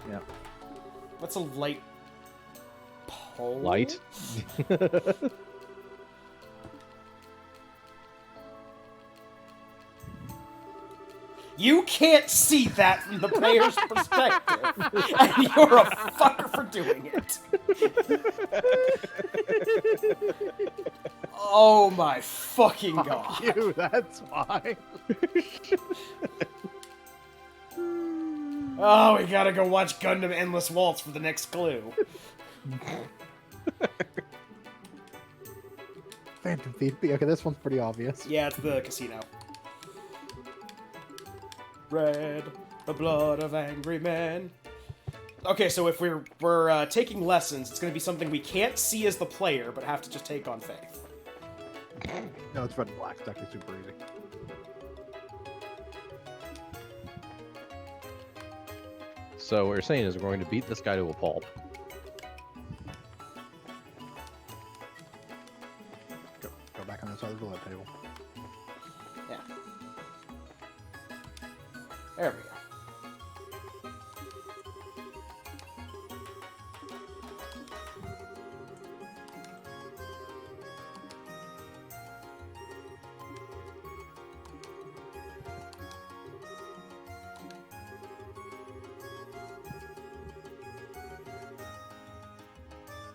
Yeah. What's a light pole? Light? You can't see that from the player's perspective, and you're a fucker for doing it. Oh my fucking god. You, that's why. Oh, we gotta go watch Gundam Endless Waltz for the next clue. Phantom Thief. Okay, this one's pretty obvious. Yeah, it's the casino. Red, the blood of angry men. Okay, so if we're taking lessons, it's gonna be something we can't see as the player, but have to just take on faith. No, it's red and black. It's actually super easy. So what you're saying is we're going to beat this guy to a pulp. Go back on this other roulette table. Yeah. There we go.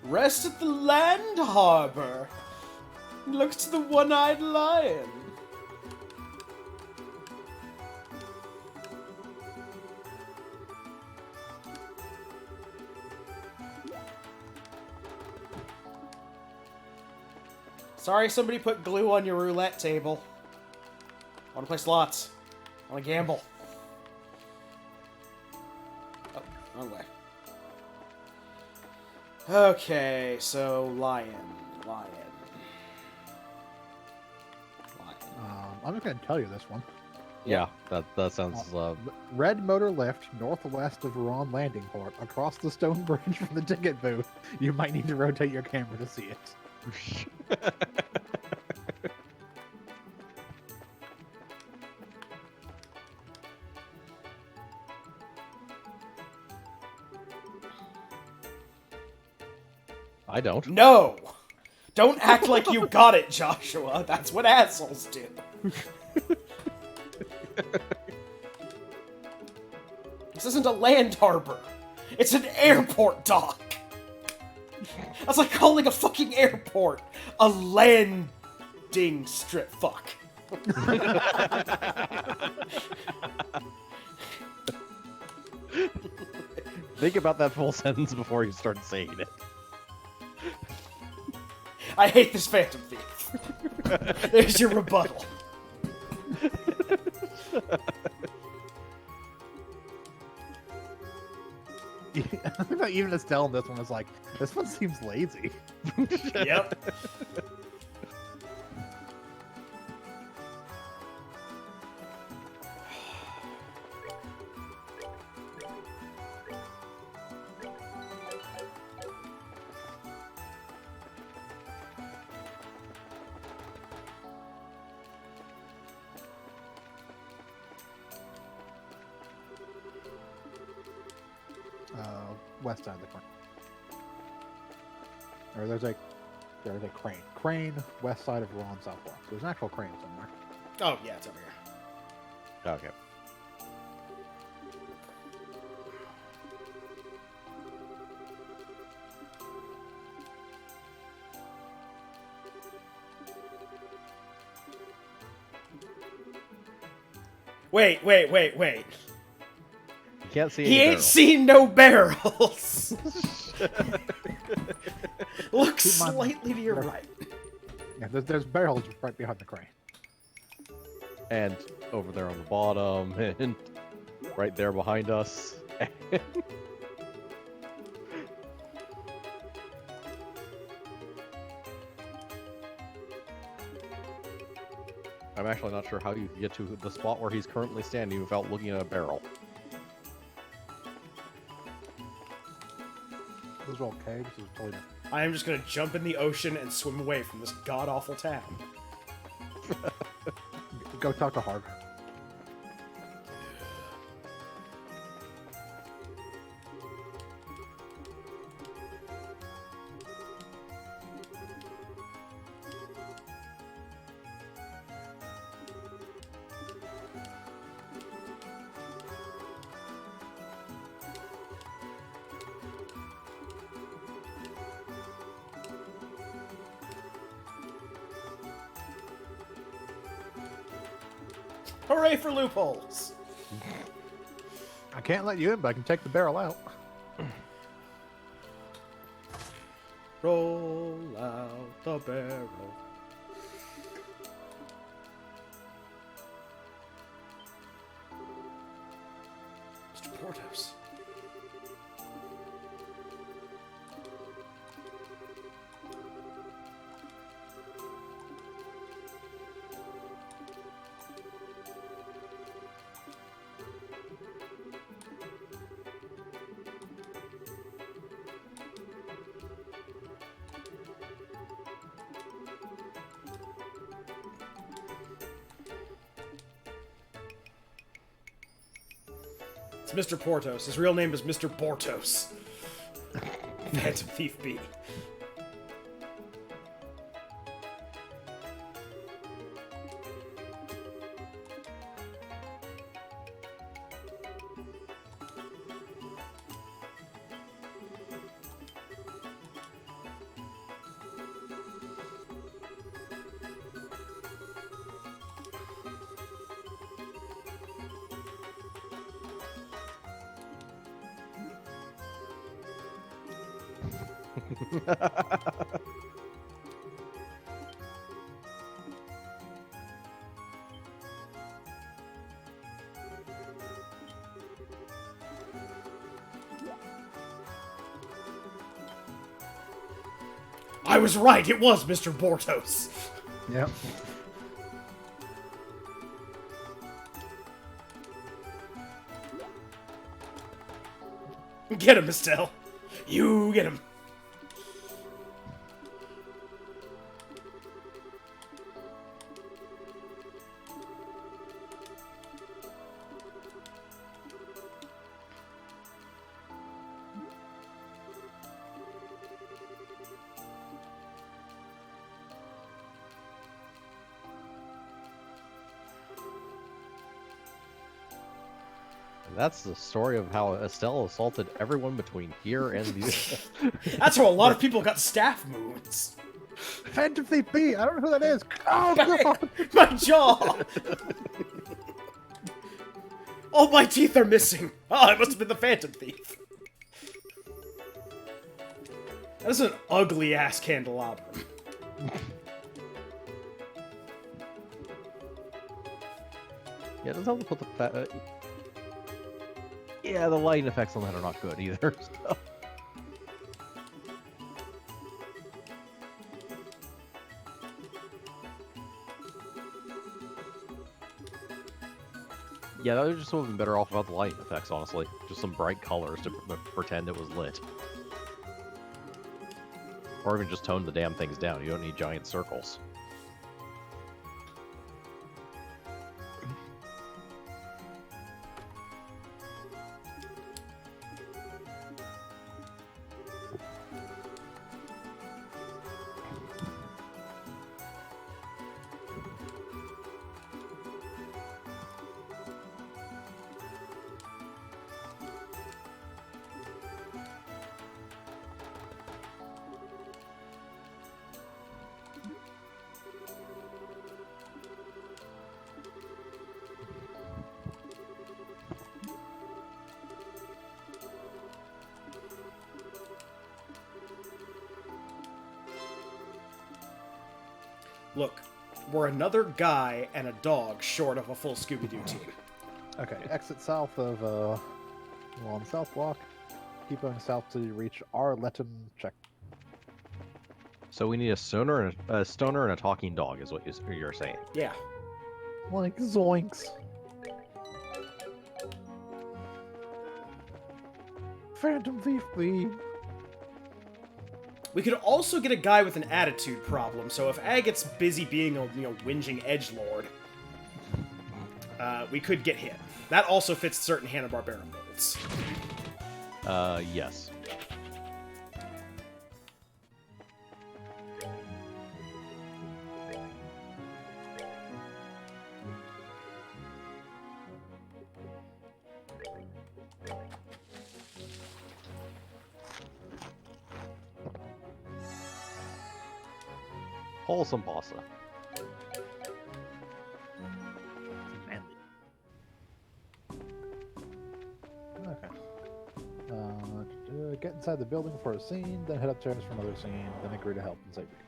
Rest at the land harbor. Look to the one-eyed lion. Sorry, somebody put glue on your roulette table. I want to play slots. I want to gamble. Oh, wrong way. Okay, so lion. I'm just going to tell you this one. Yeah, that sounds... Red motor lift northwest of Ron Landing Port across the stone bridge from the ticket booth. You might need to rotate your camera to see it. I don't. No! Don't act like you got it, Joshua. That's what assholes do. This isn't a land harbor. It's an airport dock. That's like calling a fucking airport a landing strip. Fuck. Think about that full sentence before you start saying it. I hate this Phantom Thief. There's your rebuttal. Even Estelle in this one is like, this one seems lazy. Yep. West side of the crane. Or there's a crane. Crane, west side of Ron Southwest. There's an actual crane somewhere. Oh, yeah, it's over here. Okay. Wait. You can't see He any ain't barrel. seen no barrels. Look Keep in mind, slightly to your there- right. Yeah, there's barrels right behind the crane. And over there on the bottom, and right there behind us. I'm actually not sure how you can get to the spot where he's currently standing without looking at a barrel. Those are all caves. This is totally different. I am just gonna jump in the ocean and swim away from this god-awful town. Go talk to Hard. Hooray for loopholes! I can't let you in, but I can take the barrel out. Roll out the barrel. Mr. Portos. It's Mr. Portos. His real name is Mr. Bortos. Phantom Thief B. I was right, it was Mr. Bortos. Yep. Get him, Estelle. You get him. And that's the story of how Estelle assaulted everyone between here and the... That's how a lot of people got staff wounds. Phantom Thief B! I don't know who that is! Oh, God! My jaw! All my teeth are missing. Oh, it must have been the Phantom Thief. That is an ugly-ass candelabrum. Yeah, it doesn't help to put the... yeah, the lighting effects on that are not good either. So. Yeah, that would just would have been better off without the lighting effects, honestly. Just some bright colors to pretend it was lit. Or even just tone the damn things down. You don't need giant circles. Look, we're another guy and a dog short of a full Scooby-Doo team. Okay, exit south of, we're on the south block. Keep going south till you reach Arleton check. So we need a stoner and a talking dog, is what you're saying. Yeah. Like, zoinks. Phantom Thief B. We could also get a guy with an attitude problem, so if Ag gets busy being a, whinging edgelord, we could get him. That also fits certain Hanna-Barbera molds. Yes. Wholesome pasta. Manly. Okay. Get inside the building for a scene, then head upstairs for another scene, then agree to help and save you.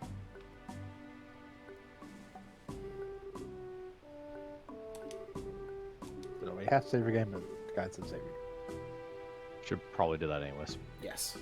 So you have to save your game, but the guide says save you. Should probably do that anyways. Yes.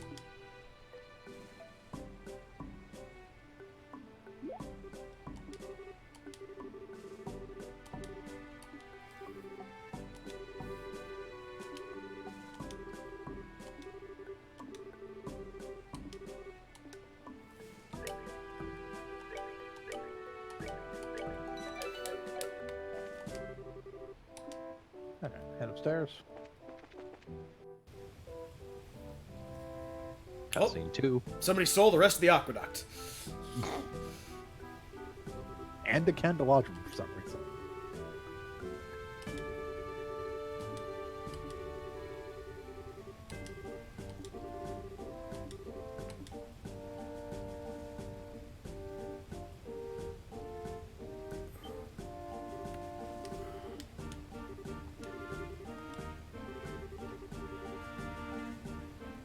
Okay, head upstairs. Oh, Scene 2. somebody stole the rest of the aqueduct. And a candelabrum for some reason.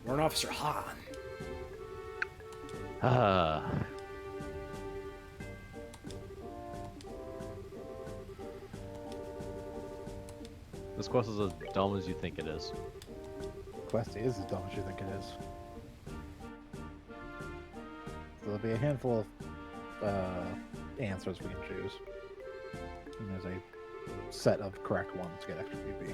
Warrant Officer Han. Ah. This quest is as dumb as you think it is. Quest is as dumb as you think it is. So there'll be a handful of answers we can choose. And there's a set of correct ones to get extra PP.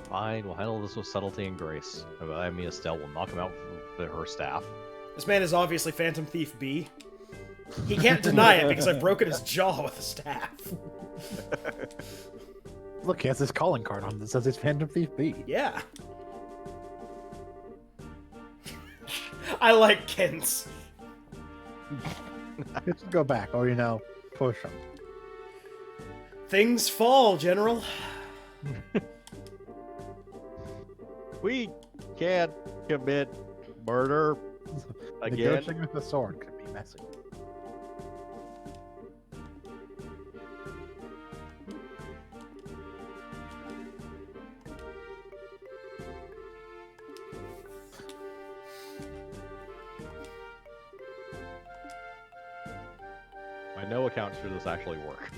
Fine, we'll handle this with subtlety and grace. I mean, Estelle will knock him out with her staff. This man is obviously Phantom Thief B. He can't deny it because I've broken his jaw with a staff. Look, he has this calling card on that says it's Phantom Thief B. Yeah. I like Kins. Just go back, or push him. Things fall, General. We can't commit murder again. Negotiating with the sword could be messy. By no account should this actually work.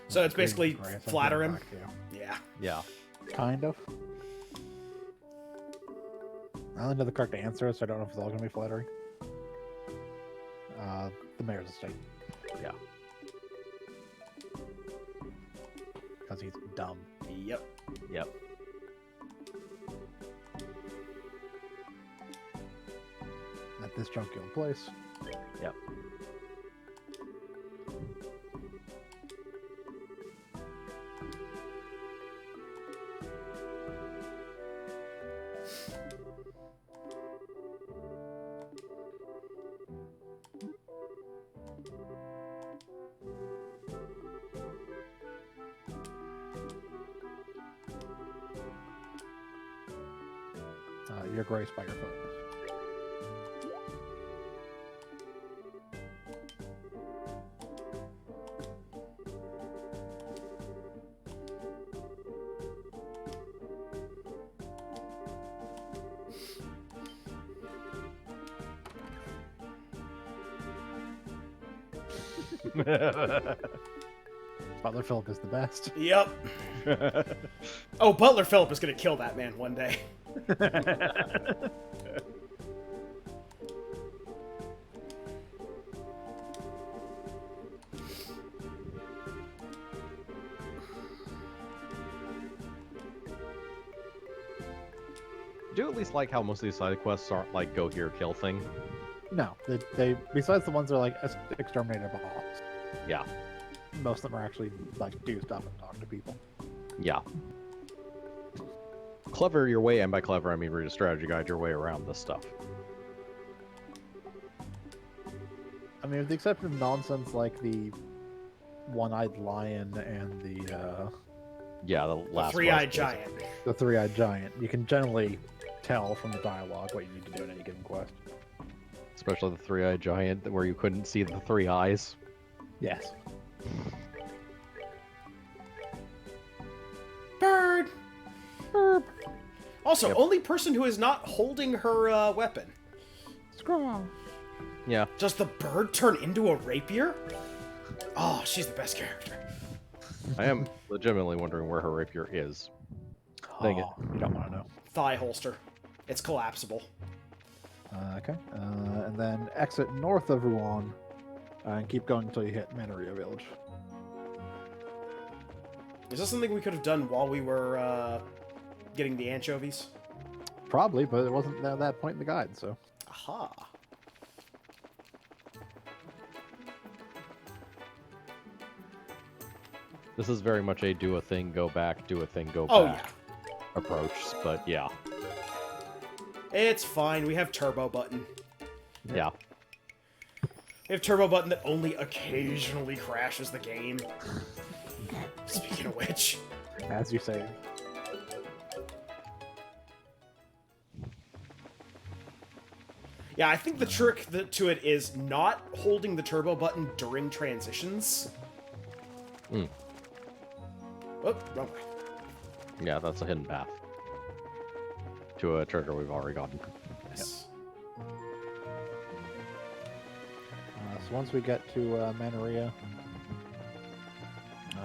So it's basically Grace, I'm flatter getting him. back to you. Yeah. Yeah. Kind of. I only know the correct answer, so I don't know if it's all going to be flattering. The mayor's estate. Yeah. Because he's dumb. Yep. Yep. this junkie in place. Yep. You're graced by your focus. Butler Phillip is the best. Yep. Oh, Butler Phillip is gonna kill that man one day. I do at least like how most of these side quests aren't like go here, kill thing. No, they besides the ones that are like exterminator boss. Yeah. Most of them are actually like do stuff and talk to people. Yeah. Clever your way, and by clever I mean read a strategy guide your way around this stuff. I mean, with the exception of nonsense like the one-eyed lion and Yeah, the The last three-eyed quest is- giant. the three-eyed giant, you can generally tell from the dialogue what you need to do in any given quest. Especially the three-eyed giant, where you couldn't see the three eyes. Yes. Bird. Burp. Also, Yep. only person who is not holding her weapon. Scrawl. Yeah. Does the bird turn into a rapier? Oh, she's the best character. I am legitimately wondering where her rapier is. Dang it. You don't want to know. Thigh holster. It's collapsible. Okay. And then exit north of Rouen and keep going until you hit Manaria Village. Is this something we could have done while we were getting the anchovies? Probably, but it wasn't at that point in the guide, so. Aha. This is very much a do a thing, go back, do a thing, go Oh, back approach, but yeah. It's fine. We have turbo button. Yeah. We have turbo button that only occasionally crashes the game. Speaking of which. As you say. Yeah, I think the trick to it is not holding the turbo button during transitions. Mm. Oh, wrong way. Yeah, that's a hidden path. To a treasure we've already gotten. Yes. So once we get to Manaria,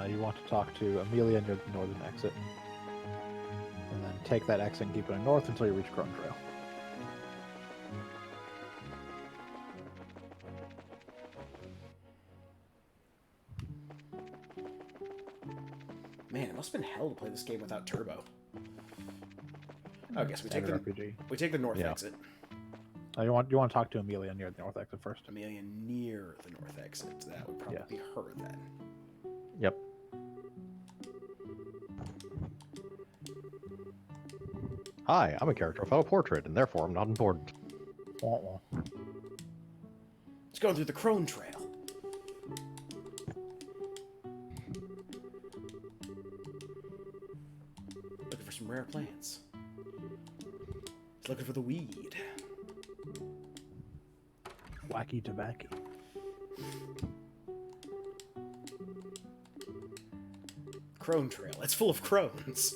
you want to talk to Amelia near the northern exit. And then take that exit and keep going north until you reach Crone Trail. Man, it must have been hell to play this game without turbo. Oh, I guess we take Standard the RPG. north Yeah. exit. You want to talk to Amelia near the north exit first. Amelia near the north exit. That would probably Yes. be her then. Yep. Hi, I'm a character without a portrait, and therefore I'm not important. Wah, wah. It's going through the Crone Trail. Looking for some rare plants. He's looking for the weed. Wacky tobacco. Crone Trail. It's full of crones.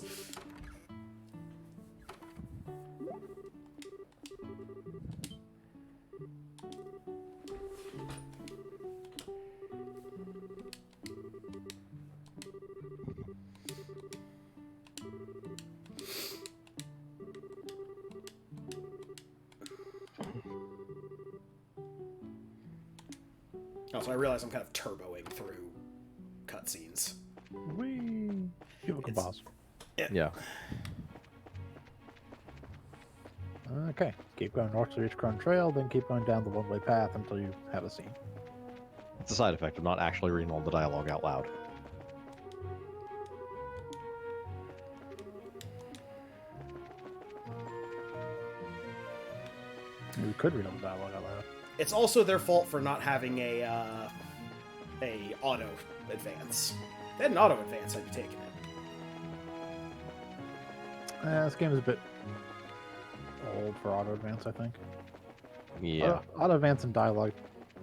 Also, I realize I'm kind of turboing through cutscenes. Whee! You have a It's- boss. Yeah. Okay, keep going north to reach Crone Trail, then keep going down the one-way path until you have a scene. It's a side effect of not actually reading all the dialogue out loud. We could read all the dialogue out loud. It's also their fault for not having a auto advance. If they had an auto advance, I'd be taking it. This game is a bit old for auto advance, I think. Yeah. Auto advance and dialogue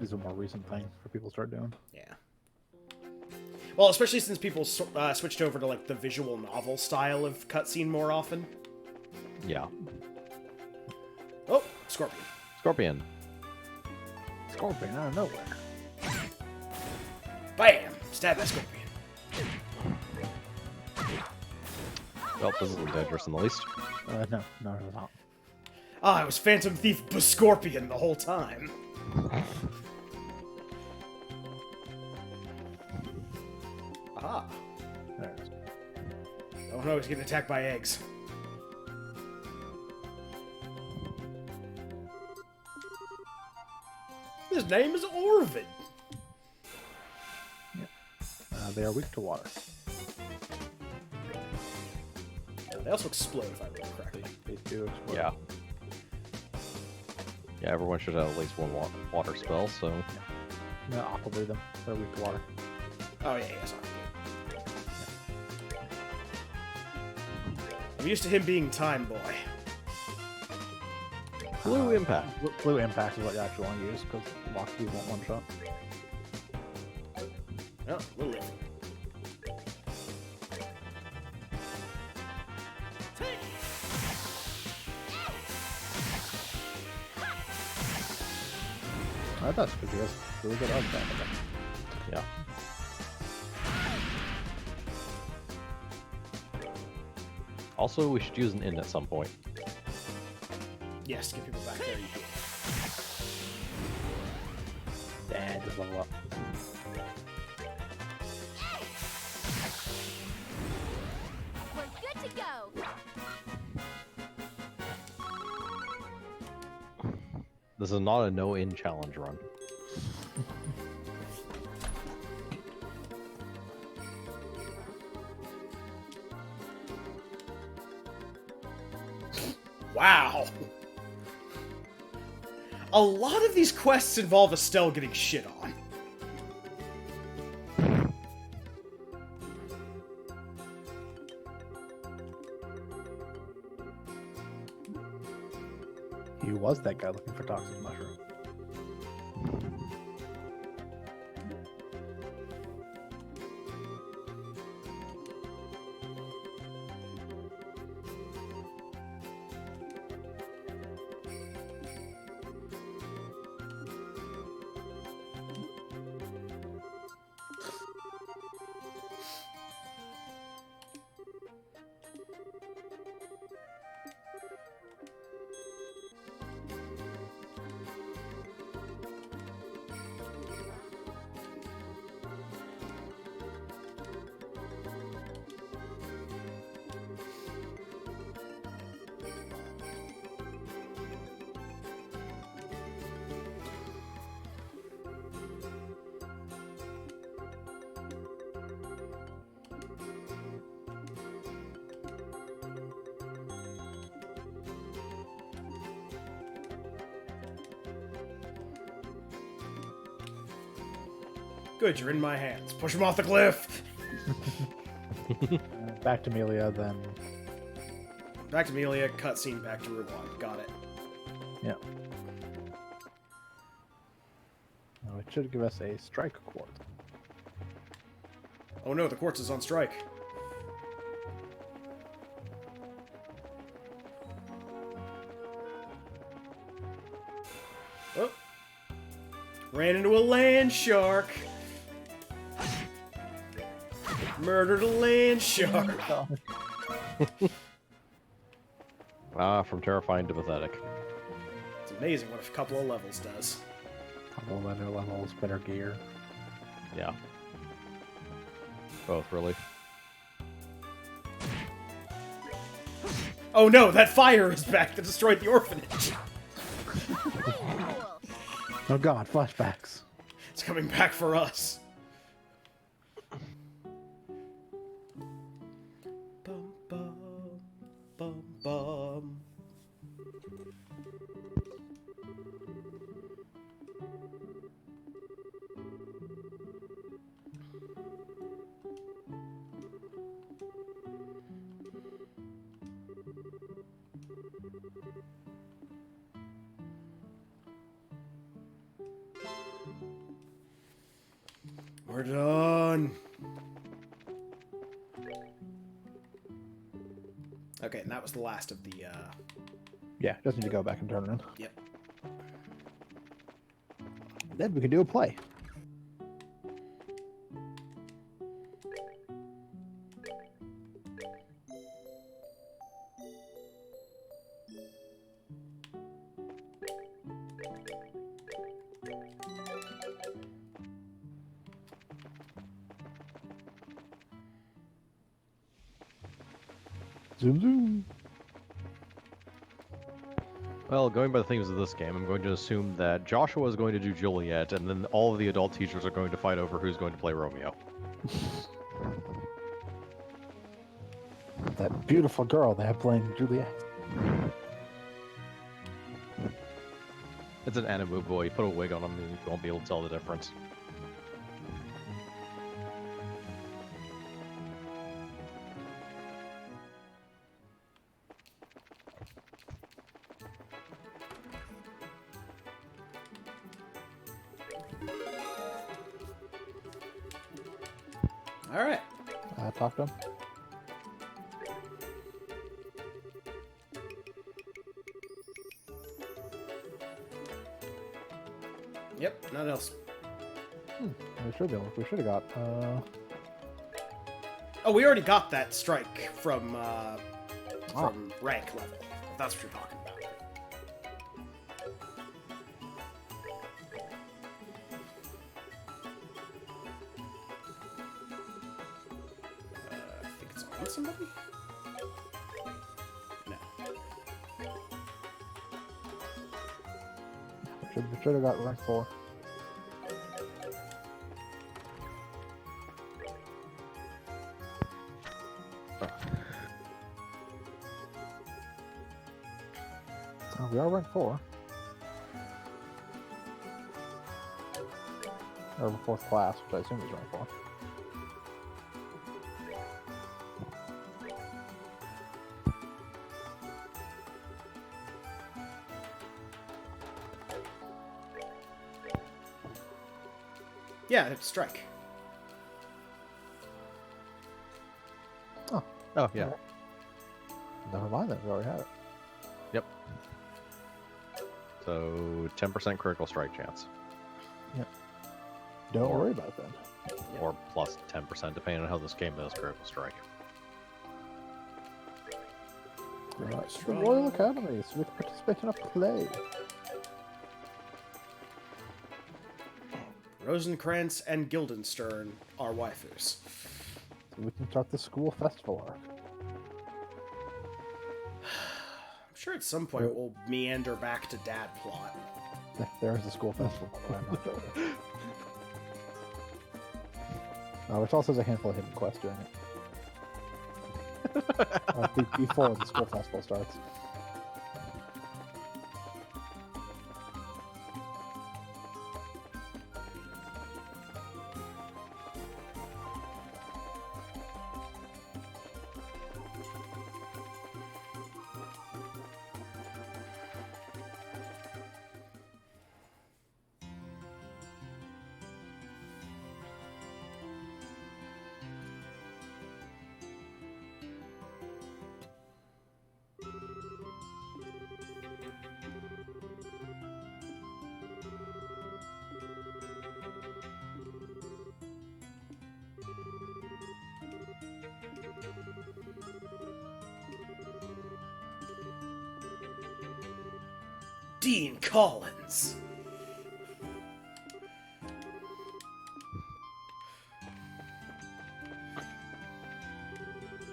is a more recent thing for people to start doing. Yeah. Well, especially since people switched over to like the visual novel style of cutscene more often. Yeah. Oh, Scorpion. Scorpion. Scorpion out of nowhere. Bam! Stab that Scorpion. Well, this isn't dangerous in the least. No, it's not. Ah, it was Phantom Thief Scorpion the whole time. Aha. There it is. Oh no, he's getting attacked by eggs. His name is Orvid. They are weak to water. They also explode, if I remember correctly. They do explode. Yeah. Yeah, everyone should have at least one water spell, so... No, Aqua bleed them. They're weak to water. Oh, yeah, sorry. I'm used to him being Time Boy. Blue Impact. Blue Impact is what you actually want to use, because Lockheed won't one-shot. Oh, little iffy. That's good. He has really good arm damage. Yeah. Also, we should use an inn at some point. Yes, get people back there. You do. And just level up. We're good to go. This is not a no-in challenge run. Wow. A lot of these quests involve Estelle getting shit on. He was that guy looking for toxic mushroom. Good, you're in my hands. Push him off the cliff. Back to Melia, then. Back to Melia, cutscene, back to Ruan. Got it. Yeah. Now it should give us a strike quartz. Oh no, the quartz is on strike. Oh. Ran into a land shark. Murdered a land shark. From terrifying to pathetic. It's amazing what a couple of levels does. Couple of better levels, better gear. Yeah. Both, really. Oh no, that fire is back that destroyed the orphanage. Cool. Oh god, flashbacks. It's coming back for us. Bum, bum, bum, bum. We're done. Okay, and that was the last of the, Yeah, just need to go back and turn it in. Yep. Then we can do a play. Zoom zoom. Well, going by the themes of this game, I'm going to assume that Joshua is going to do Juliet, and then all of the adult teachers are going to fight over who's going to play Romeo. That beautiful girl they have playing Juliet. It's an anime boy. Put a wig on him and you won't be able to tell the difference. alright. Talk to him. Yep, nothing else. We should have got. Oh, we already got that strike from rank level. If that's what you're talking about. I think it's on somebody? No. We should have got rank 4. Oh, we are rank 4. Or 4th class, which I assume is rank 4. Yeah, it's strike. Oh, yeah. Never mind that, we already have it. Yep. So, 10% critical strike chance. Don't worry about that. Or plus 10%, depending on how this game does critical strike. Right. The Royal Academy, so we can participate in a play. Rosencrantz and Guildenstern are waifus. So we can start the school festival arc. I'm sure at some point we'll meander back to dad plot. There is a school festival, but I'm not sure. Which also has a handful of hidden quests during it. Before the school festival starts. Dean Collins.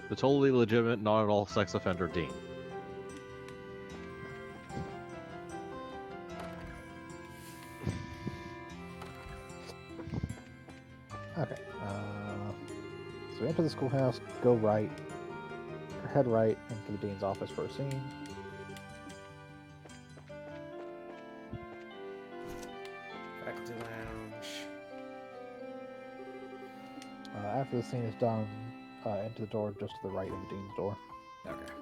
The totally legitimate, not at all sex offender Dean. we enter the schoolhouse, go right, or head right into the dean's office for a scene. Faculty lounge. After the scene is done, enter the door just to the right of the dean's door. Okay.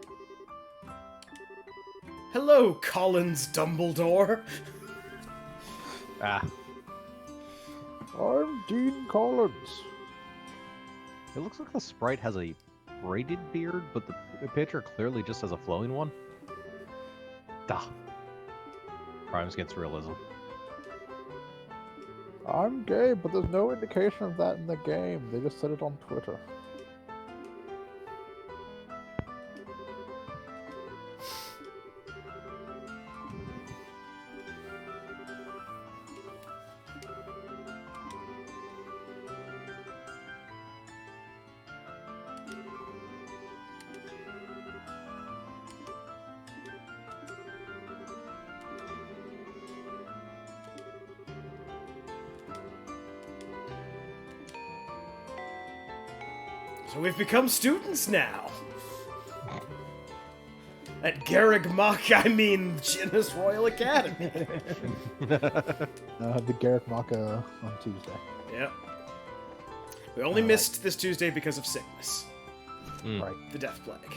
Hello, Collins Dumbledore. Ah, I'm Dean Collins. it looks like the sprite has a braided beard, but the picture clearly just has a flowing one. Duh. Crimes against realism. I'm gay, but there's no indication of that in the game. They just said it on Twitter. So we've become students now. At Garrick Mach, I mean Genus Royal Academy. The Garrick Maka on Tuesday. Yep. We only missed this Tuesday because of sickness. Mm. Right. The Death Plague.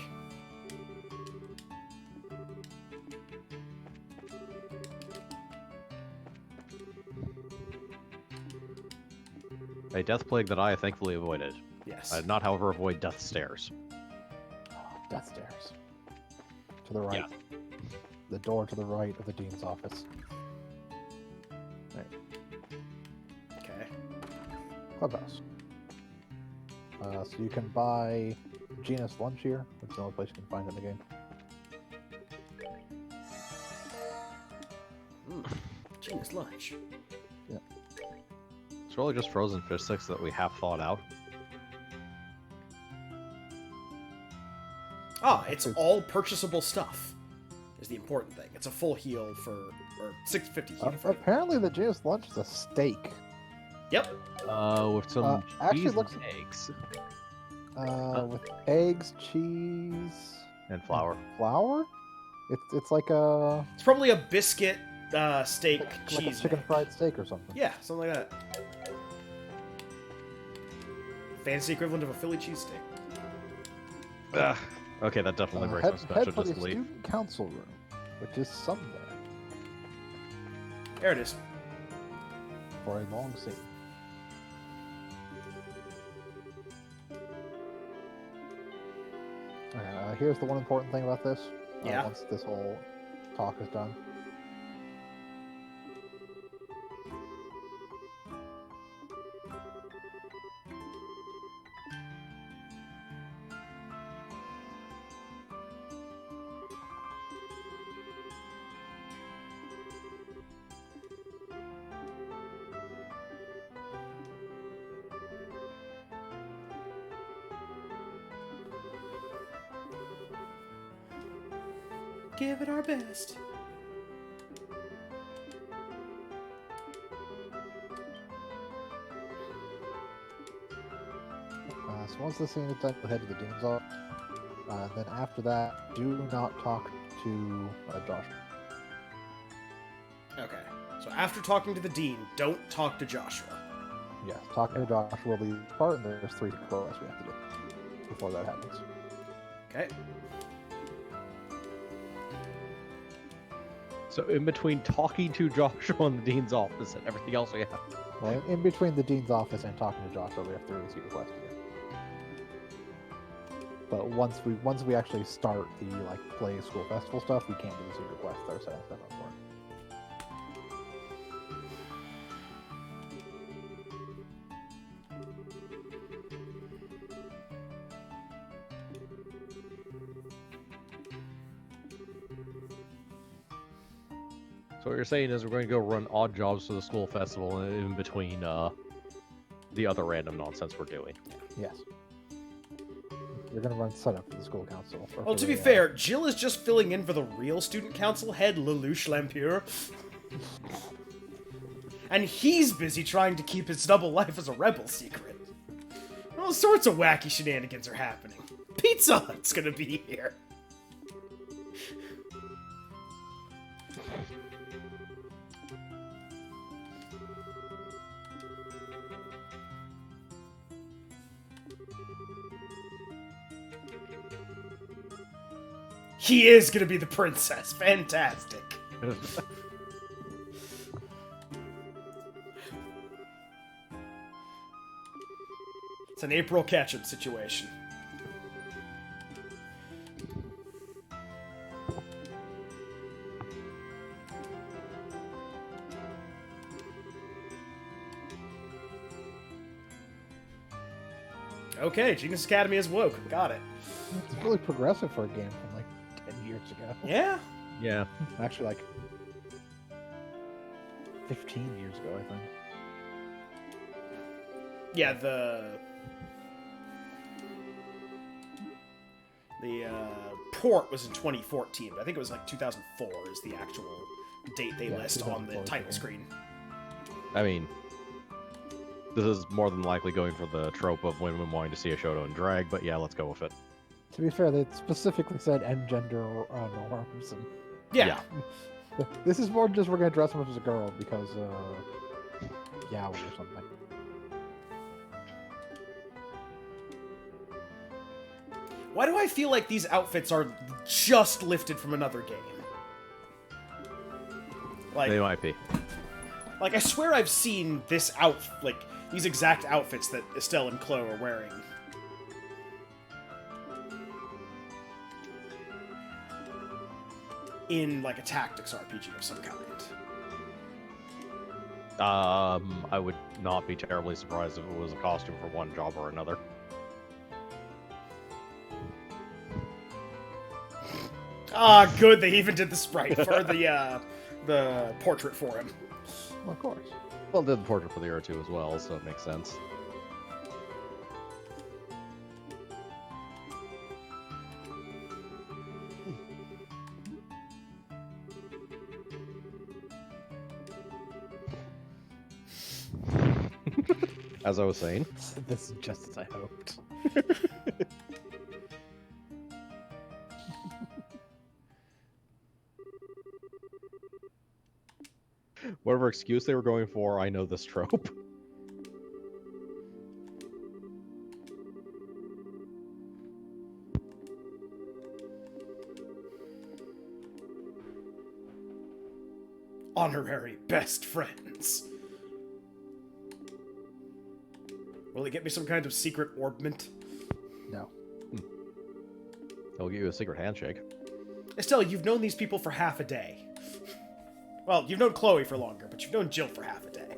A death plague that I thankfully avoided. Yes. I did not, however, avoid death stairs. Death stairs. To the right. The door to the right of the dean's office. Okay. Clubhouse. So you can buy Genus lunch here. It's the only place you can find it in the game. Genus lunch. It's really just frozen fish sticks that we have thawed out. It's all purchasable stuff. Is the important thing. It's a full heal for, or 650 heal for. Apparently the Genus lunch is a steak. Yep. With some actually cheese looks- and eggs. With eggs, cheese, And flour. flour. It's like a It's probably a biscuit steak like a cheese. chicken fried steak or something. Yeah, something like that. Fancy equivalent of a Philly cheesesteak. Ugh. Okay, that definitely breaks my Head special for the disbelief. student council room, which is somewhere There it is. for a long scene. Okay, here's the one important thing about this. Yeah. Once this whole talk is done. Give it our best. So once the scene is done, we'll head to the dean's office. Then after that, do not talk to Josh. Okay. So after talking to the dean, don't talk to Joshua. Yes, talking to Josh will be part, and there's 3 quests we have to do before that happens. Okay. So in between talking to Joshua in the dean's office and everything else we have. Well, in between the dean's office and talking to Joshua, we have 3 secret quests to do. But once we actually start the play school festival stuff, we can't do the secret quests. They're setting stuff up for it. So what you're saying is we're going to go run odd jobs for the school festival in between the other random nonsense we're doing. Yes. You're gonna run setup for the school council. or Well, for to be the, fair, Jill is just filling in for the real student council head, Lelouch Lampure. And he's busy trying to keep his double life as a rebel secret. All sorts of wacky shenanigans are happening. Pizza Hut's gonna be here. He is gonna be the princess. Fantastic. It's an April Ketchum situation. Okay, Genius Academy is woke. Got it. It's really progressive for a game from like 10 years ago. Yeah. Yeah. Actually, like 15 years ago, I think. Yeah, the port was in 2014, but I think it was like 2004 is the actual date they Yeah, list on the 2004, title yeah. screen. I mean, this is more than likely going for the trope of women wanting to see a Shoto and drag, but yeah, let's go with it. To be fair, they specifically said end gender norms. And Yeah. this is more just we're gonna dress him up as a girl because yaoi or something. Why do I feel like these outfits are just lifted from another game? They might be. Like I swear I've seen these exact outfits that Estelle and Chloe are wearing. In like a tactics RPG of some kind. I would not be terribly surprised if it was a costume for one job or another. Ah, good. They even did the sprite for the portrait for him. Well, of course. Well, did the portrait for the Euro 2 as well, so it makes sense. As I was saying. This is just as I hoped. Whatever excuse they were going for, I know this trope. Honorary best friends. Will it get me some kind of secret orbment? No. They'll give you a secret handshake. Estelle, you've known these people for half a day. Well, you've known Chloe for longer, but you've known Jill for half a day.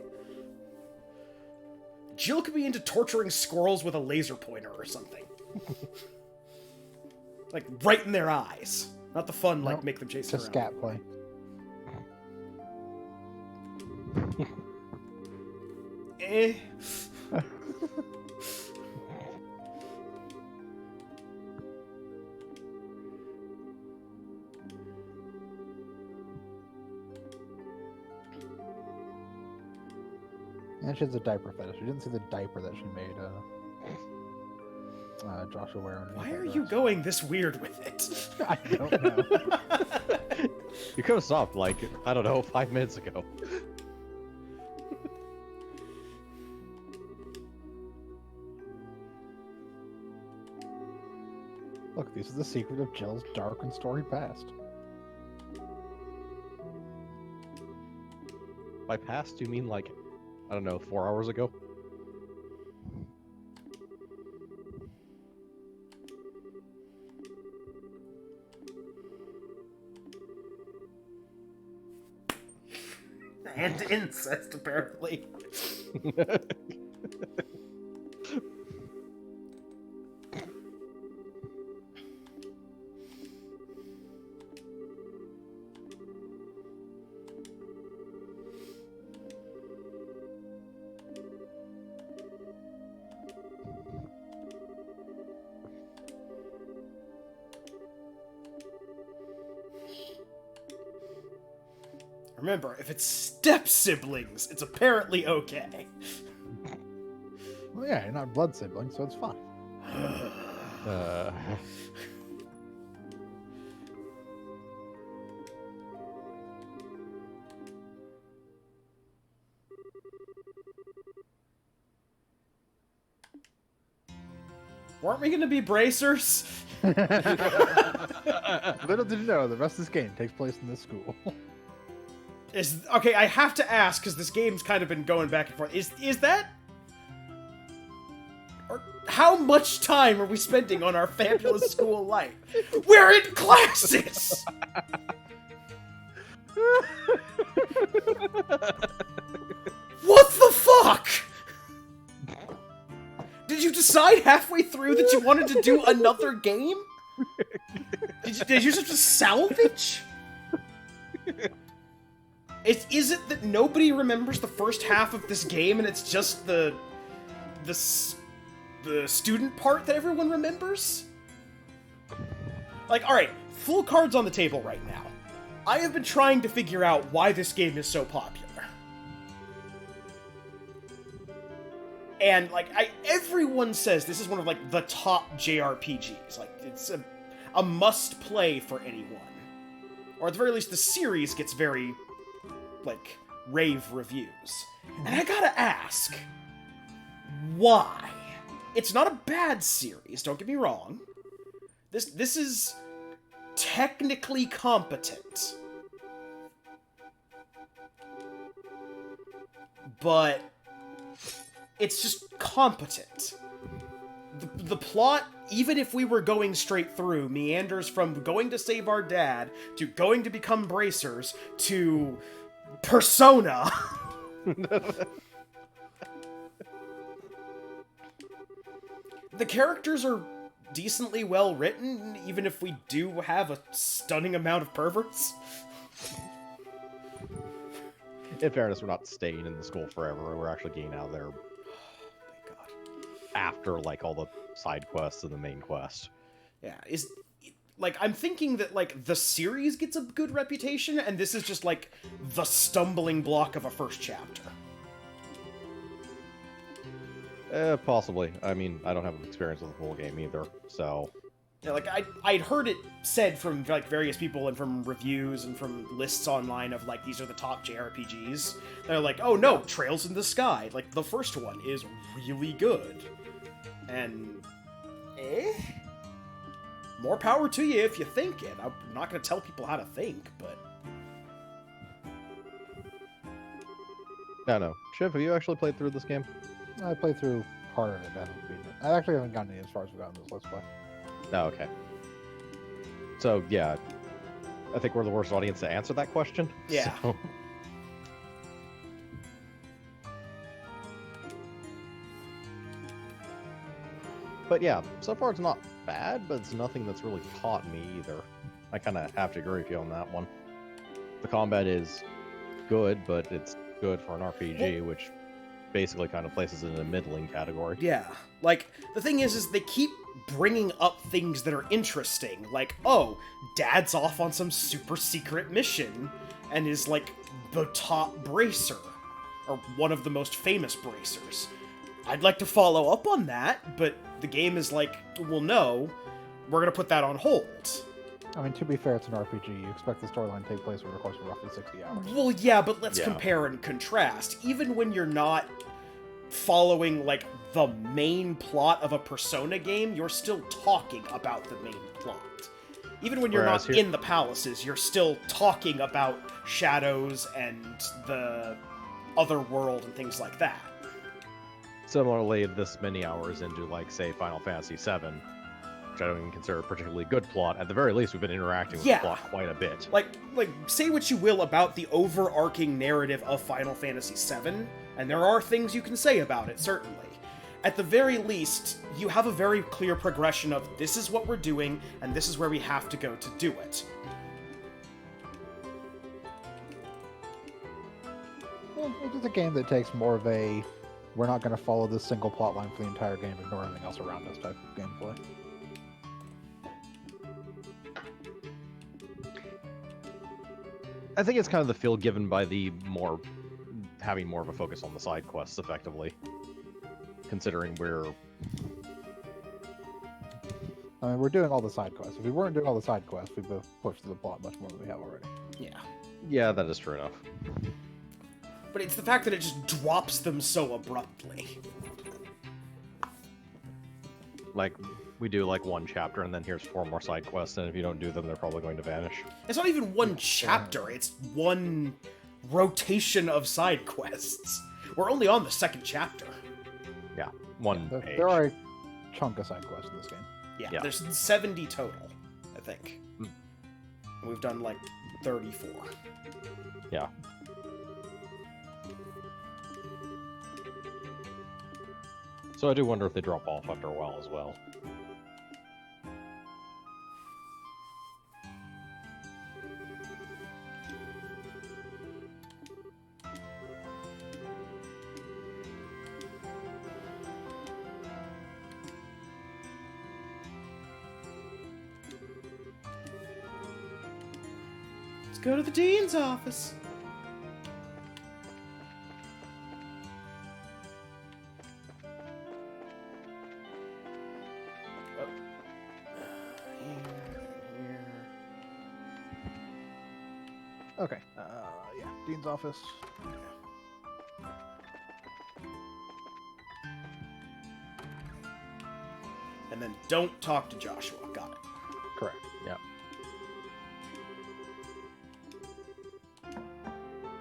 Jill could be into torturing squirrels with a laser pointer or something. Like, right in their eyes. Not the fun, like, Nope. make them chase Just around. scat play. Eh. And she has a diaper fetish. We didn't see the diaper that she made Joshua wear underneath Why that are you dress. going this weird with it? I don't know. You could have stopped, like, I don't know, 5 minutes ago. Look, this is the secret of Jill's dark and storied past. By past, you mean like, I don't know, 4 hours ago? And incest, apparently. Remember, if it's step siblings, it's apparently okay. Well, Yeah, you're not blood siblings, so it's fine. Weren't we gonna be bracers? Little did you know, the rest of this game takes place in this school. Okay, I have to ask, because this game's kind of been going back and forth. Is that... Or how much time are we spending on our fabulous school life? We're in classes! What the fuck? Did you decide halfway through that you wanted to do another game? Did you just salvage? Is it that nobody remembers the first half of this game and it's just the student part that everyone remembers? Like, alright, full cards on the table right now. I have been trying to figure out why this game is so popular. And, like, everyone says this is one of, like, the top JRPGs. Like, it's a must-play for anyone. Or at the very least, the series gets very, like, rave reviews. And I gotta ask, why? It's not a bad series, don't get me wrong. This is technically competent. But it's just competent. The plot, even if we were going straight through, meanders from going to save our dad, to going to become bracers, to Persona. The characters are decently well written, even if we do have a stunning amount of perverts. In fairness, we're not staying in the school forever. We're actually getting out of there after, like, all the side quests and the main quest. Yeah, like, I'm thinking that, like, the series gets a good reputation, and this is just, like, the stumbling block of a first chapter. Possibly. I mean, I don't have experience with the full game either, so... Yeah, like, I'd heard it said from, like, various people and from reviews and from lists online of, like, these are the top JRPGs. They're like, oh no, Trails in the Sky. Like, the first one is really good. And... more power to you if you think it. I'm not going to tell people how to think, but... No. Shiv, have you actually played through this game? I played through part of it, I haven't beaten it. I actually haven't gotten as far as we've gotten this Let's Play. Oh, okay. So, yeah. I think we're the worst audience to answer that question. Yeah. So... But yeah, so far it's not bad, but it's nothing that's really caught me either. I kind of have to agree with you on that one. The combat is good, but it's good for an RPG, which basically kind of places it in a middling category. Yeah, like, the thing is they keep bringing up things that are interesting, like, oh, Dad's off on some super secret mission, and is, like, the top bracer, or one of the most famous bracers. I'd like to follow up on that, but the game is like, well, no, we're gonna put that on hold. I mean, to be fair, it's an RPG. You expect the storyline to take place over the course of roughly 60 hours. Well, yeah, but let's Yeah. compare and contrast. Even when you're not following, like, the main plot of a Persona game, you're still talking about the main plot. Even when you're Whereas not here- in the palaces, you're still talking about shadows and the other world and things like that. Similarly, this many hours into, like, say, Final Fantasy VII, which I don't even consider a particularly good plot, at the very least, we've been interacting with Yeah. the plot quite a bit. Like, say what you will about the overarching narrative of Final Fantasy VII, and there are things you can say about it, certainly. At the very least, you have a very clear progression of this is what we're doing, and this is where we have to go to do it. Well, it's just a game that takes more of a, we're not going to follow this single plot line for the entire game, ignore everything else around us type of gameplay. I think it's kind of the feel given by the having more of a focus on the side quests, effectively. considering we're I mean, we're doing all the side quests. If we weren't doing all the side quests, we'd have pushed through the plot much more than we have already. yeah, that is true enough. But it's the fact that it just drops them so abruptly. Like we do like one chapter, and then here's 4 more side quests, and if you don't do them, they're probably going to vanish. It's not even one chapter, it's one rotation of side quests. We're only on the 2nd chapter. Yeah, one There, page. there are a chunk of side quests in this game. Yeah, there's 70 total, I think. And we've done like 34. Yeah. So I do wonder if they drop off after a while as well. Let's go to the dean's office. Oh. Here. Okay. Yeah. Dean's office. And then don't talk to Joshua. Got it. Correct. Yeah.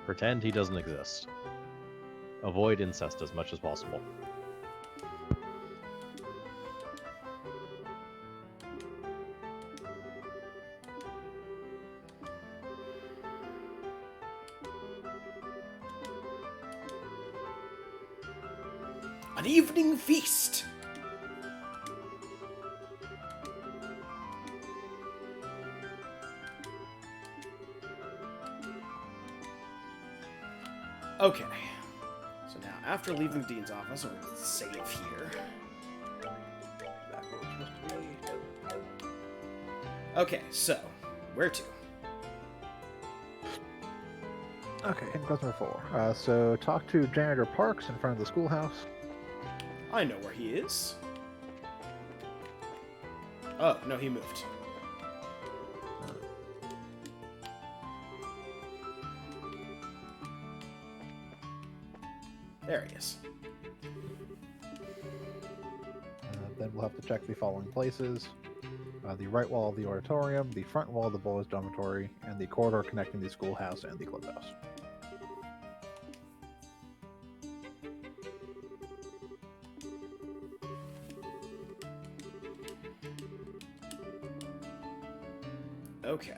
Pretend he doesn't exist. Avoid incest as much as possible. An evening feast. Okay. So now, after leaving the dean's office, I'm going to save here. Back where we're supposed to be. Okay, so, where to? Okay, hidden quest number 4. So talk to Janitor Parks in front of the schoolhouse. I know where he is. Oh, no, he moved. There he is. Then we'll have to check the following places. The right wall of the auditorium, the front wall of the boys' dormitory, and the corridor connecting the schoolhouse and the clubhouse. Okay.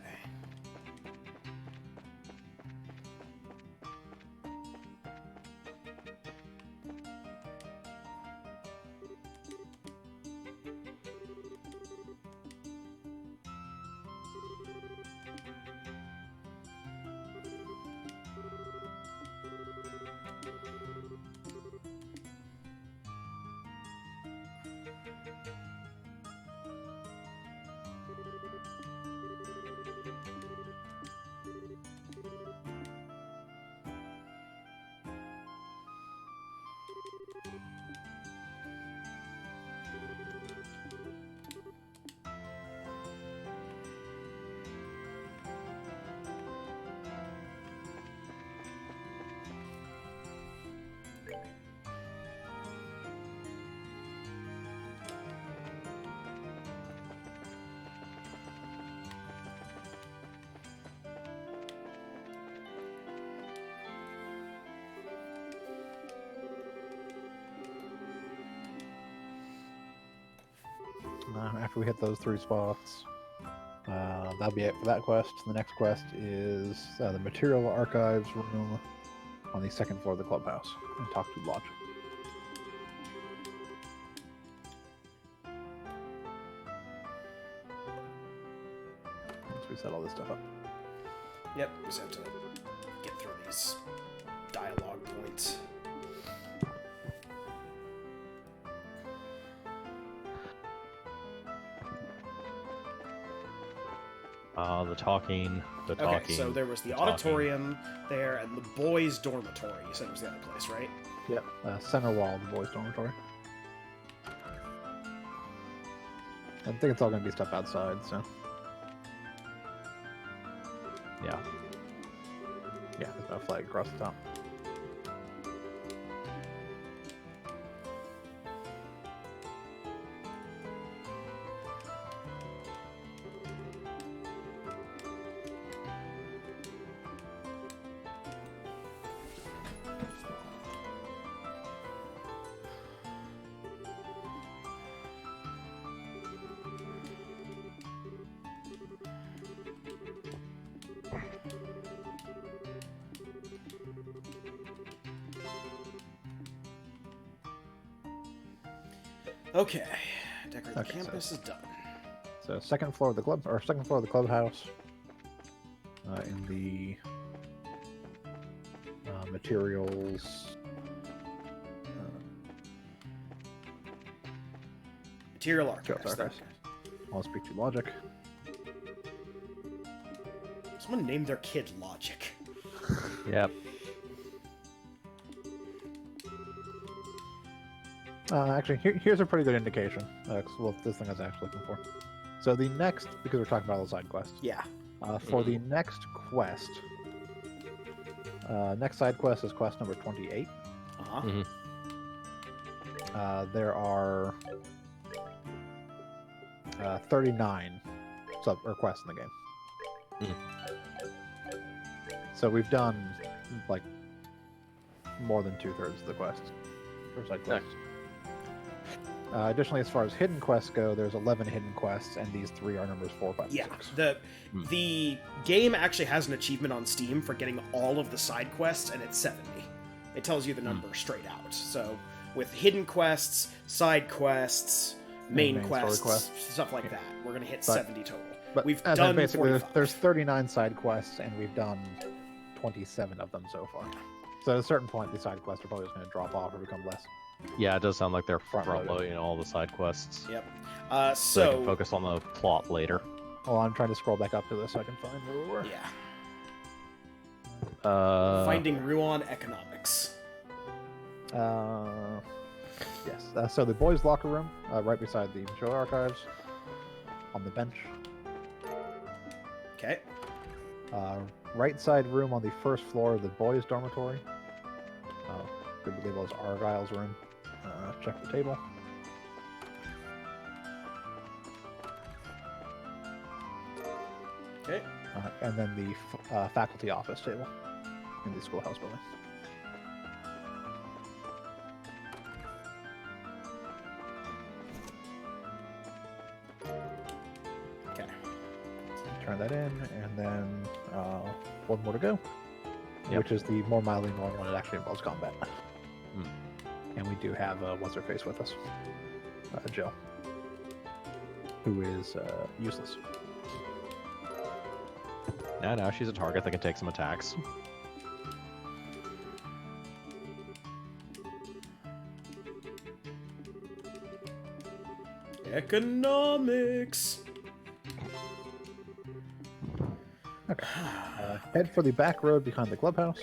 After we hit those 3 spots, that'll be it for that quest. The next quest is the Material Archives room on the 2nd floor of the clubhouse, and talk to Logic. Once we set all this stuff up. Yep, just have to get through these dialogue points. The talking. Okay, so there was the auditorium there and the boys' dormitory. You said it was the other place, right? Yep. Center wall of the boys' dormitory. I think it's all going to be stuff outside, so. Yeah. Yeah, there's no flag across the top. Okay. Decorate the Okay, so- campus is done. So second floor of the clubhouse. In the materials. Material Materials archives. archives. I'll speak to Logic. Someone named their kid Logic. Yep. Actually, here's a pretty good indication. What this thing is actually looking for. So the next, because we're talking about all the side quests. Yeah. For the next quest, next side quest is quest number 28. Uh-huh. Mhm. There are 39 quests in the game. So we've done like more than 2/3 of the quests for side quests. Additionally, as far as hidden quests go, there's 11 hidden quests, and these three are numbers 4, 5, and Yeah. 6. The game actually has an achievement on Steam for getting all of the side quests, and it's 70. It tells you the number straight out. So with hidden quests, side quests, main main story quests, quests. stuff like that, we're gonna hit But- 70 total. But We've as in done basically, 45. there's 39 side quests, and we've done 27 of them so far. So at a certain point, the side quests are probably just going to drop off or become less. Yeah, it does sound like they're Front-loaded. front-loading all the side quests. Yep. So they can So focus on the plot later. Well, I'm trying to scroll back up to this so I can find where we were. yeah, Finding. finding Ruan economics. Yes. So the boys' locker room, right beside the material archives, on the bench. Okay. Right side room on the first floor of the boys' dormitory. Could be labeled as Argyle's room. Check the table. Okay. And then the faculty office table in the schoolhouse building. Okay. Turn that in, and then one more to go, Yep. which is the more mildly annoying one. It actually involves combat. Hmm. And we do have what's her face with us, Jill, who is useless. Yeah, now she's a target that can take some attacks. Economics. Head for the back road behind the clubhouse.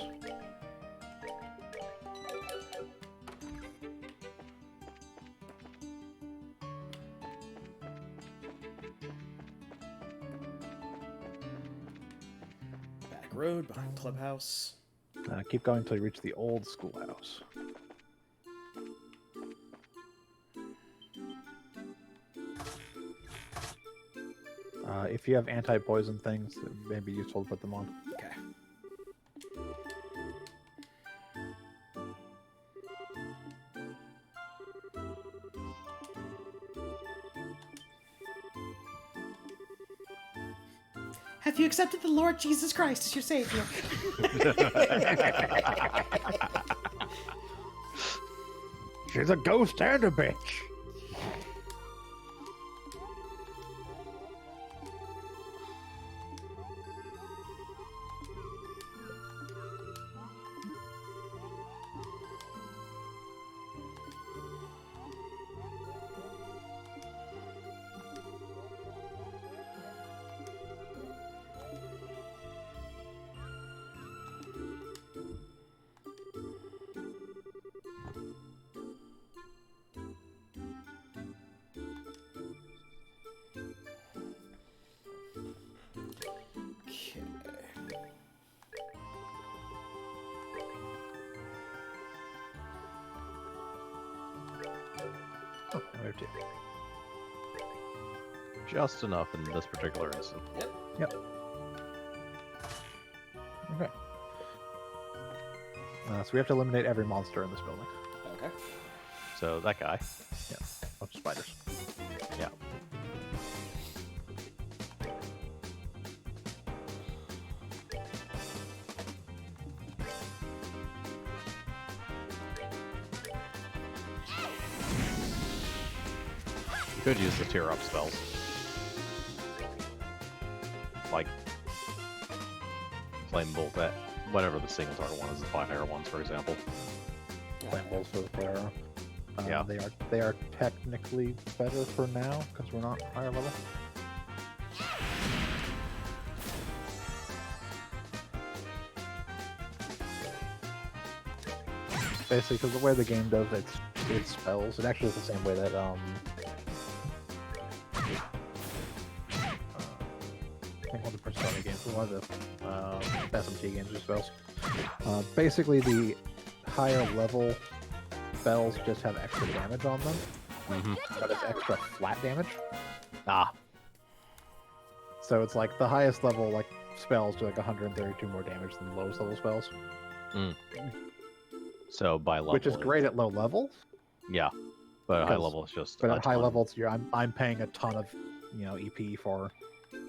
Back road behind clubhouse. Keep going until you reach the old schoolhouse. If you have anti-poison things, it may be useful to put them on. Okay. Have you accepted the Lord Jesus Christ as your Savior? She's a ghost and a bitch. 2. Just enough in this particular instance. Okay. So we have to eliminate every monster in this building. Okay. So that guy. Bunch of spiders. Yeah. You could use the tear up spells. Like Flame Bolt, that whatever the single target one is, the fire ones, for example. Flame bolts for the flare. Yeah. They are technically better for now because we're not higher level. Basically, because the way the game does its spells, it actually is the same way that I think one of the Persona games, one of the SMT games or spells. Basically, the higher level spells just have extra damage on them, but it's extra flat damage. Ah, So it's like the highest level like spells do like 132 more damage than the lowest level spells, so by level, which is great at low level. Yeah, but at high Because- level it's just. But a at high ton. levels, I'm paying a ton of EP for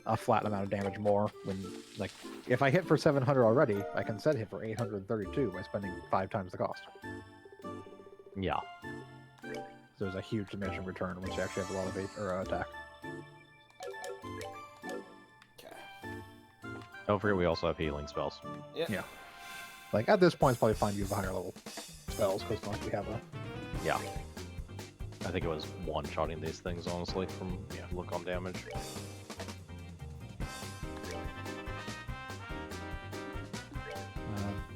a flat amount of damage more. When like if I hit for 700 already, I can set hit for 832 by spending 5 times the cost. Yeah, So there's a huge diminishing return once you actually have a lot of attack. Okay. don't forget we also have healing spells. Yeah. Like at this point, it's probably fine to use higher level spells because like we have a Yeah, I think it was one-shotting these things honestly from look on damage.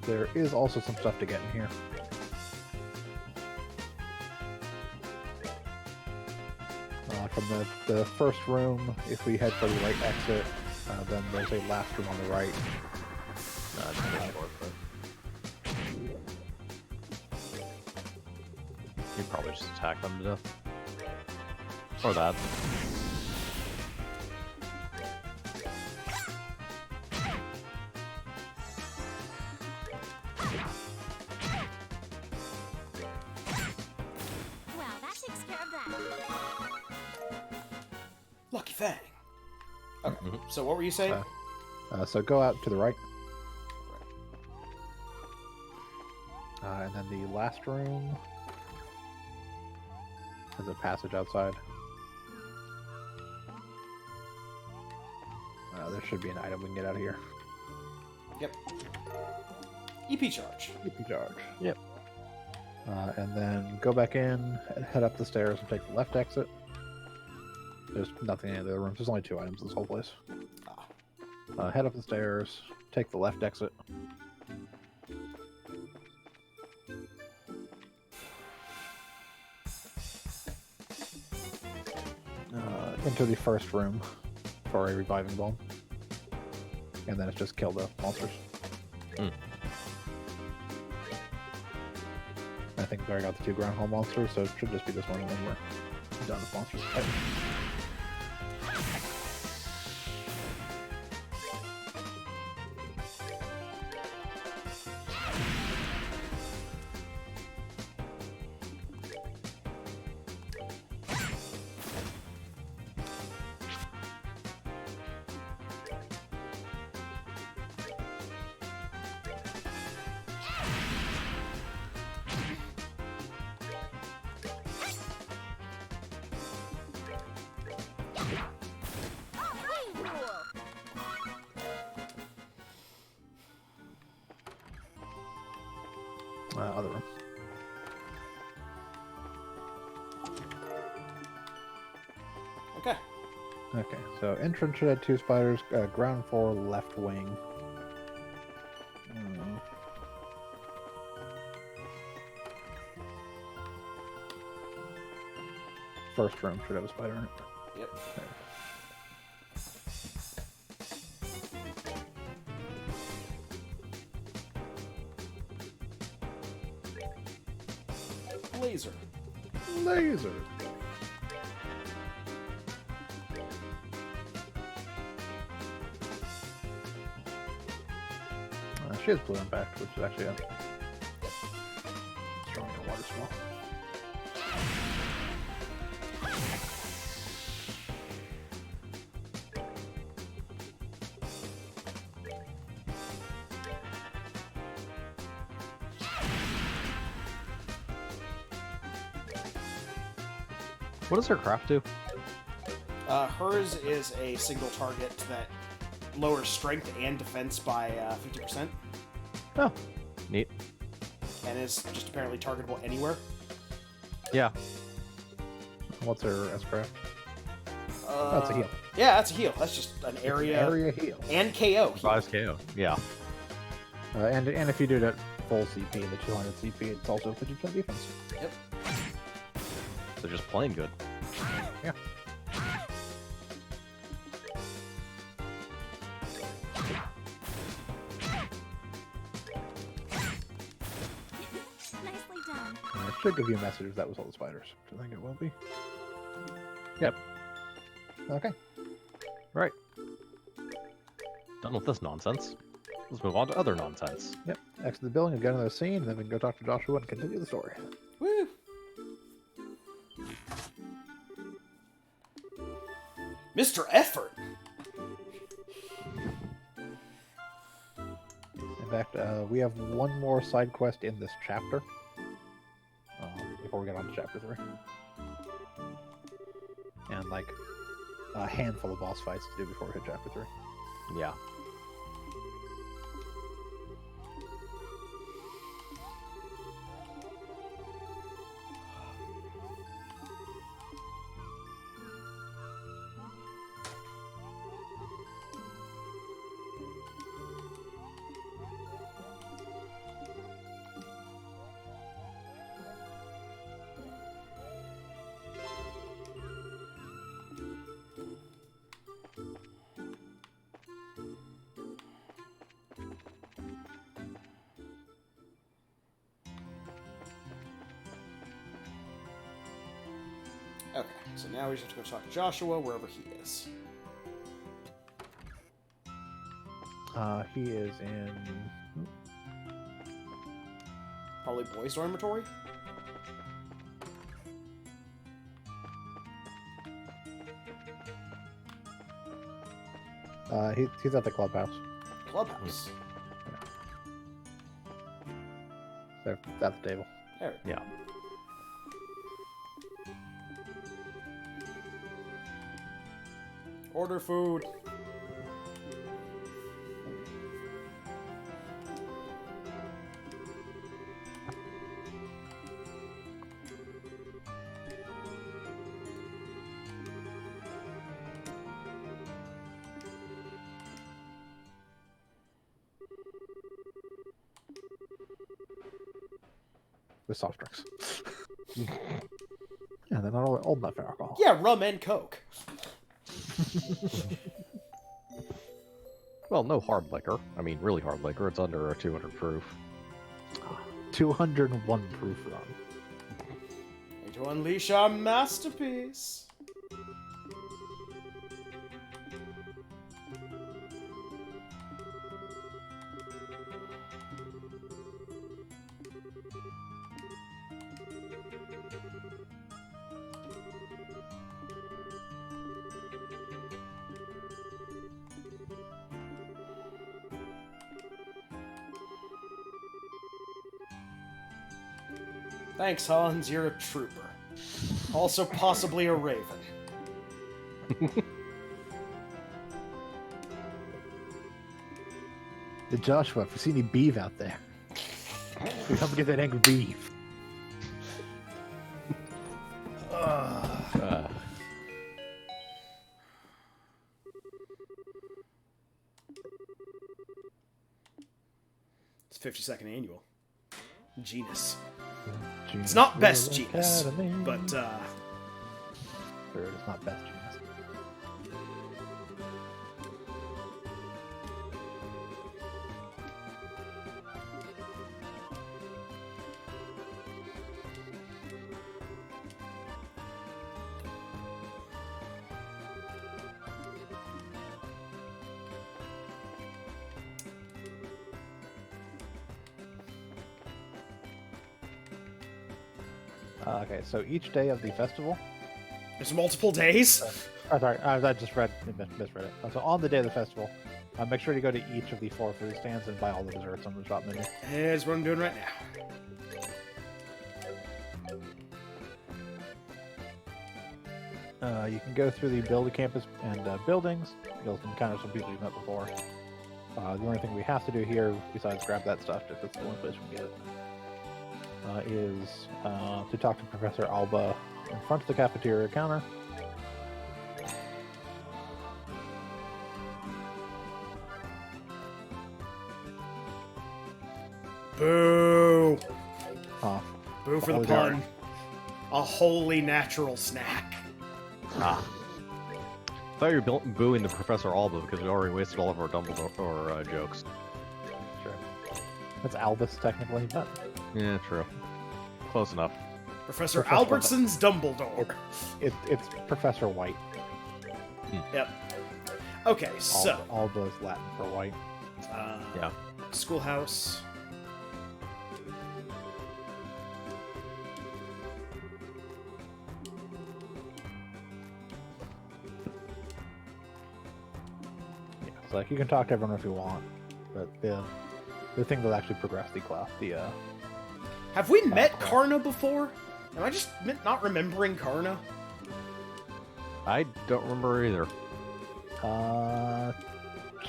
There is also some stuff to get in here. From the first room, if we head for the right exit, then there's a last room on the right. It's pretty short, but you'd probably just attack them to death. Or that. Well, that takes care of that. Lucky Fang. Okay. Mhm. So what were you saying? So go out to the right. And then the last room has a passage outside. There should be an item we can get out of here. Yep. EP charge. EP charge. Yep. And then go back in, and head up the stairs, and take the left exit. There's nothing in any of the other rooms. There's only 2 items in this whole place. Head up the stairs, take the left exit. Into the first room for a reviving bomb. And then it's just kill the monsters. I think we already got the 2 ground hole monsters, so it should just be this one and then we're done with monsters. Hey, rule. Other room. Okay. Okay, so entrance should have 2 spiders. Ground floor, left wing. First room should have a spider in it. Yep. Laser. Laser. she has blue impact, which is actually a strong water spell. What does her craft do? Hers is a single target that lowers strength and defense by 50%, Oh, neat. and is just apparently targetable anywhere. Yeah. What's her S-craft? That's a heal. Yeah, that's a heal. That's just an area, Area heal. and KO. Rise KO. Yeah. And if you do it at full CP, the 200 CP, it's also 50% defense. Yep. So just plain good. Yeah. Nicely done. And it should give you a message if that was all the spiders, which I think it will be. Yep. Okay. Right. Done with this nonsense. Let's move on to other nonsense. Yep. Exit the building and get another scene, and then we can go talk to Joshua and continue the story. Woo! Mr. Effort. In fact, we have one more side quest in this chapter before we get on to chapter 3. And like a handful of boss fights to do before we hit chapter 3. Yeah. Okay, so now we just have to go talk to Joshua wherever he is. He is in. Probably boys' dormitory? He's at the clubhouse. Clubhouse. They're at the table. There. Yeah. Order food. With soft drinks. Yeah, they're not old enough for alcohol. Yeah, rum and coke. Well, no hard liquor. I mean, really hard liquor. It's under a 200 proof. 201 proof rum. Ready to unleash our masterpiece. Thanks, Hans. You're a trooper. Also, possibly a raven. The Joshua, if you see any beef out there, we come get that angry beef. It's 52nd annual. Genus. Genius It's not best Little genus, Academy. but Sure, it's not best genus. Okay, so each day of the festival. There's multiple days. Oh, sorry, I just misread it. So on the day of the festival, make sure to go to each of the 4 food stands and buy all the desserts on the shop menu. Here's what I'm doing right now. You can go through the build campus and buildings. You'll encounter some people you've met before. The only thing we have to do here, besides grab that stuff, if it's the only place we can get it, is to talk to Professor Alba in front of the cafeteria counter. Boo! Boo for the Holy pun. A wholly natural snack. Ah. I thought you were booing the Professor Alba because we already wasted all of our Dumbledore jokes. Sure. That's Albus, technically, but Yeah, true. Close enough. Professor Professor Albertson's Dumbledore. it's Professor White. Yep. Okay, so. Alba is Latin for white. Yeah. Schoolhouse. Yeah, so like you can talk to everyone if you want, but the thing that actually progressed the class, Have we met crap. Karna before? Am I just not remembering Karna? I don't remember either.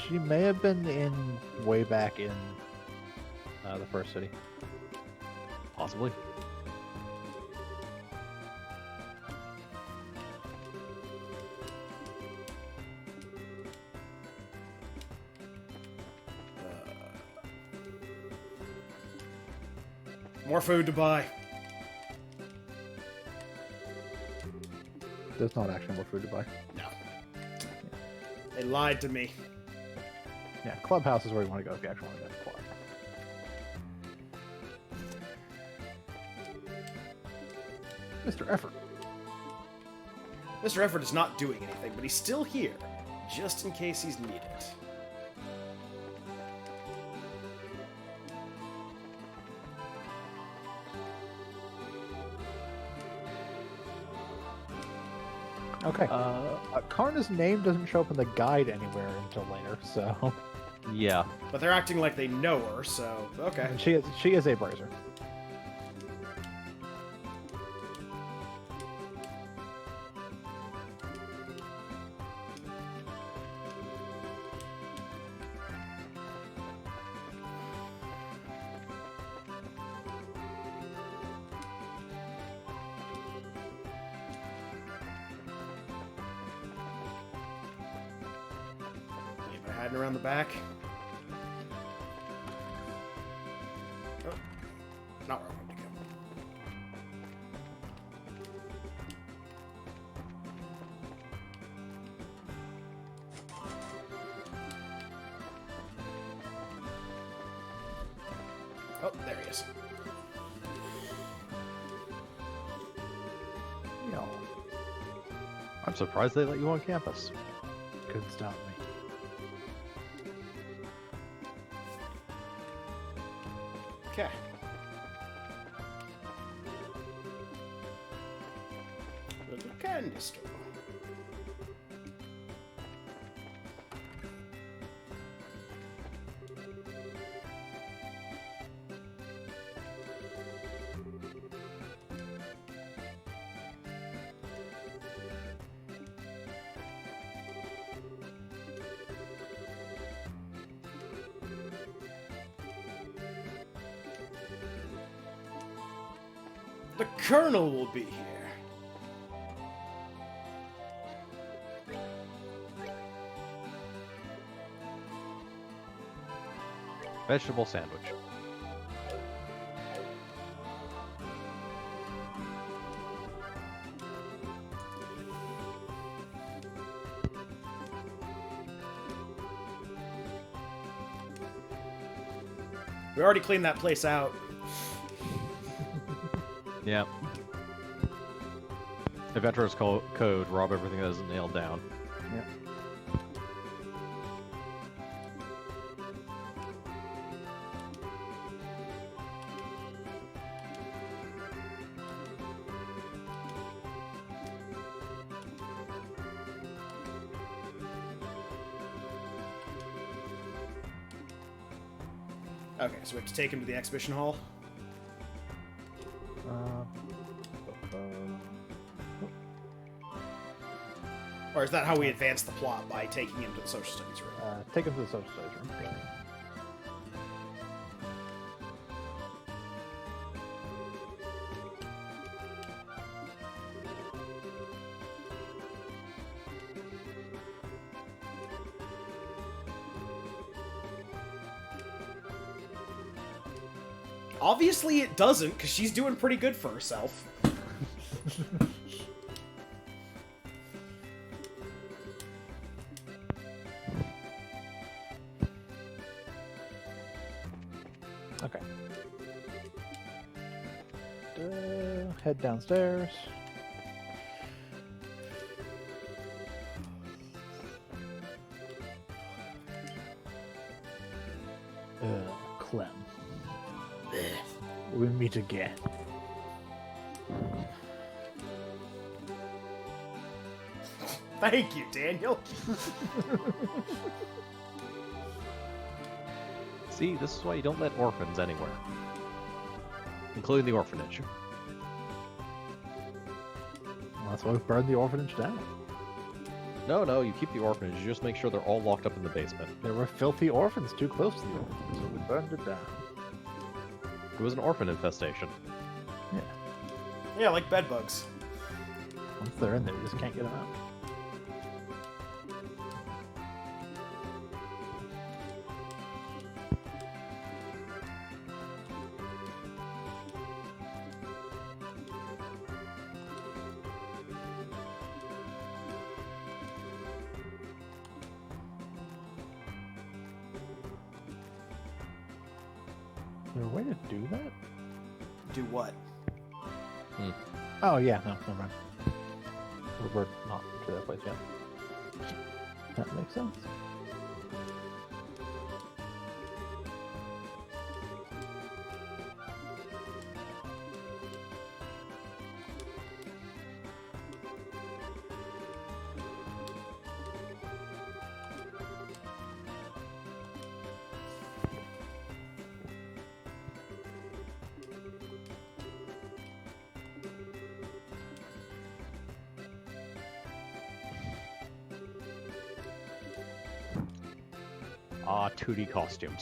She may have been in way back in the first city. Possibly. More food to buy. There's not actually more food to buy. No. They lied to me. Yeah, clubhouse is where you want to go if you actually want to go to the club. Mr. Effort. Mr. Effort is not doing anything, but he's still here, just in case he's needed. Okay. Karna's name doesn't show up in the guide anywhere until later, so Yeah. But they're acting like they know her, so okay. and she is a brazier. Anybody hiding around the back? Oh, not where I wanted to go. Oh, there he is. Yeah, I'm surprised they let you on campus. couldn't stop me. Okay. The candy store. The Colonel will be here. Vegetable sandwich. We already cleaned that place out. Yeah. Adventurer's code, rob everything that isn't nailed down. Yeah. Okay, so we have to take him to the exhibition hall. Or is that how we advance the plot, by taking him to the social studies room? Take him to the social studies room. Yeah. Obviously it doesn't, because she's doing pretty good for herself. Okay. Head downstairs. Clem. We meet again. Thank you, Daniel. See, this is why you don't let orphans anywhere. Including the orphanage. Well, that's why we burned the orphanage down. No, you keep the orphanage, you just make sure they're all locked up in the basement. There were filthy orphans too close to the orphanage, so we burned it down. It was an orphan infestation. Yeah, like bedbugs. Once they're in there, you just can't get them out. Is there a way to do that? Do what? Oh, yeah, no, never mind. We're not to that place yet. That makes sense. Ah, 2D costumes.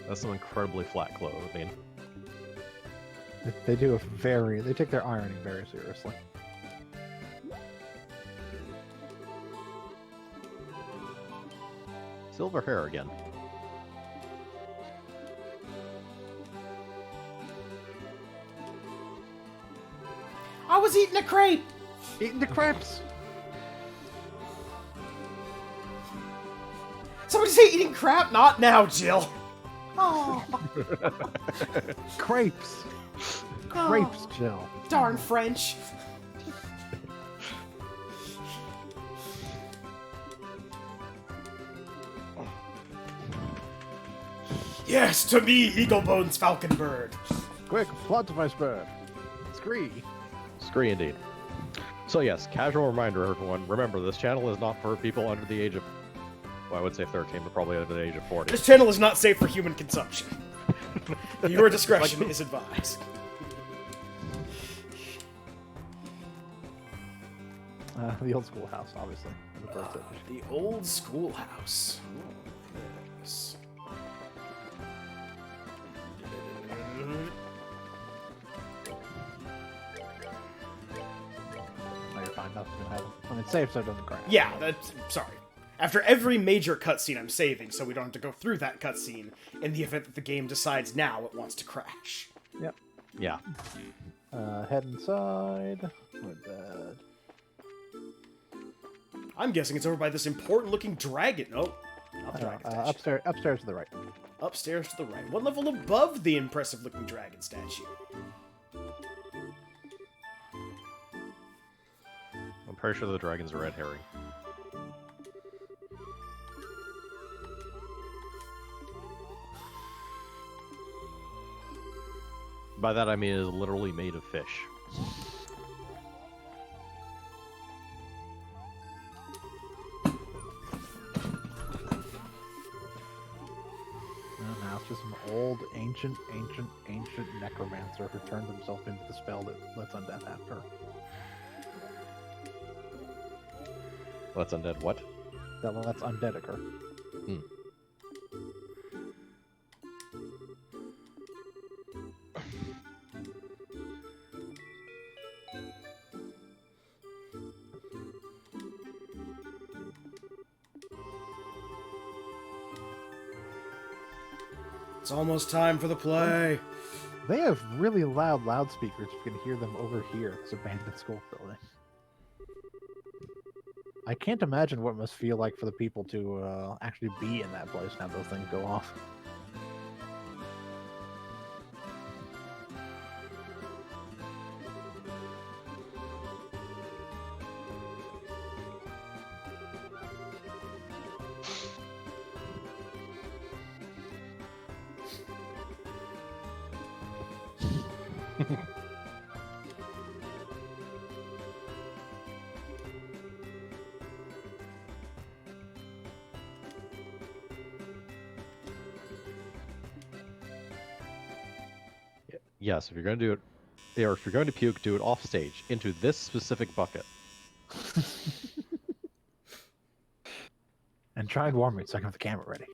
That's some incredibly flat clothing. They take their ironing very seriously. Silver hair again. I was eating a crepe! Eating the crepes! Somebody say eating crap? Not now, Jill. Oh, Crepes! Crepes, Jill. darn French. Yes, to me, Eagle Bones Falcon Bird. Quick, plot device bird. Scree. Scree indeed. So yes, casual reminder everyone, remember this channel is not for people under the age of, well, I would say 13, but probably under the age of 40. This channel is not safe for human consumption. Your discretion is advised. The old schoolhouse, obviously. The bird sitch. The old schoolhouse. Oh, yes. No, you're fine. Nothing's gonna happen. I mean, it's safe so it doesn't crash. Yeah, that's... Sorry. After every major cutscene, I'm saving, so we don't have to go through that cutscene in the event that the game decides now it wants to crash. Yep. Yeah. Head inside. We're dead. I'm guessing it's over by this important-looking dragon. Oh, not the dragon statue. Upstairs to the right. Upstairs to the right. One level above the impressive-looking dragon statue. I'm pretty sure the dragon's a red herring. By that I mean it is literally made of fish. some old, ancient necromancer who turned himself into the spell that lets undead after. Let's undead what? That lets undead occur. Hmm. It's almost time for the play. They have really loud loudspeakers. You can hear them over here. This abandoned school building. I can't imagine what it must feel like for the people to actually be in that place and have those things go off. Yes, if you're going to do it, or if you're going to puke, do it off stage into this specific bucket. And try and warm me so I can have the camera ready.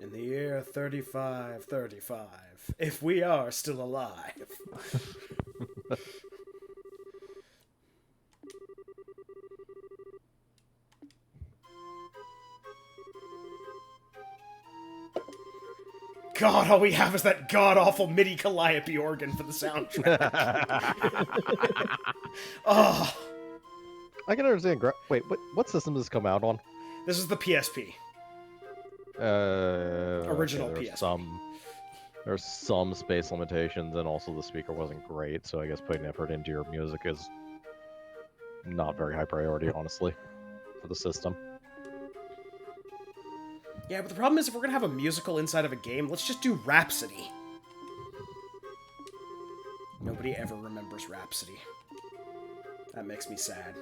In the year 3535, if we are still alive. God, all we have is that god-awful MIDI Calliope organ for the soundtrack. Oh, I can understand. Wait, what system does this come out on? this is the PSP. Original okay, PSP. There's some space limitations, and also the speaker wasn't great, so I guess putting effort into your music is not very high priority, honestly, for the system. Yeah, but the problem is if we're gonna have a musical inside of a game, let's just do Rhapsody. Nobody ever remembers Rhapsody. That makes me sad.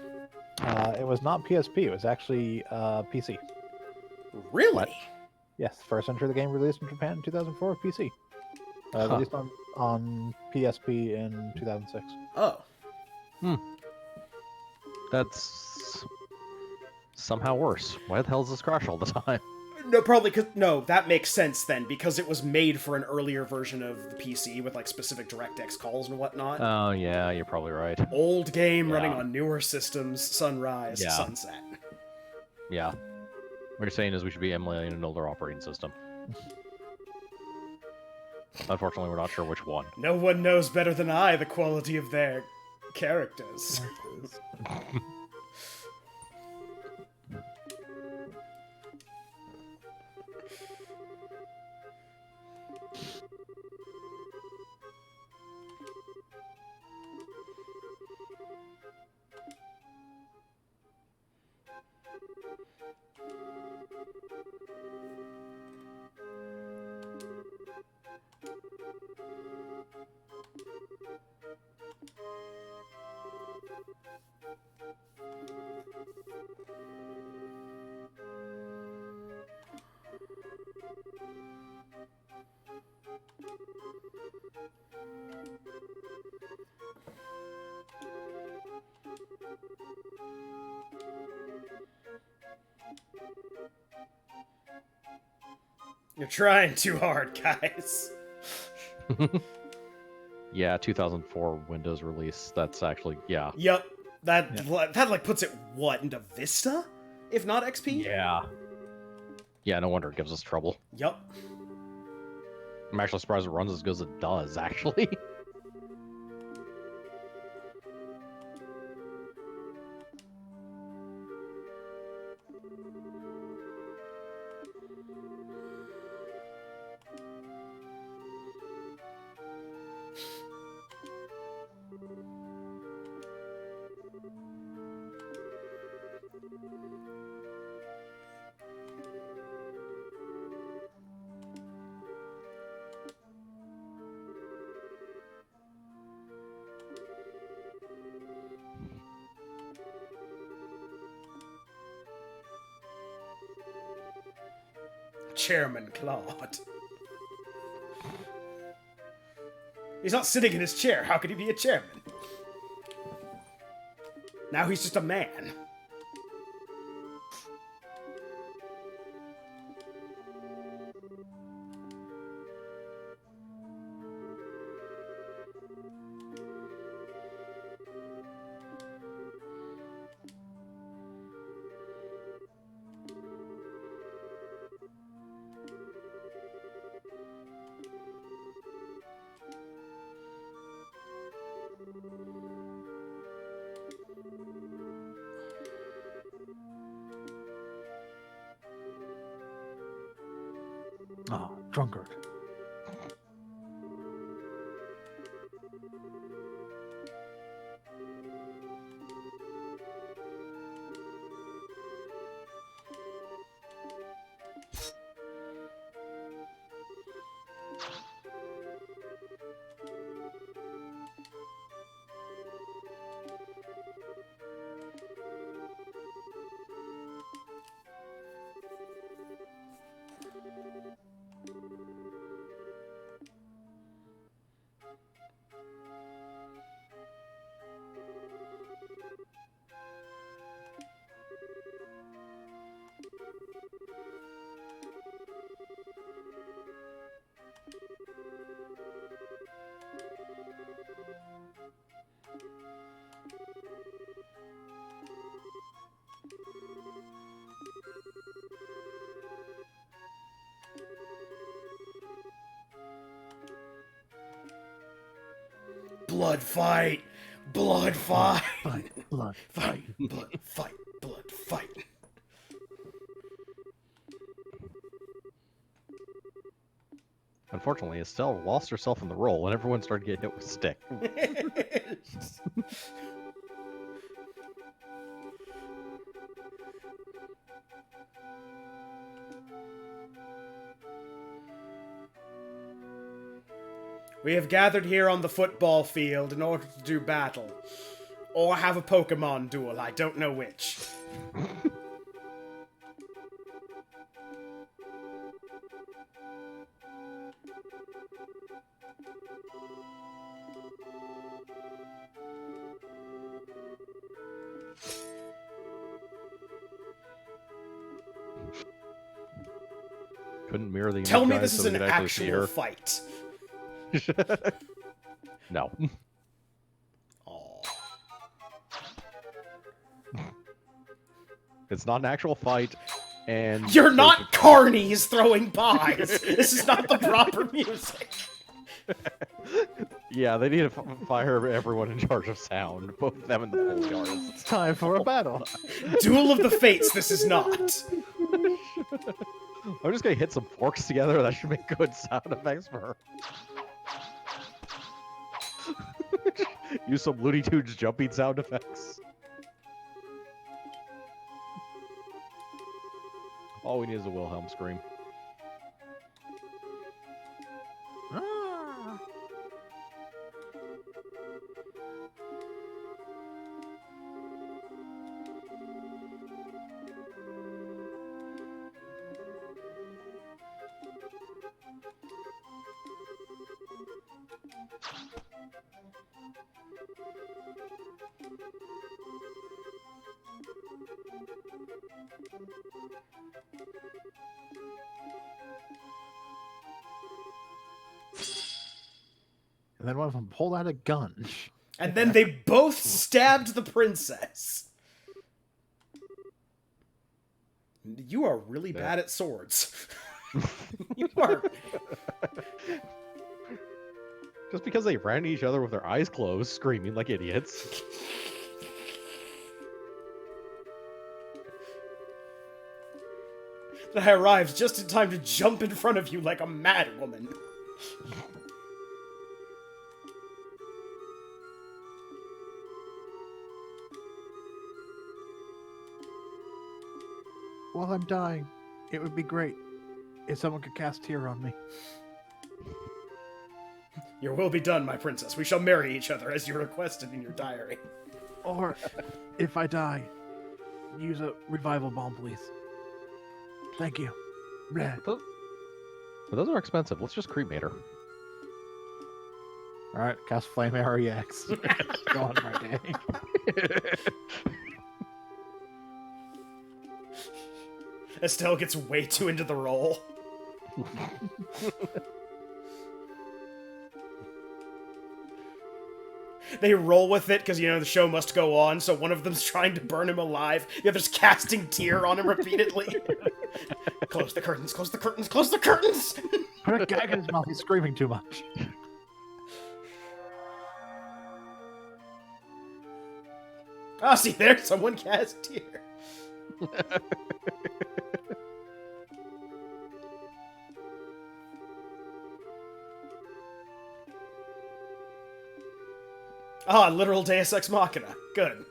It was not PSP. It was actually PC. Really? What? Yes, first entry of the game released in Japan in 2004 with PC. Released on PSP in 2006. Oh. That's somehow worse. Why the hell does this crash all the time? No, probably because... No, that makes sense then, because it was made for an earlier version of the PC with, like, specific DirectX calls and whatnot. Oh, yeah, you're probably right. Old game Yeah. running on newer systems, sunrise, Yeah. sunset. Yeah. What you're saying is we should be emulating an older operating system. Unfortunately, we're not sure which one. No one knows better than I the quality of their characters. You're trying too hard, guys. Yeah, 2004 Windows release. That's actually, yeah. Yup. That like puts it what into Vista, if not XP. Yeah. Yeah, no wonder it gives us trouble. Yup. I'm actually surprised it runs as good as it does, actually. Chairman Claude. He's not sitting in his chair. How could he be a chairman? Now he's just a man. Ah, drunkard. Blood fight! Blood fight! Fight, blood, Fight! Blood fight! Blood fight! Unfortunately, Estelle lost herself in the roll, and everyone started getting hit with a stick. We have gathered here on the football field in order to do battle. Or have a Pokemon duel, I don't know which. Couldn't mirror the Tell me Energize this is so we an could actually see actual her. fight. No. Aw. It's not an actual fight, and... You're not carnies throwing pies! This is not the proper music! Yeah, they need to fire everyone in charge of sound, both them and the whole yards. It's time for a battle. Duel of the Fates, this is not! I'm just gonna hit some forks together, that should make good sound effects for her. Use some Looney Tunes jumping sound effects. All we need is a Wilhelm scream. Ah. And then one of them pulled out a gun. And then they both stabbed the princess. You are really bad at swords. You are. Just because they ran at each other with their eyes closed, screaming like idiots. I arrived just in time to jump in front of you like a mad woman. While I'm dying, it would be great if someone could cast Tear on me. Your will be done, my princess. We shall marry each other as you requested in your diary. Or, if I die, use a revival bomb, please. Thank you. Bleh. But those are expensive. Let's just cremate her. All right, cast Flame Arrow EX. Go on my day. Estelle gets way too into the role. They roll with it because, the show must go on, so one of them's trying to burn him alive, the other's casting tear on him repeatedly. Close the curtains, close the curtains, close the curtains! Put a gag in his mouth. He's screaming too much. Ah, see there, someone cast tear. Ah, literal Deus Ex Machina. Good.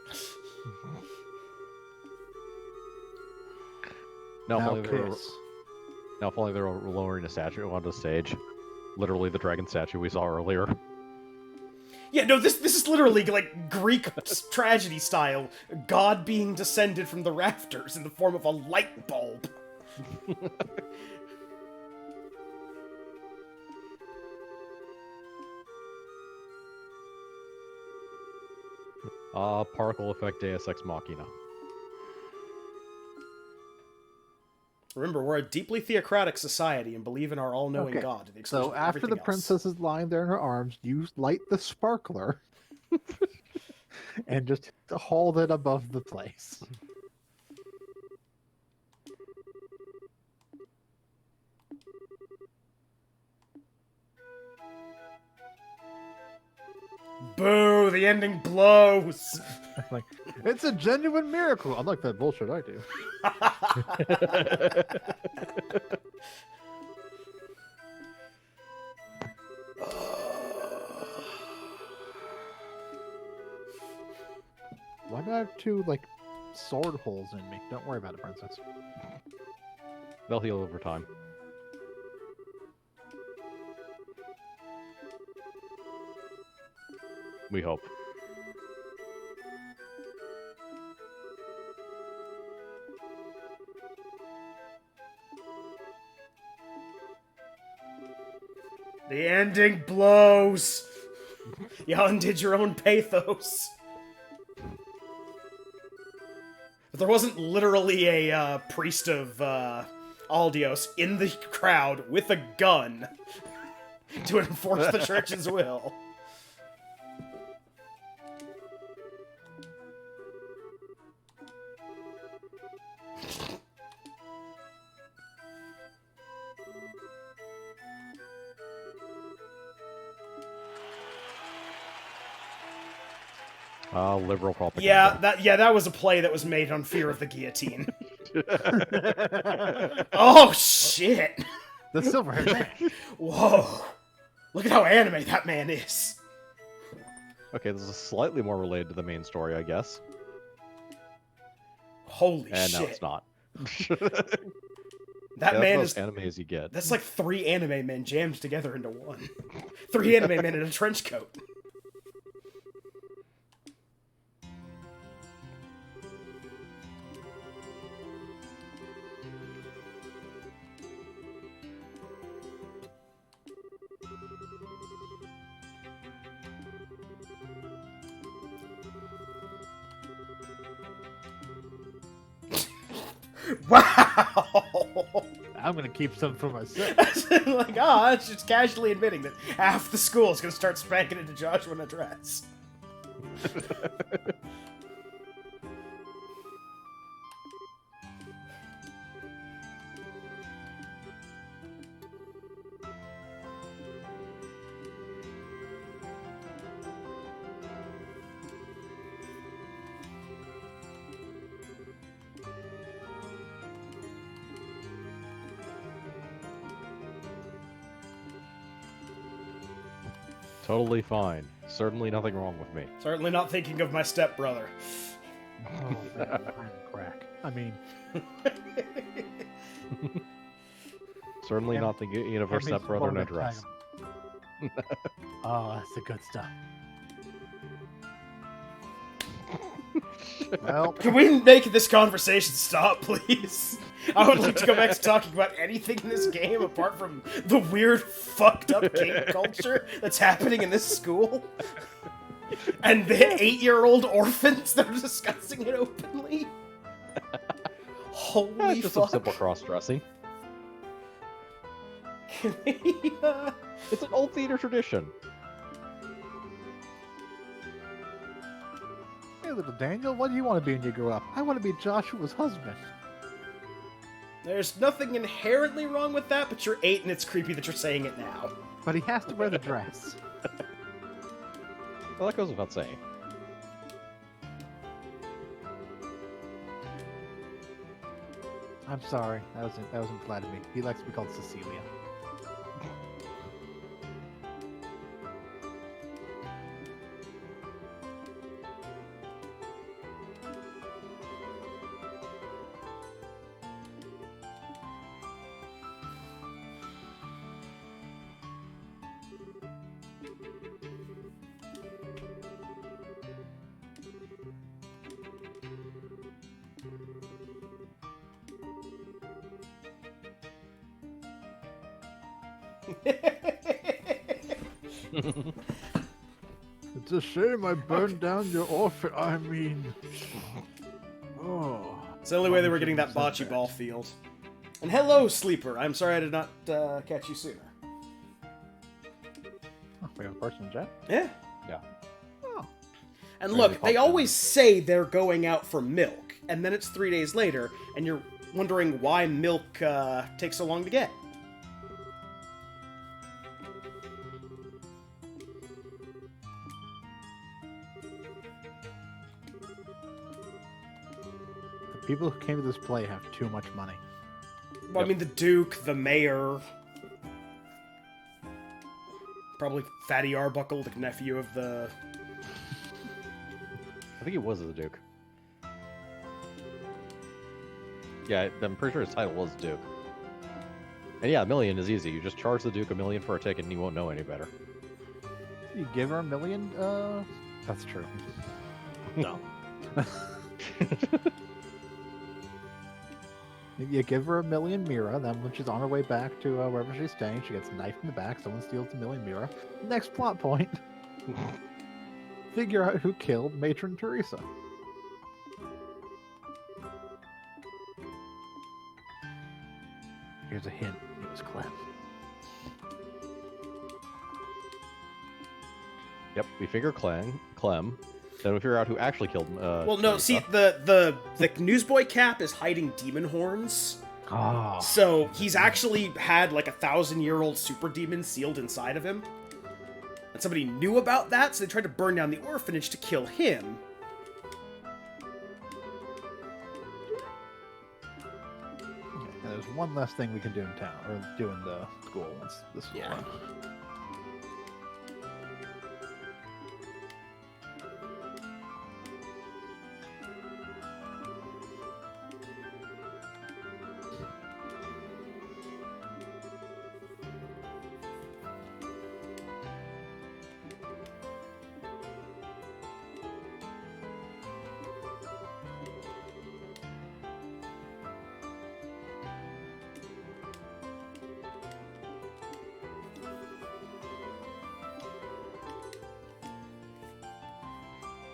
Now, if Now only they were, kiss. now, if only they were lowering a statue onto the stage. Literally the dragon statue we saw earlier. Yeah, no, this is literally like Greek tragedy style. God being descended from the rafters in the form of a light bulb. Particle effect Deus Ex Machina. Remember, we're a deeply theocratic society and believe in our all-knowing Okay, God. To the exclusion So of after the everything else. princess is lying there in her arms, you light the sparkler and just hold it above the place. Boo! The ending blows. Like, it's a genuine miracle. Unlike that bullshit I do. Why do I have two, like, sword holes in me? Don't worry about it, princess. They'll heal over time. We hope. The ending blows. You undid your own pathos. But there wasn't literally a priest of Aldios in the crowd with a gun to enforce the church's will. Liberal propaganda. that was a play that was made on fear of the guillotine. Oh shit! The silver-haired man. Whoa! Look at how anime that man is. Okay, this is slightly more related to the main story, I guess. Holy And shit! no, it's not. That Yeah, man that's is. about as anime as you get. That's like 3 anime men jammed together into one. 3 anime men in a trench coat. Wow! I'm gonna keep some for myself. Like, it's just casually admitting that half the school is gonna start spanking into Joshua in a dress. Totally fine. Certainly nothing wrong with me. Certainly not thinking of my stepbrother. Oh, man, I'm crack. I mean, Certainly Hand- not thinking of our hand me some stepbrother in a bonnet dress. time. Oh, that's the good stuff. Well, Can we make this conversation stop, please? I would like to go back to talking about anything in this game apart from the weird, fucked up game culture that's happening in this school. And the 8-year-old orphans that are discussing it openly. Holy Just some fuck. simple cross-dressing. Can we, It's an old theater tradition. hey, little Daniel, what do you want to be when you grow up? I want to be Joshua's husband. There's nothing inherently wrong with that, but you're 8 and it's creepy that you're saying it now. But he has to wear the dress. Well, that goes without saying. I'm sorry, that wasn't flat of me. He likes to be called Cecilia. It's a shame I burned down your orphan. I mean, oh. It's the only way they were getting that bocce ball field. And hello, Sleeper. I'm sorry I did not catch you sooner. Oh, we have a person in chat. Yeah. Yeah. Oh, And Really look, they popular. always say they're going out for milk, and then it's 3 days later, and you're wondering why milk takes so long to get. the people who came to this play have too much money. Well, I mean, the Duke, the Mayor, probably Fatty Arbuckle, the nephew of the... I think he was the Duke. Yeah, I'm pretty sure his title was Duke. And yeah, $1 million is easy. You just charge the Duke $1 million for a ticket and he won't know any better. You give her $1 million? That's true. No. You give her $1 million Mira, then when she's on her way back to wherever she's staying, she gets knifed in the back, someone steals $1 million Mira. Next plot point. Figure out who killed Matron Teresa. Here's a hint. It was Clem. Yep, we figure Clem. Then we figure out who actually killed Well, no, Teresa. see, the newsboy cap is hiding demon horns. Ah. So he's actually had like 1,000-year-old super demon sealed inside of him. And somebody knew about that, so they tried to burn down the orphanage to kill him. Okay, now there's one less thing we can do in town, or do in the school once this is Yeah. done.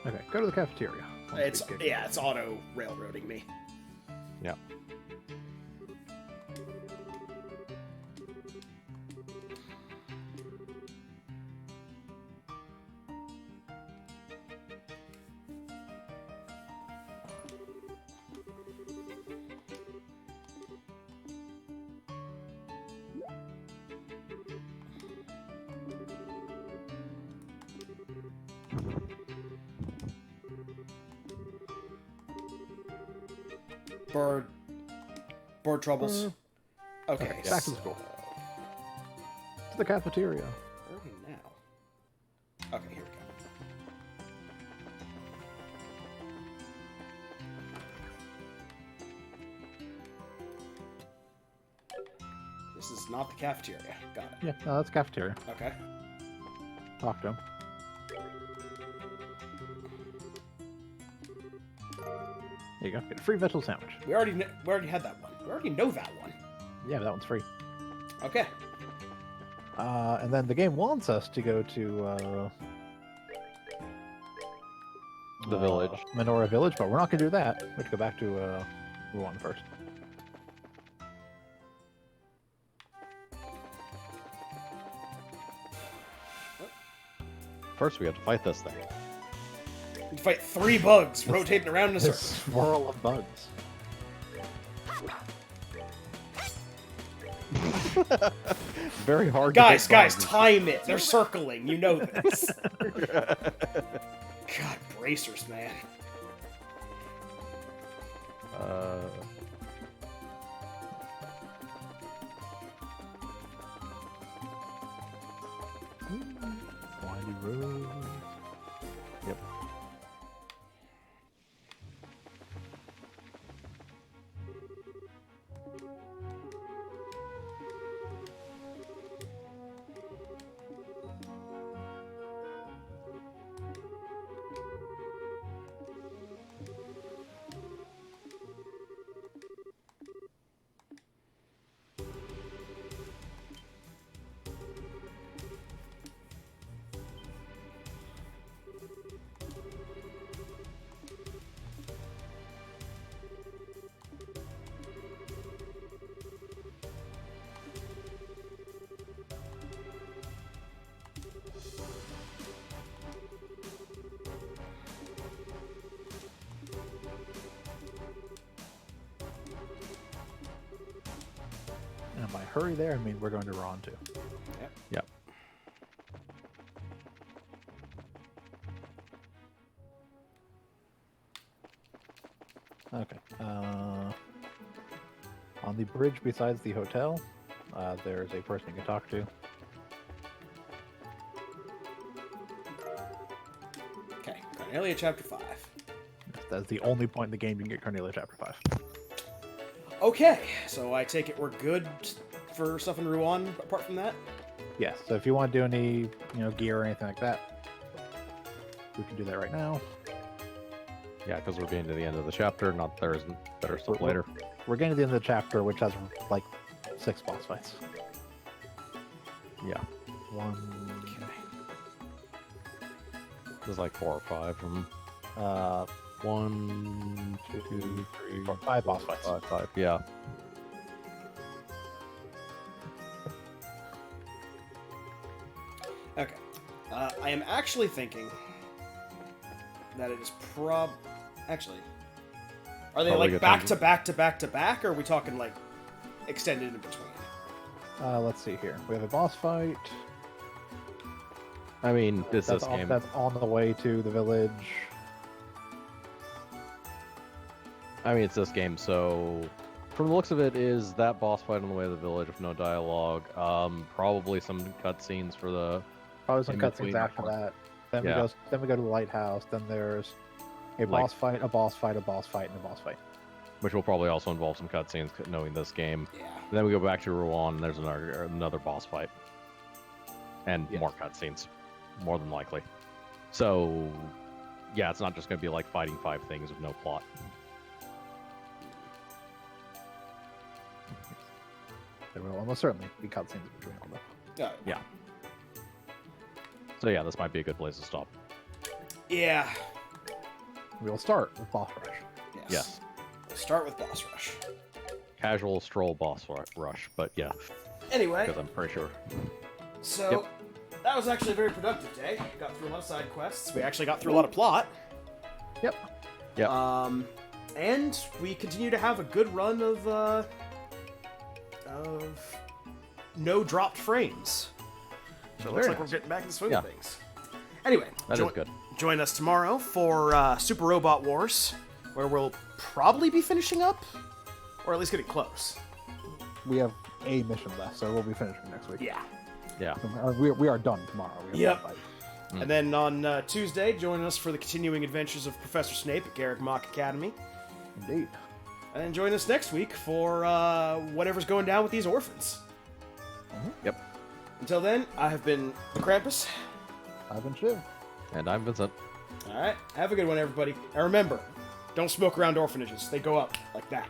Okay, go to the cafeteria. It's it's auto railroading me. Yeah. Board troubles. Okay. Back to the school. To the cafeteria. Where are we now? Okay, here we go. This is not the cafeteria. Got it. Yeah, no, that's cafeteria. Okay. Talk to him. There you go. Get a free vegetable sandwich. We already had that one. We already know that one. Yeah, that one's free. Okay. And then the game wants us to go to The village. Menorah Village, but we're not going to do that. We have to go back to Ruan first. First, we have to fight this thing. We fight 3 bugs rotating around in a This circle. swirl of bugs. Very hard. Guys, to hit bugs. time it. They're circling. You know this. God, bracers, man. Windy road. Yep. And by hurry there, I mean we're going to Ron too. Yep. Okay. On the bridge besides the hotel, there's a person you can talk to. Okay, Cornelia Chapter 5. That's the only point in the game you can get Cornelia Chapter 5. Okay, so I take it we're good for stuff in Ruan apart from that? Yes, so if you want to do any, gear or anything like that, we can do that right now. Yeah, because we're getting to the end of the chapter. Not there's better stuff later. We're getting to the end of the chapter, which has like 6 boss fights. Yeah, Okay. there's like 4 or 5 from Uh, 1, 2, 3, 4, 5 boss fights. 5. Yeah. Okay. I am actually thinking that it is actually, are they Probably like good back time. to back to back to back, or are we talking like extended in between? Let's see here. We have a boss fight. I mean, this That's game. that's on the way to the village. I mean, it's this game, so from the looks of it, is that boss fight on the way to the village with no dialogue. Probably some cutscenes for the. Probably some In cutscenes between. after that. Then Yeah. we go to the lighthouse. Then there's a Like- boss fight, a boss fight, a boss fight, and a boss fight. Which will probably also involve some cutscenes, knowing this game. Yeah. And then we go back to Ruan, and there's another boss fight. And Yes. more cutscenes, more than likely. So, yeah, it's not just going to be like fighting 5 things with no plot. There will almost certainly be cutscenes between all that. Yeah. So, yeah, this might be a good place to stop. Yeah. We will start with boss rush. Yes. Yes. We'll start with boss rush. Casual stroll boss rush, but yeah, Anyway, because I'm pretty sure. so that was actually a very productive day. Got through a lot of side quests. We actually got through a lot of plot. Yep. Yep. And we continue to have a good run of no dropped frames. So it looks Very like we're getting back in the swing Yeah. of things. Anyway, That is good. join us tomorrow for Super Robot Wars, where we'll probably be finishing up, or at least getting close. We have a mission left, so we'll be finishing next week. Yeah. Yeah. We are done tomorrow. We have Yep. one fight. And then on Tuesday, join us for the continuing adventures of Professor Snape at Garrick Mock Academy. Indeed. And then join us next week for whatever's going down with these orphans. Yep. Until then, I have been Krampus. I've been Shiv. And I'm Vincent. All right, have a good one, everybody. And remember, Don't smoke around orphanages. They go up like that.